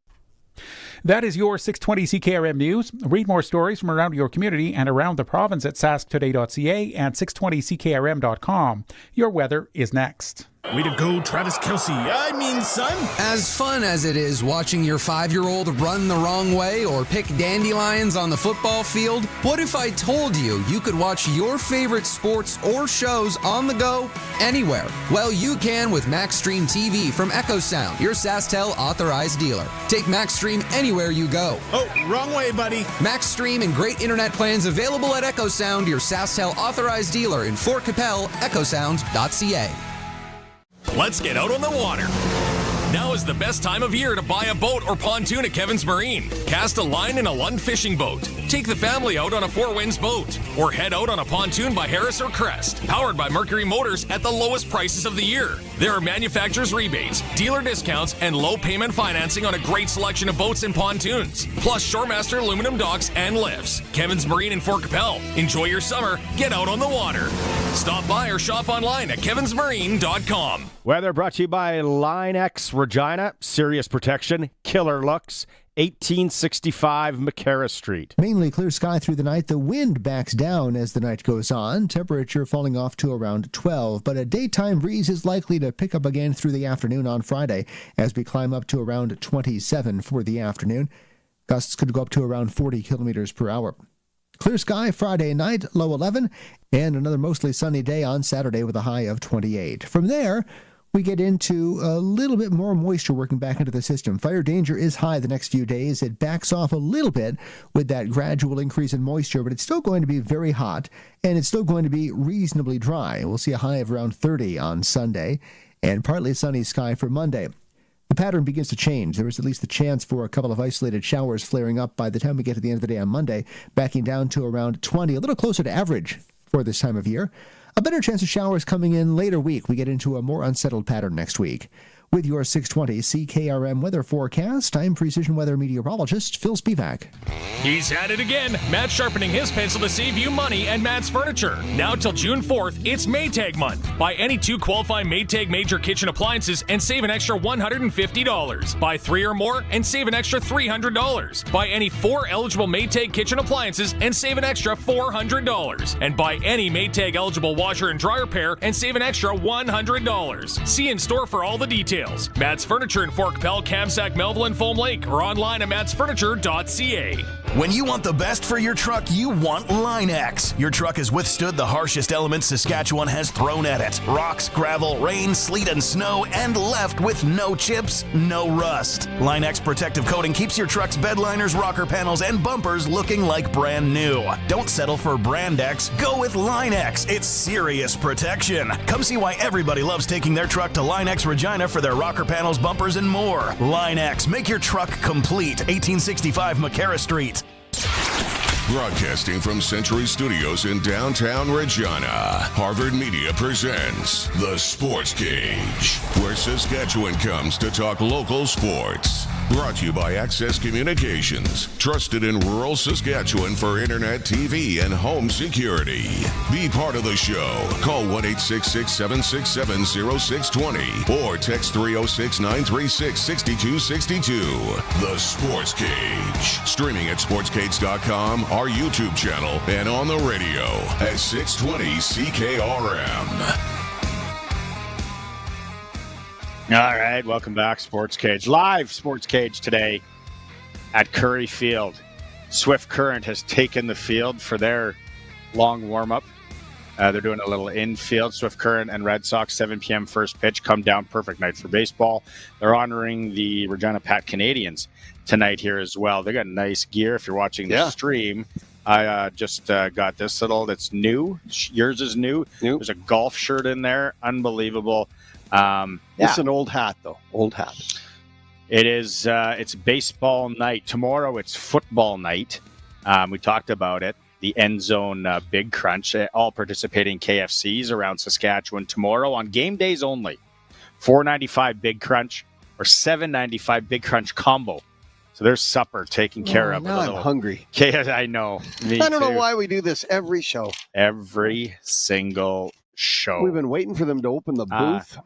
That is your 620 CKRM News. Read more stories from around your community and around the province at sasktoday.ca and 620ckrm.com. Your weather is next. Way to go, Travis Kelce. I mean, son. As fun as it is watching your 5-year-old run the wrong way or pick dandelions on the football field, what if I told you you could watch your favorite sports or shows on the go anywhere? Well, you can with MaxStream TV from Echo Sound, your SaskTel authorized dealer. Take MaxStream anywhere you go. Oh, wrong way, buddy. MaxStream and great internet plans available at Echo Sound, your SaskTel authorized dealer in Fort Capel, echosound.ca. Let's get out on the water. Now is the best time of year to buy a boat or pontoon at Kevin's Marine. Cast a line in a Lund fishing boat. Take the family out on a Four Winds boat. Or head out on a pontoon by Harris or Crest. Powered by Mercury Motors at the lowest prices of the year. There are manufacturer's rebates, dealer discounts, and low payment financing on a great selection of boats and pontoons. Plus Shoremaster aluminum docks and lifts. Kevin's Marine in Fort Capel. Enjoy your summer. Get out on the water. Stop by or shop online at kevinsmarine.com. Weather brought to you by Line X Regina. Serious protection, killer looks. 1865 McCarra Street. Mainly clear sky through the night. The wind backs down as the night goes on. Temperature falling off to around 12, but a daytime breeze is likely to pick up again through the afternoon on Friday as we climb up to around 27 for the afternoon. Gusts could go up to around 40 kilometers per hour. Clear sky Friday night, low 11, and another mostly sunny day on Saturday with a high of 28. From there, we get into a little bit more moisture working back into the system. Fire danger is high the next few days. It backs off a little bit with that gradual increase in moisture, but it's still going to be very hot, and it's still going to be reasonably dry. We'll see a high of around 30 on Sunday, and partly sunny sky for Monday. The pattern begins to change. There is at least the chance for a couple of isolated showers flaring up by the time we get to the end of the day on Monday, backing down to around 20, a little closer to average for this time of year. A better chance of showers coming in later week. We get into a more unsettled pattern next week. With your 620 CKRM weather forecast, I'm Precision Weather Meteorologist Phil Spivak. He's at it again. Matt's sharpening his pencil to save you money at Matt's Furniture. Now till June 4th, it's Maytag month. Buy any 2 qualifying Maytag major kitchen appliances and save an extra $150. Buy 3 or more and save an extra $300. Buy any 4 eligible Maytag kitchen appliances and save an extra $400. And buy any Maytag eligible washer and dryer pair and save an extra $100. See in store for all the details. Matt's Furniture in Fort Capel, Kamsack, Melville, and Foam Lake, or online at mattsfurniture.ca. When you want the best for your truck, you want Line X. Your truck has withstood the harshest elements Saskatchewan has thrown at it. Rocks, gravel, rain, sleet, and snow, and left with no chips, no rust. Line X protective coating keeps your truck's bed liners, rocker panels, and bumpers looking like brand new. Don't settle for Brand X. Go with Line X. It's serious protection. Come see why everybody loves taking their truck to Line X Regina for their rocker panels, bumpers, and more. Line X. Make your truck complete. 1865 McCarra Street. Broadcasting from Century Studios in downtown Regina, Harvard Media presents The Sports Cage, where Saskatchewan comes to talk local sports. Brought to you by Access Communications, trusted in rural Saskatchewan for internet, TV, and home security. Be part of the show. Call 1-866-767-0620 or text 306-936-6262. The Sports Cage. Streaming at sportscage.com, our YouTube channel, and on the radio at 620 CKRM. All right, welcome back, Sports Cage. Live Sports Cage today at Curry Field. Swift Current has taken the field for their long warm-up. They're doing a little infield. Swift Current and Red Sox, 7 p.m. first pitch. Come down, perfect night for baseball. They're honoring the Regina Pats Canadians tonight here as well. They got nice gear. If you're watching the stream, I just got this little. It's new. Yours is new. There's a golf shirt in there. Unbelievable. It's an old hat, though. Old hat. It is. It's baseball night. Tomorrow it's football night. We talked about it. The End Zone Big Crunch. All participating KFCs around Saskatchewan tomorrow on game days only. $4.95 Big Crunch or $7.95 Big Crunch combo. So there's supper taken care of. Now I'm hungry. I know. Me I don't know too. why we do this every show. Every single show. We've been waiting for them to open the booth.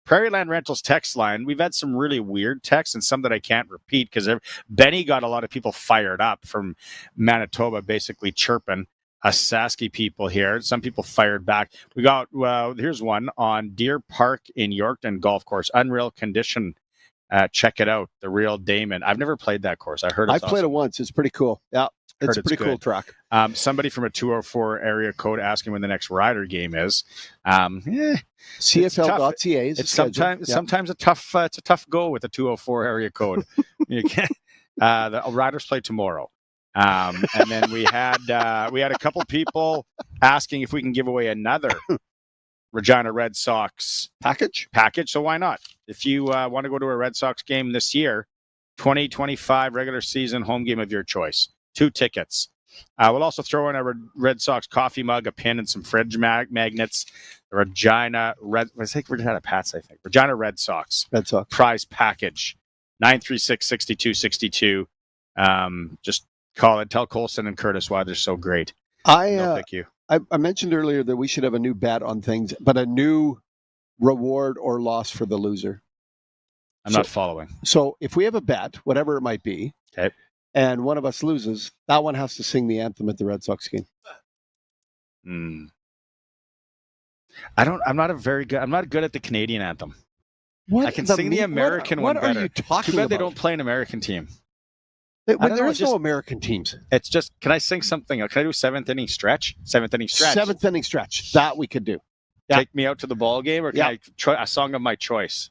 Prairie Land Rentals text line. We've had some really weird texts and some that I can't repeat because Benny got a lot of people fired up from Manitoba, basically chirping us Sasky people here. Some people fired back. We got, here's one on Deer Park in Yorkton Golf Course. Unreal condition. Check it out. The Real Damon. I've never played that course. I heard it's played it once. It's pretty cool. Yeah. It's a pretty cool track. Somebody from a 204 area code asking when the next Rider game is. CFL.ca is it's sometimes a tough. It's a tough go with a 204 area code. You can't. The Riders play tomorrow, and then we had a couple people asking if we can give away another Regina Red Sox package. So why not? If you want to go to a Red Sox game this year, 2025 regular season home game of your choice. 2 tickets. We'll also throw in a Red Sox coffee mug, a pin, and some fridge magnets. The Regina Red Sox prize package. 936-6262. Just call it. Tell Colson and Curtis why they're so great. They'll pick you. I mentioned earlier that we should have a new bet on things, but a new reward or loss for the loser. I'm not following. So if we have a bet, whatever it might be, okay, and one of us loses, that one has to sing the anthem at the Red Sox game. I'm not good at the Canadian anthem. What? I can sing the American one better. What are you talking Too bad about? they don't play an American team. There is no American teams. It's just, can I sing something? Can I do seventh inning stretch? Seventh inning stretch. That we could do. Yeah. Take me out to the ball game, or can I try a song of my choice?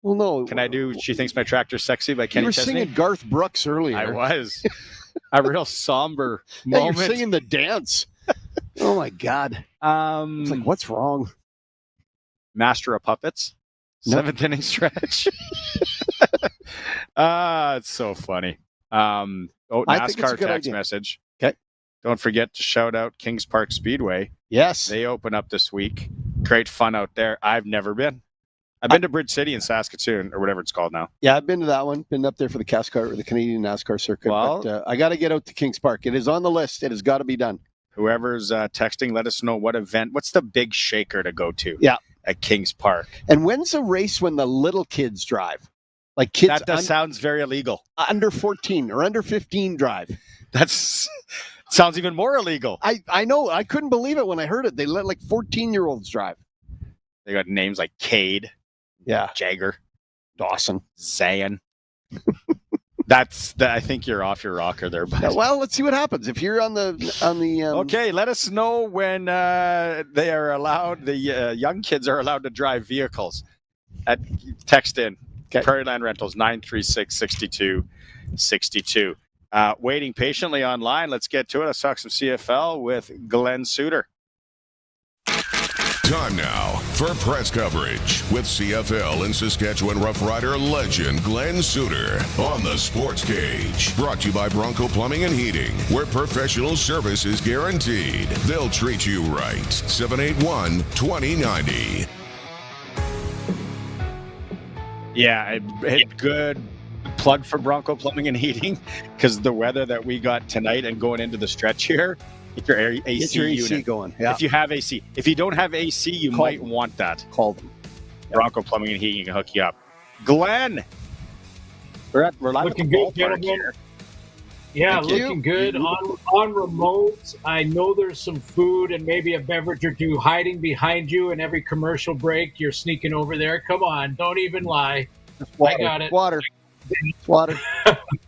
Well, no. Can I do She Thinks My Tractor's Sexy by Kenny Chesney? You were singing Garth Brooks earlier. I was. A real somber moment. You're singing the dance. Oh, my God. It's like, what's wrong? Master of Puppets. Nope. 7th inning stretch. It's so funny. NASCAR text message. Okay. Don't forget to shout out Kings Park Speedway. Yes. They open up this week. Great fun out there. I've never been. I've been to Bridge City in Saskatoon, or whatever it's called now. Yeah, I've been to that one. Been up there for the NASCAR or the Canadian NASCAR circuit. Well, but I got to get out to Kings Park. It is on the list. It has got to be done. Whoever's texting, let us know what event. What's the big shaker to go to? Yeah, at Kings Park. And when's the race when the little kids drive? Like kids. That sounds very illegal. Under 14 or under 15 drive. That's sounds even more illegal. I know. I couldn't believe it when I heard it. They let like 14-year-olds drive. They got names like Cade. Yeah. Jagger. Dawson. Zayn. I think you're off your rocker there, buddy. Yeah, well, let's see what happens. If you're on the Okay, let us know when they are allowed, the young kids are allowed to drive vehicles. Text in. Okay. Prairie Land Rentals, 936-6262. Waiting patiently online. Let's get to it. Let's talk some CFL with Glenn Suter. Time now for press coverage with CFL and Saskatchewan Roughrider legend Glenn Suter on the Sports Cage. Brought to you by Bronco Plumbing and Heating, where professional service is guaranteed. They'll treat you right. 781-2090. Yeah, good plug for Bronco Plumbing and Heating, because the weather that we got tonight and going into the stretch here, get your AC unit going. Yeah. If you have AC. If you don't have AC, you might want that. Call them. Bronco Plumbing and Heating can hook you up. Glenn, we're live looking at the good, ballpark gentlemen. here. Yeah, Thank looking you. good on remote. I know there's some food and maybe a beverage or two hiding behind you. And every commercial break, you're sneaking over there. Come on, don't even lie. I got it. Water.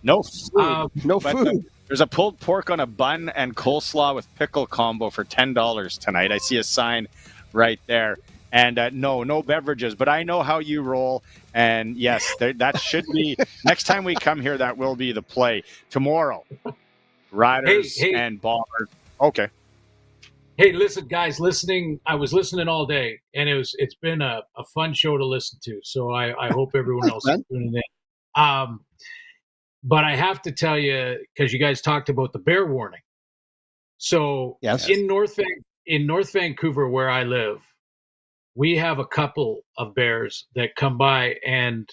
No food. No But food. There's a pulled pork on a bun and coleslaw with pickle combo for $10 tonight. I see a sign right there. And no beverages, but I know how you roll. And yes, that should be next time we come here. That will be the play tomorrow. Riders Hey. and Bombers. Okay. Hey, listen, guys, I was listening all day, and it's been a fun show to listen to. So I hope everyone else is tuning in. But I have to tell you, because you guys talked about the bear warning. So Yes. in North Vancouver, where I live, we have a couple of bears that come by, and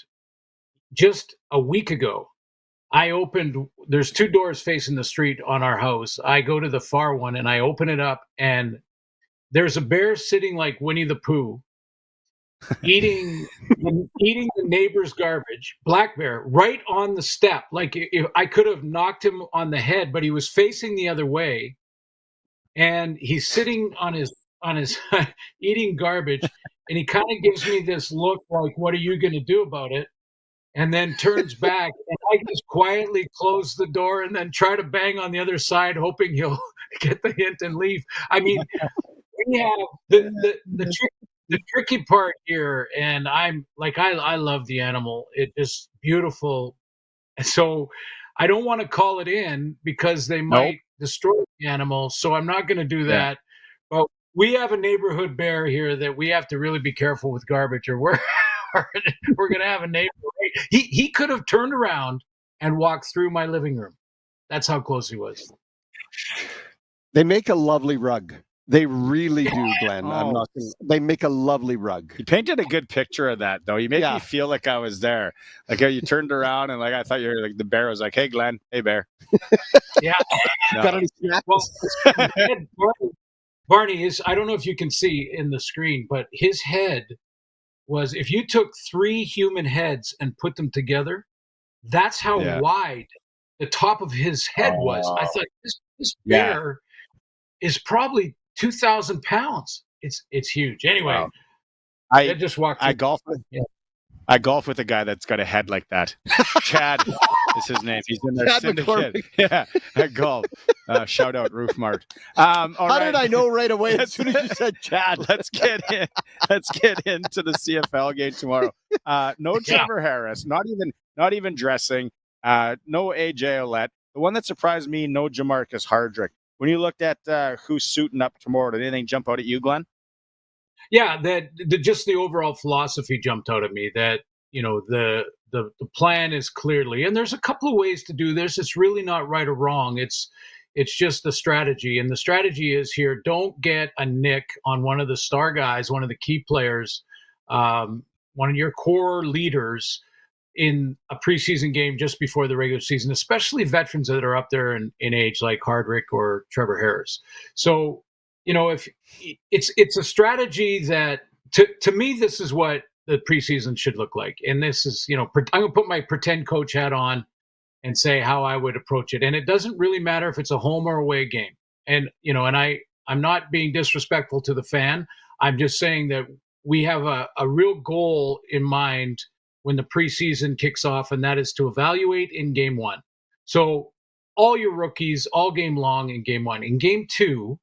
just a week ago, there's two doors facing the street on our house. I go to the far one and I open it up, and there's a bear sitting like Winnie the Pooh, eating the neighbor's garbage, black bear, right on the step. Like if I could have knocked him on the head, but he was facing the other way, and he's sitting on his eating garbage, and he kind of gives me this look like, what are you going to do about it? And then turns back, and I just quietly close the door and then try to bang on the other side, hoping he'll get the hint and leave. I mean, we have the tricky part here, and I'm like, I love the animal. It is beautiful. So I don't want to call it in because they might destroy the animal. So I'm not going to do that. But we have a neighborhood bear here that we have to really be careful with garbage, or we're going to have a neighbor. Right? He could have turned around and walked through my living room. That's how close he was. They make a lovely rug. They really do, Glenn. They make a lovely rug. You painted a good picture of that, though. You made me feel like I was there. Like how you turned around and like I thought you were like the bear was like, "Hey, Glenn. Hey, bear." Yeah. No. Got any snacks? Well, Barney is. I don't know if you can see in the screen, but his head was. If you took 3 human heads and put them together, that's how wide the top of his head was. I thought this bear is probably 2,000 pounds. It's huge. Anyway, I just walked. I golf with a guy that's got a head like that. Chad is his name. He's in their syndicate. Yeah, at golf. Shout out Roof Mart. How did I know right away as soon as you said Chad? Let's get into the CFL game tomorrow. No Trevor Harris. Not even dressing. No AJ Ouellette. The one that surprised me. No Jamarcus Hardrick. When you looked at who's suiting up tomorrow, did anything jump out at you, Glenn? Yeah, just the overall philosophy jumped out at me. That the plan is clearly, and there's a couple of ways to do this. It's really not right or wrong. It's just the strategy, and the strategy is here: don't get a nick on one of the star guys, one of the key players, one of your core leaders in a preseason game just before the regular season, especially veterans that are up there in age like Hardrick or Trevor Harris. So, if it's a strategy that to me, this is what the preseason should look like. And this is, I'm going to put my pretend coach hat on and say how I would approach it. And it doesn't really matter if it's a home or away game. And, I'm not being disrespectful to the fan. I'm just saying that we have a real goal in mind when the preseason kicks off, and that is to evaluate in game 1. So all your rookies all game long in game 1. In game 2,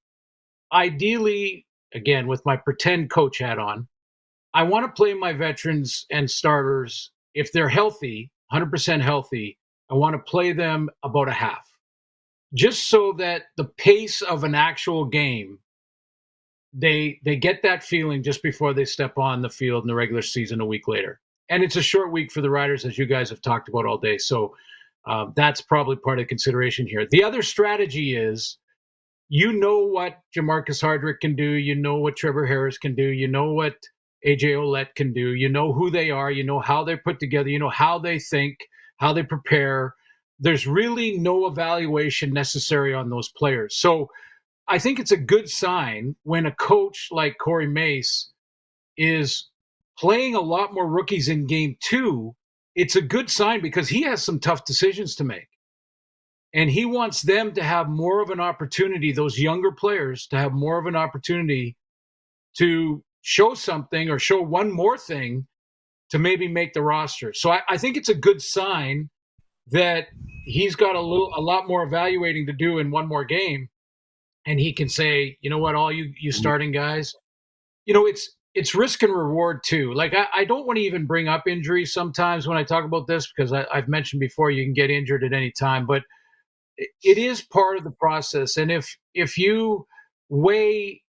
ideally, again, with my pretend coach hat on, I want to play my veterans and starters. If they're healthy, 100% healthy, I want to play them about a half, just so that the pace of an actual game they get that feeling just before they step on the field in the regular season a week later. And it's a short week for the Riders, as you guys have talked about all day. So that's probably part of the consideration here. The other strategy is, you know what Jamarcus Hardrick can do. You know what Trevor Harris can do. You know what AJ Ouellette can do. You know who they are. You know how they're put together. You know how they think, how they prepare. There's really no evaluation necessary on those players. So I think it's a good sign when a coach like Corey Mace is playing a lot more rookies in game 2. It's a good sign because he has some tough decisions to make. And he wants them to have more of an opportunity, those younger players, to have more of an opportunity to show something or show one more thing to maybe make the roster. So I think it's a good sign that he's got a lot more evaluating to do in one more game. And he can say, you know what, all you starting guys, you know, it's risk and reward too. Like I don't want to even bring up injuries sometimes when I talk about this, because I've mentioned before you can get injured at any time, but it is part of the process. And if you weigh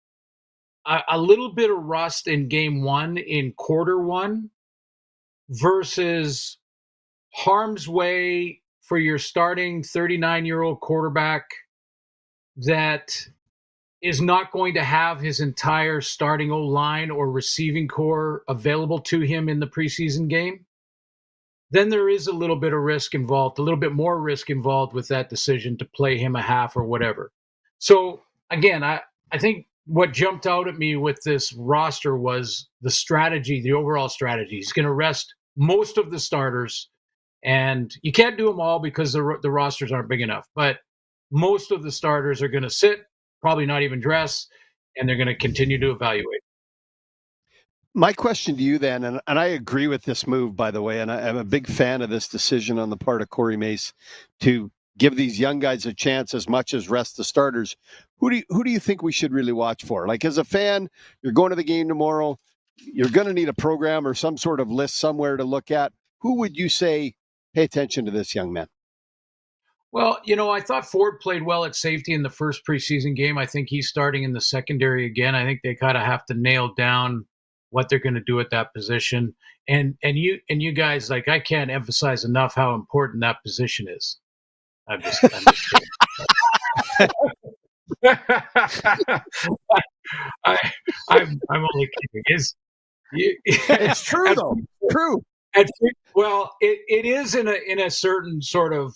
a little bit of rust in game 1 in quarter 1 versus harm's way for your starting 39-year-old quarterback that is not going to have his entire starting O-line or receiving core available to him in the preseason game, then there is a little bit of risk involved, a little bit more risk involved with that decision to play him a half or whatever. So again, I think what jumped out at me with this roster was the strategy, the overall strategy. He's going to rest most of the starters, and you can't do them all because the rosters aren't big enough, but most of the starters are going to sit, probably not even dress, and they're going to continue to evaluate. My question to you then, and I agree with this move, by the way, and I'm a big fan of this decision on the part of Corey Mace to give these young guys a chance as much as rest the starters. Who do you think we should really watch for? Like, as a fan, you're going to the game tomorrow, you're going to need a program or some sort of list somewhere to look at. Who would you say, pay attention to this young man? Well, you know, I thought Ford played well at safety in the first preseason game. I think he's starting in the secondary again. I think they kind of have to nail down what they're going to do at that position. And you guys, like, I can't emphasize enough how important that position is. I'm just kidding. I'm only kidding. It's true though. True. Well, it is in a certain sort of,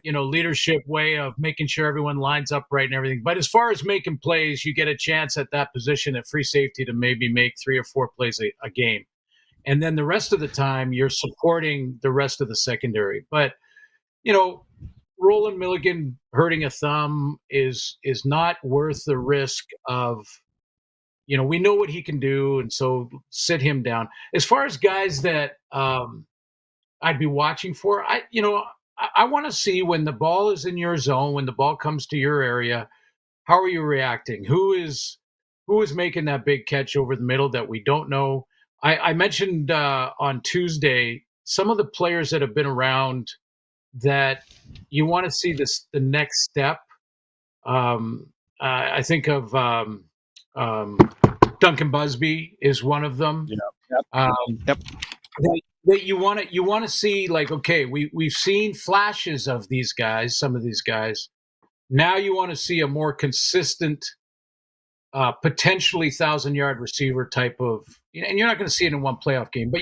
you know, leadership way of making sure everyone lines up right and everything. But as far as making plays, you get a chance at that position at free safety to maybe make 3 or 4 plays a game. And then the rest of the time you're supporting the rest of the secondary. But, you know, Roland Milligan hurting a thumb is not worth the risk of, you know, we know what he can do, and so sit him down. As far as guys that I'd be watching for, I want to see when the ball is in your zone, when the ball comes to your area, how are you reacting? Who is making that big catch over the middle that we don't know? I mentioned on Tuesday some of the players that have been around that you want to see the next step. I think of Duncan Busby is one of them. Yep. That you want to see, like, okay, we've seen flashes of these guys, some of these guys. Now you want to see a more consistent, potentially 1,000-yard receiver type of, and you're not going to see it in one playoff game, but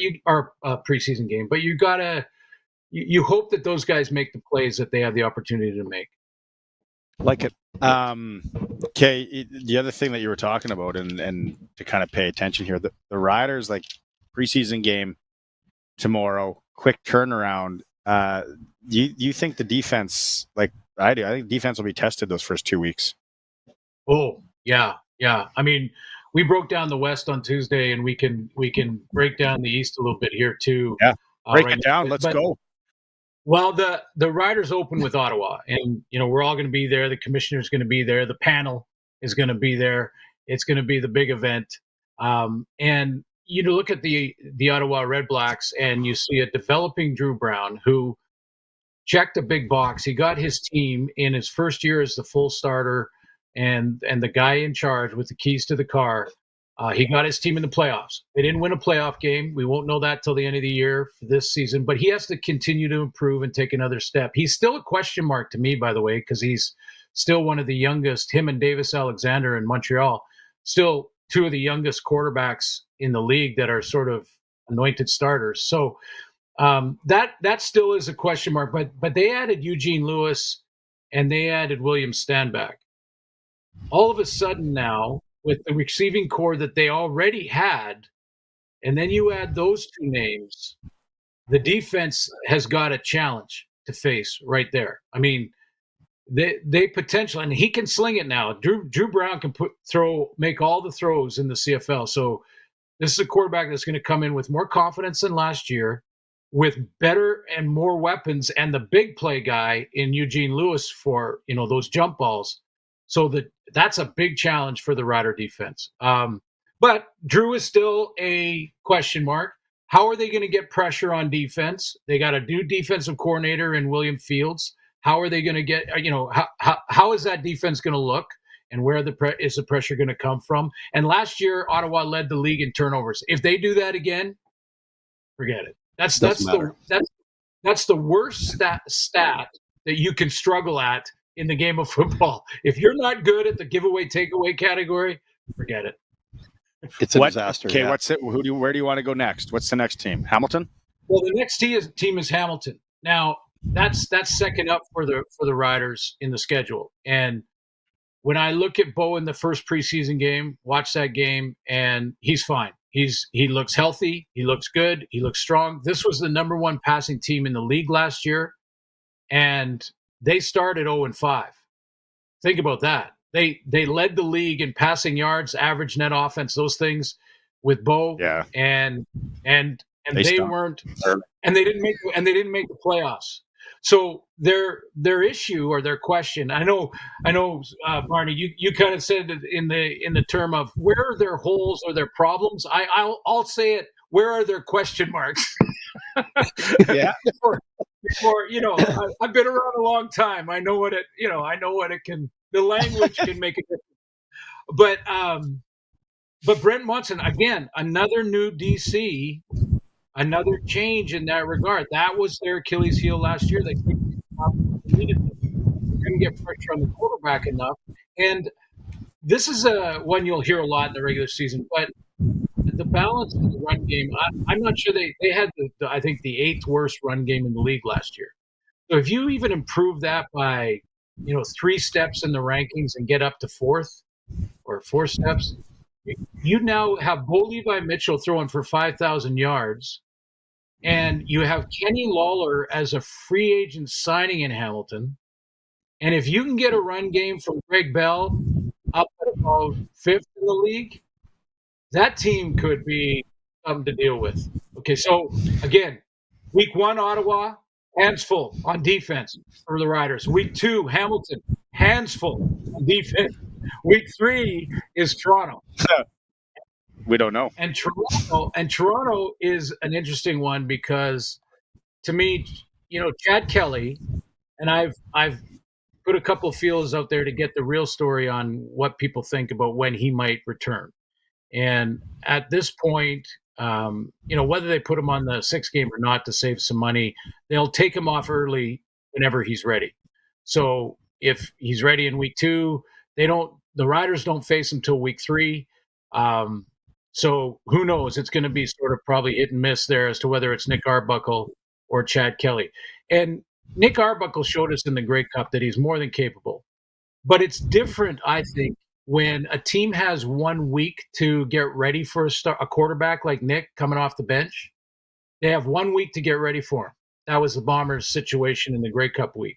preseason game. But you hope that those guys make the plays that they have the opportunity to make. Like it. Okay, the other thing that you were talking about, and to kind of pay attention here, the Riders, like, preseason game tomorrow, quick turnaround. Do you think the defense, like I do, I think defense will be tested those first 2 weeks? Oh, yeah. I mean, we broke down the West on Tuesday, and we can break down the East a little bit here too. Yeah, break it down. Let's go. Well, the Riders open with Ottawa, and, you know, we're all going to be there. The commissioner's going to be there. The panel is going to be there. It's going to be the big event. And you look at the Ottawa Red Blacks, and you see a developing Drew Brown who checked a big box. He got his team in his first year as the full starter and the guy in charge with the keys to the car, he got his team in the playoffs. They didn't win a playoff game. We won't know that till the end of the year for this season, but he has to continue to improve and take another step. He's still a question mark to me, by the way, because he's still one of the youngest, him and Davis Alexander in Montreal, still two of the youngest quarterbacks in the league that are sort of anointed starters. So that still is a question mark, but they added Eugene Lewis and they added William Stanback. All of a sudden now, with the receiving core that they already had, and then you add those two names, the defense has got a challenge to face right there. I mean, they potentially, and he can sling it now. Drew Brown can make all the throws in the CFL. So this is a quarterback that's going to come in with more confidence than last year, with better and more weapons, and the big play guy in Eugene Lewis for those jump balls. So that's a big challenge for the Rider defense. But Drew is still a question mark. How are they going to get pressure on defense? They got a new defensive coordinator in William Fields. How are they going to get, how is that defense going to look, and where is the pressure going to come from? And last year, Ottawa led the league in turnovers. If they do that again, forget it. That's the worst stat that you can struggle at in the game of football. If you're not good at the giveaway takeaway category, forget it. It's a disaster. Okay, yeah. where do you want to go next? What's the next team? Hamilton? Well, the next team is Hamilton. Now, that's second up for the Riders in the schedule. And when I look at Bo in the first preseason game, watch that game, and he's fine. He looks healthy. He looks good. He looks strong. This was the number one passing team in the league last year, and they started 0-5. Think about that. They led the league in passing yards, average net offense, those things with Bo. Yeah. And they weren't, and they didn't make the playoffs. So their issue or their question, I know, Barney, you kind of said it in the term of where are their holes or their problems. I'll say it. Where are their question marks? Yeah. Before I've been around a long time. I know what it can. The language can make a difference. But Brent Munson, again, another new DC, another change in that regard. That was their Achilles heel last year. They couldn't get pressure on the quarterback enough. And this is one you'll hear a lot in the regular season. But the balance of the run game, I'm not sure they had I think the 8th worst run game in the league last year. So if you even improve that by 3 steps in the rankings and get up to 4th or 4 steps, you now have Bo Levi Mitchell throwing for 5,000 yards, and you have Kenny Lawler as a free agent signing in Hamilton. And if you can get a run game from Greg Bell up at about 5th in the league, that team could be something to deal with. Okay, so again, week 1, Ottawa, hands full on defense for the Riders. Week 2, Hamilton, hands full on defense. Week 3 is Toronto. We don't know. And Toronto is an interesting one because, to me, Chad Kelly, and I've put a couple of feelers out there to get the real story on what people think about when he might return. And at this point, whether they put him on the 6th game or not to save some money, they'll take him off early whenever he's ready. So if he's ready in week 2, the Riders don't face him till week 3. So who knows? It's going to be sort of probably hit and miss there as to whether it's Nick Arbuckle or Chad Kelly. And Nick Arbuckle showed us in the Grey Cup that he's more than capable. But it's different, I think, when a team has 1 week to get ready for a quarterback like Nick coming off the bench. They have 1 week to get ready for him. That was the Bombers' situation in the Grey Cup week.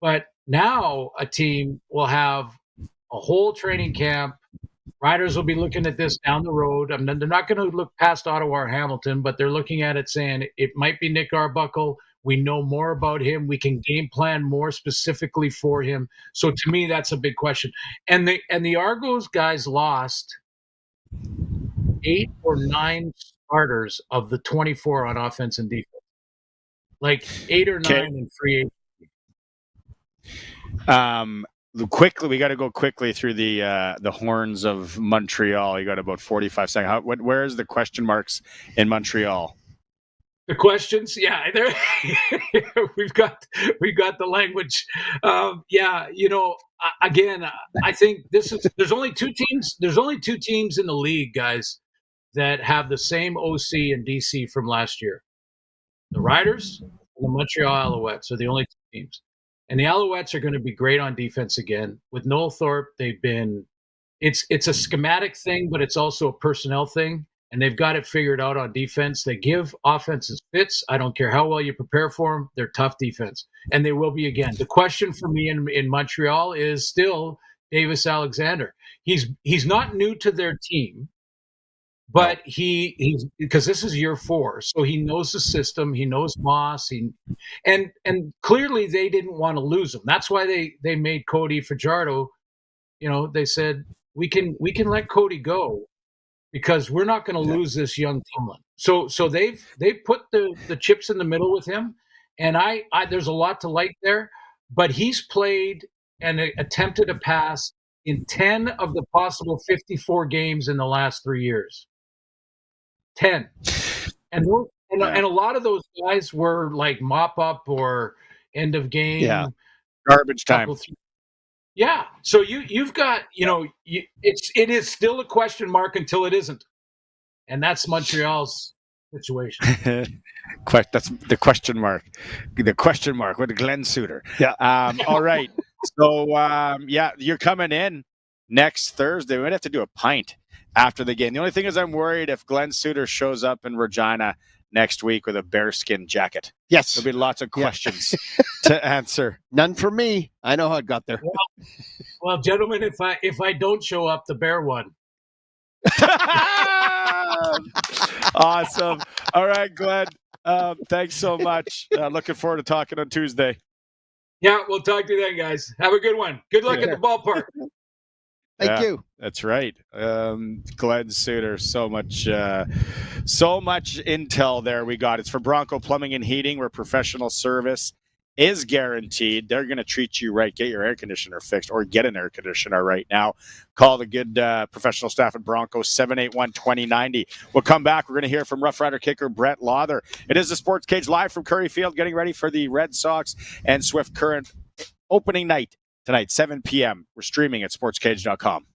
But now a team will have a whole training camp. Riders will be looking at this down the road. They're not going to look past Ottawa or Hamilton, but they're looking at it saying it might be Nick Arbuckle. We know more about him. We can game plan more specifically for him. So to me, that's a big question. And the Argos guys lost 8 or 9 starters of the 24 on offense and defense. Like 8 or 9 in free agency. quickly, we got to go quickly through the horns of Montreal. You got about 45 seconds. Where is the question marks in Montreal? The questions, yeah, there we've got the language. Again, I think there's only two teams. There's only two teams in the league, guys, that have the same OC and DC from last year. The Riders and the Montreal Alouettes are the only two teams. And the Alouettes are going to be great on defense again. With Noel Thorpe, it's a schematic thing, but it's also a personnel thing. And they've got it figured out on defense. They give offenses fits. I don't care how well you prepare for them. They're tough defense. And they will be again. The question for me in Montreal is still Davis Alexander. He's not new to their team, but he's because this is year 4. So he knows the system. He knows Moss. And clearly they didn't want to lose him. That's why they made Cody Fajardo. They said, we can let Cody go, because we're not going to lose this young talent. So they've put the chips in the middle with him, and I there's a lot to like there. But he's played and attempted a pass in 10 of the possible 54 games in the last 3 years. 10, and a lot of those guys were like mop up or end of game, garbage time. Yeah, so you've got it is still a question mark until it isn't, and that's Montreal's situation. That's the question mark. The question mark with Glenn Suter. Yeah. All right. So you're coming in next Thursday. We might have to do a pint after the game. The only thing is, I'm worried if Glenn Suter shows up in Regina next week with a bearskin jacket. Yes. There'll be lots of questions to answer. None for me. I know how it got there. Well, gentlemen, if I don't show up, the bear won. Awesome. All right, Glenn. Thanks so much. Looking forward to talking on Tuesday. Yeah, we'll talk to you then, guys. Have a good one. Good luck at the ballpark. Thank you. That's right. Glenn Suter, so much intel there we got. It's for Bronco Plumbing and Heating, where professional service is guaranteed. They're going to treat you right. Get your air conditioner fixed, or get an air conditioner right now. Call the good professional staff at Bronco, 781-2090. We'll come back. We're going to hear from Rough Rider kicker Brett Lawther. It is the Sportscage live from Curry Field, getting ready for the Red Sox and Swift Current opening night tonight, 7 p.m. We're streaming at sportscage.com.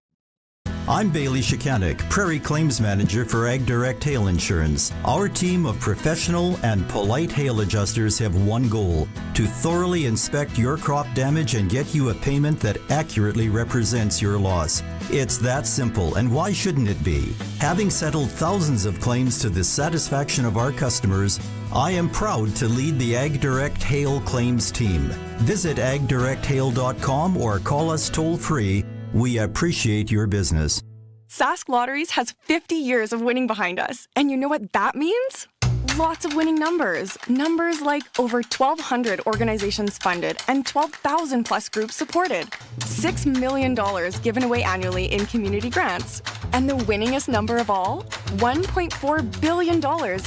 I'm Bailey Shikanik, Prairie Claims Manager for Ag Direct Hail Insurance. Our team of professional and polite hail adjusters have one goal: to thoroughly inspect your crop damage and get you a payment that accurately represents your loss. It's that simple, and why shouldn't it be? Having settled thousands of claims to the satisfaction of our customers, I am proud to lead the Ag Direct Hail Claims team. Visit agdirecthail.com or call us toll-free. We appreciate your business. Sask Lotteries has 50 years of winning behind us. And you know what that means? Lots of winning numbers. Numbers like over 1,200 organizations funded and 12,000 plus groups supported. $6 million given away annually in community grants. And the winningest number of all? $1.4 billion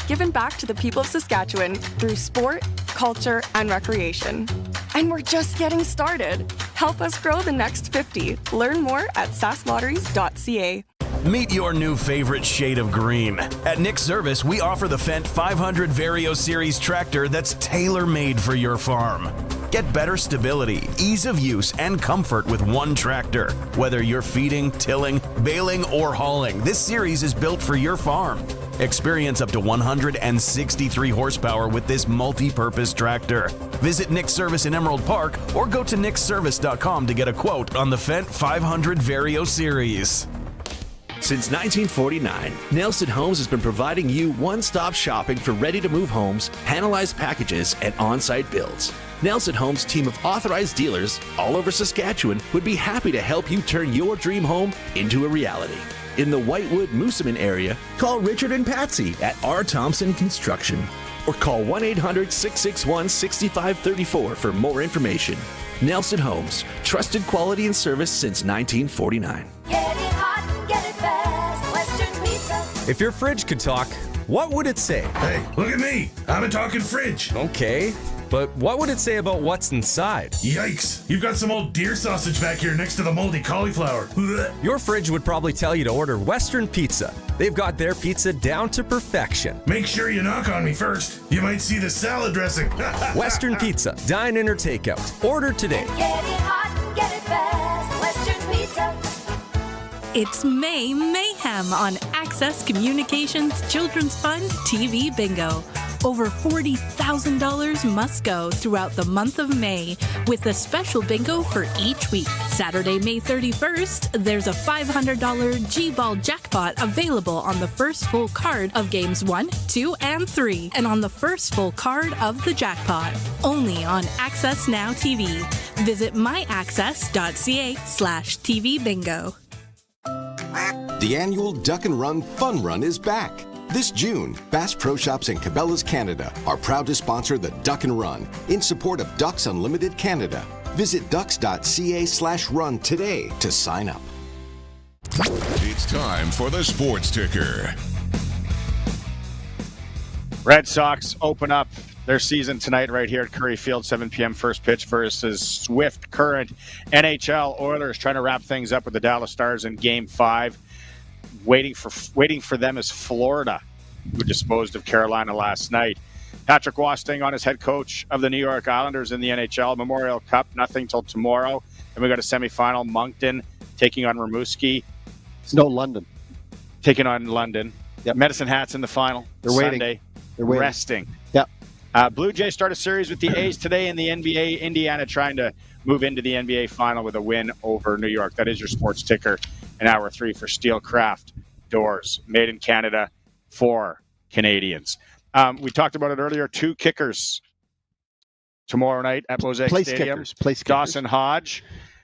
given back to the people of Saskatchewan through sport, culture, and recreation. And we're just getting started. Help us grow the next 50. Learn more at sasklotteries.ca. Meet your new favorite shade of green. At Nick Service, we offer the Fendt 500 Vario Series tractor that's tailor-made for your farm. Get better stability, ease of use, and comfort with one tractor. Whether you're feeding, tilling, baling, or hauling, this series is built for your farm. Experience up to 163 horsepower with this multi-purpose tractor. Visit Nick's Service in Emerald Park or go to nickservice.com to get a quote on the Fendt 500 Vario Series. Since 1949, Nelson Homes has been providing you one-stop shopping for ready-to-move homes, panelized packages, and on-site builds. Nelson Homes' team of authorized dealers all over Saskatchewan would be happy to help you turn your dream home into a reality. In the Whitewood-Moosomin area, call Richard and Patsy at R. Thompson Construction or call 1-800-661-6534 for more information. Nelson Homes, trusted quality and service since 1949. If your fridge could talk, what would it say? Hey, look at me. I'm a talking fridge. Okay. but what would it say about what's inside? Yikes! You've got some old deer sausage back here next to the moldy cauliflower. Your fridge would probably tell you to order Western Pizza. They've got their pizza down to perfection. Make sure you knock on me first. You might see the salad dressing. Western Pizza, dine-in or takeout. Order today. Get it hot and get it fast. Western Pizza. It's May Mayhem on Access Communications Children's Fund TV Bingo. Over $40,000 must go throughout the month of May with a special bingo for each week. Saturday, May 31st, there's a $500 G-Ball jackpot available on the first full card of games 1, 2, and 3, and on the first full card of the jackpot. Only on Access Now TV. Visit myaccess.ca/TV bingo. The annual Duck and Run Fun Run is back. This June, Bass Pro Shops and Cabela's Canada are proud to sponsor the Duck and Run in support of Ducks Unlimited Canada. Visit ducks.ca/run today to sign up. It's time for the Sports Ticker. Red Sox open up their season tonight right here at Curry Field, 7 p.m. first pitch versus Swift Current. NHL Oilers trying to wrap things up with the Dallas Stars in Game 5. Waiting for them is Florida, who disposed of Carolina last night. Patrick Wasting on his head coach of the New York Islanders in the NHL Memorial Cup. Nothing till tomorrow. And we got a semifinal. Moncton taking on Rimouski. No, London. Taking on London. Yep. Medicine Hats in the final. They're waiting. Sunday. They're waiting. Resting. Yep. Blue Jays start a series with the A's today in the NBA. Indiana trying to move into the NBA final with a win over New York. That is your Sports Ticker in Hour 3 for Steelcraft Doors, made in Canada for Canadians. We talked about it earlier. 2 kickers tomorrow night at Mosaic Stadium. Place Dawson Hodge,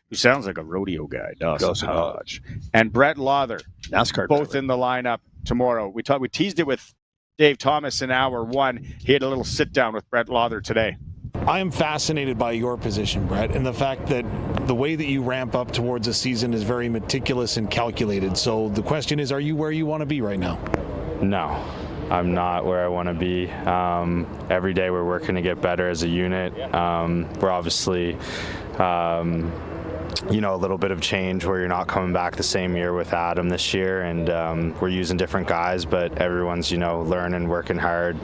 who sounds like a rodeo guy. Dawson Hodge. And Brett Lawther, NASCAR both driver. in the lineup tomorrow. We teased it with Dave Thomas in Hour 1. He had a little sit-down with Brett Lawther today. I am fascinated by your position, Brett, and the fact that the way that you ramp up towards a season is very meticulous and calculated. So the question is, are you where you want to be right now? No, I'm not where I want to be. Every day we're working to get better as a unit. We're obviously, a little bit of change where you're not coming back the same year with Adam this year, and we're using different guys, but everyone's, learning, working hard.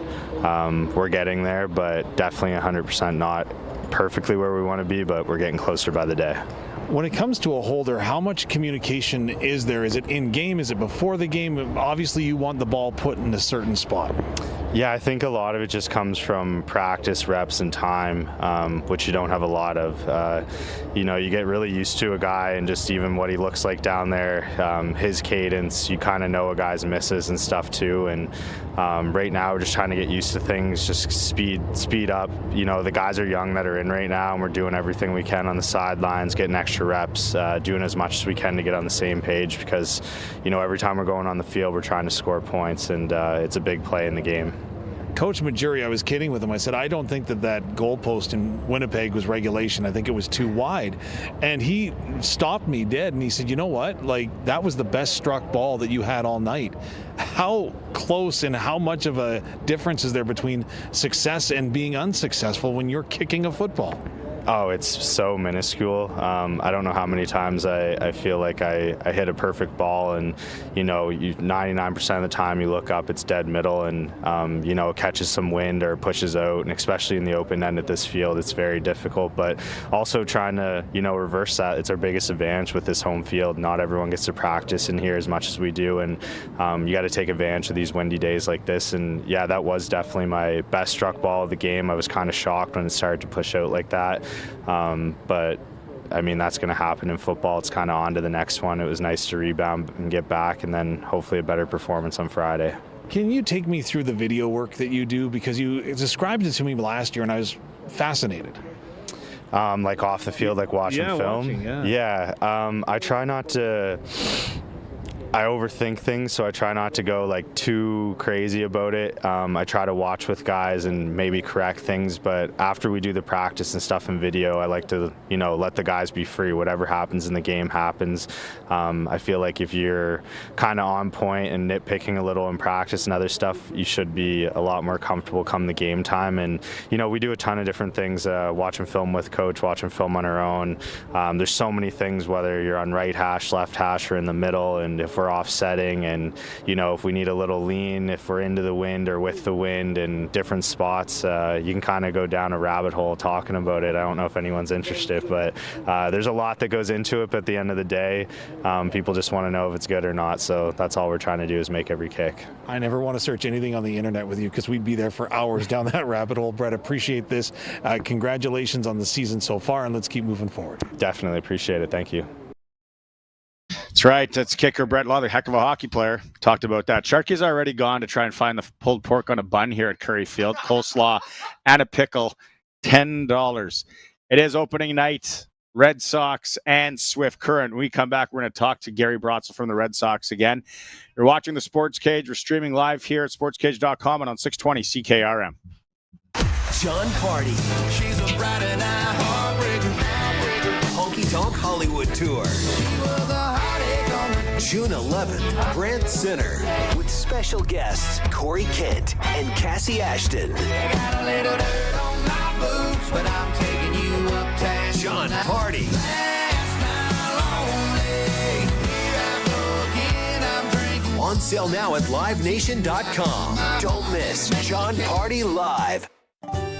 We're getting there, but definitely 100% not perfectly where we want to be, but we're getting closer by the day. When it comes to a holder, how much communication is there? Is it in game? Is it before the game? Obviously, you want the ball put in a certain spot. Yeah, I think a lot of it just comes from practice, reps, and time, which you don't have a lot of. You get really used to a guy and just even what he looks like down there, his cadence, you kind of know a guy's misses and stuff too. And right now we're just trying to get used to things, just speed up. The guys are young that are in right now, and we're doing everything we can on the sidelines, getting extra reps, doing as much as we can to get on the same page because, every time we're going on the field, we're trying to score points, and it's a big play in the game. Coach Majuri, I was kidding with him. I said, I don't think that goalpost in Winnipeg was regulation. I think it was too wide. And he stopped me dead, and he said, you know what? That was the best struck ball that you had all night. How close and how much of a difference is there between success and being unsuccessful when you're kicking a football? Oh, it's so minuscule. I don't know how many times I feel like I hit a perfect ball, and 99% of the time you look up, it's dead middle, and it catches some wind or pushes out, and especially in the open end at this field, it's very difficult. But also trying to reverse that. It's our biggest advantage with this home field. Not everyone gets to practice in here as much as we do, and you got to take advantage of these windy days like this. And yeah, that was definitely my best struck ball of the game. I was kind of shocked when it started to push out like that. But that's going to happen in football. It's kind of on to the next one. It was nice to rebound and get back, and then hopefully a better performance on Friday. Can you take me through the video work that you do? Because you described it to me last year, and I was fascinated. Like off the field, like watching film? Watching, yeah. I try not to I overthink things, so I try not to go like too crazy about it. I try to watch with guys and maybe correct things, but after we do the practice and stuff in video, I like to, let the guys be free. Whatever happens in the game happens. I feel like if you're kind of on point and nitpicking a little in practice and other stuff, you should be a lot more comfortable come the game time. And, we do a ton of different things, watching film with coach, watching film on our own. There's so many things, whether you're on right hash, left hash, or in the middle, and if we're offsetting and, if we need a little lean, if we're into the wind or with the wind and different spots, you can kind of go down a rabbit hole talking about it. I don't know if anyone's interested, but there's a lot that goes into it, but at the end of the day, people just want to know if it's good or not, so that's all we're trying to do is make every kick. I never want to search anything on the internet with you because we'd be there for hours down that rabbit hole. Brett, appreciate this. Congratulations on the season so far, and let's keep moving forward. Definitely appreciate it. Thank you. That's right. That's kicker Brett Law, heck of a hockey player. Talked about that. Sharky's already gone to try and find the pulled pork on a bun here at Curry Field. Coleslaw and a pickle, $10. It is opening night. Red Sox and Swift Current. When we come back, we're going to talk to Gary Brotzel from the Red Sox again. You're watching the Sports Cage. We're streaming live here at sportscage.com and on 620 CKRM. John Party. She's a bright and heartbreaker. Honky Tonk Hollywood Tour. June 11th, Brandt Center, with special guests Corey Kent and Cassie Ashton. Got a little dirt on my boots, but I'm taking you uptown. John Party. On sale now at livenation.com. Don't miss John Party Live.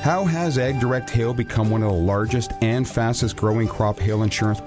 How has Ag Direct Hail become one of the largest and fastest growing crop hail insurance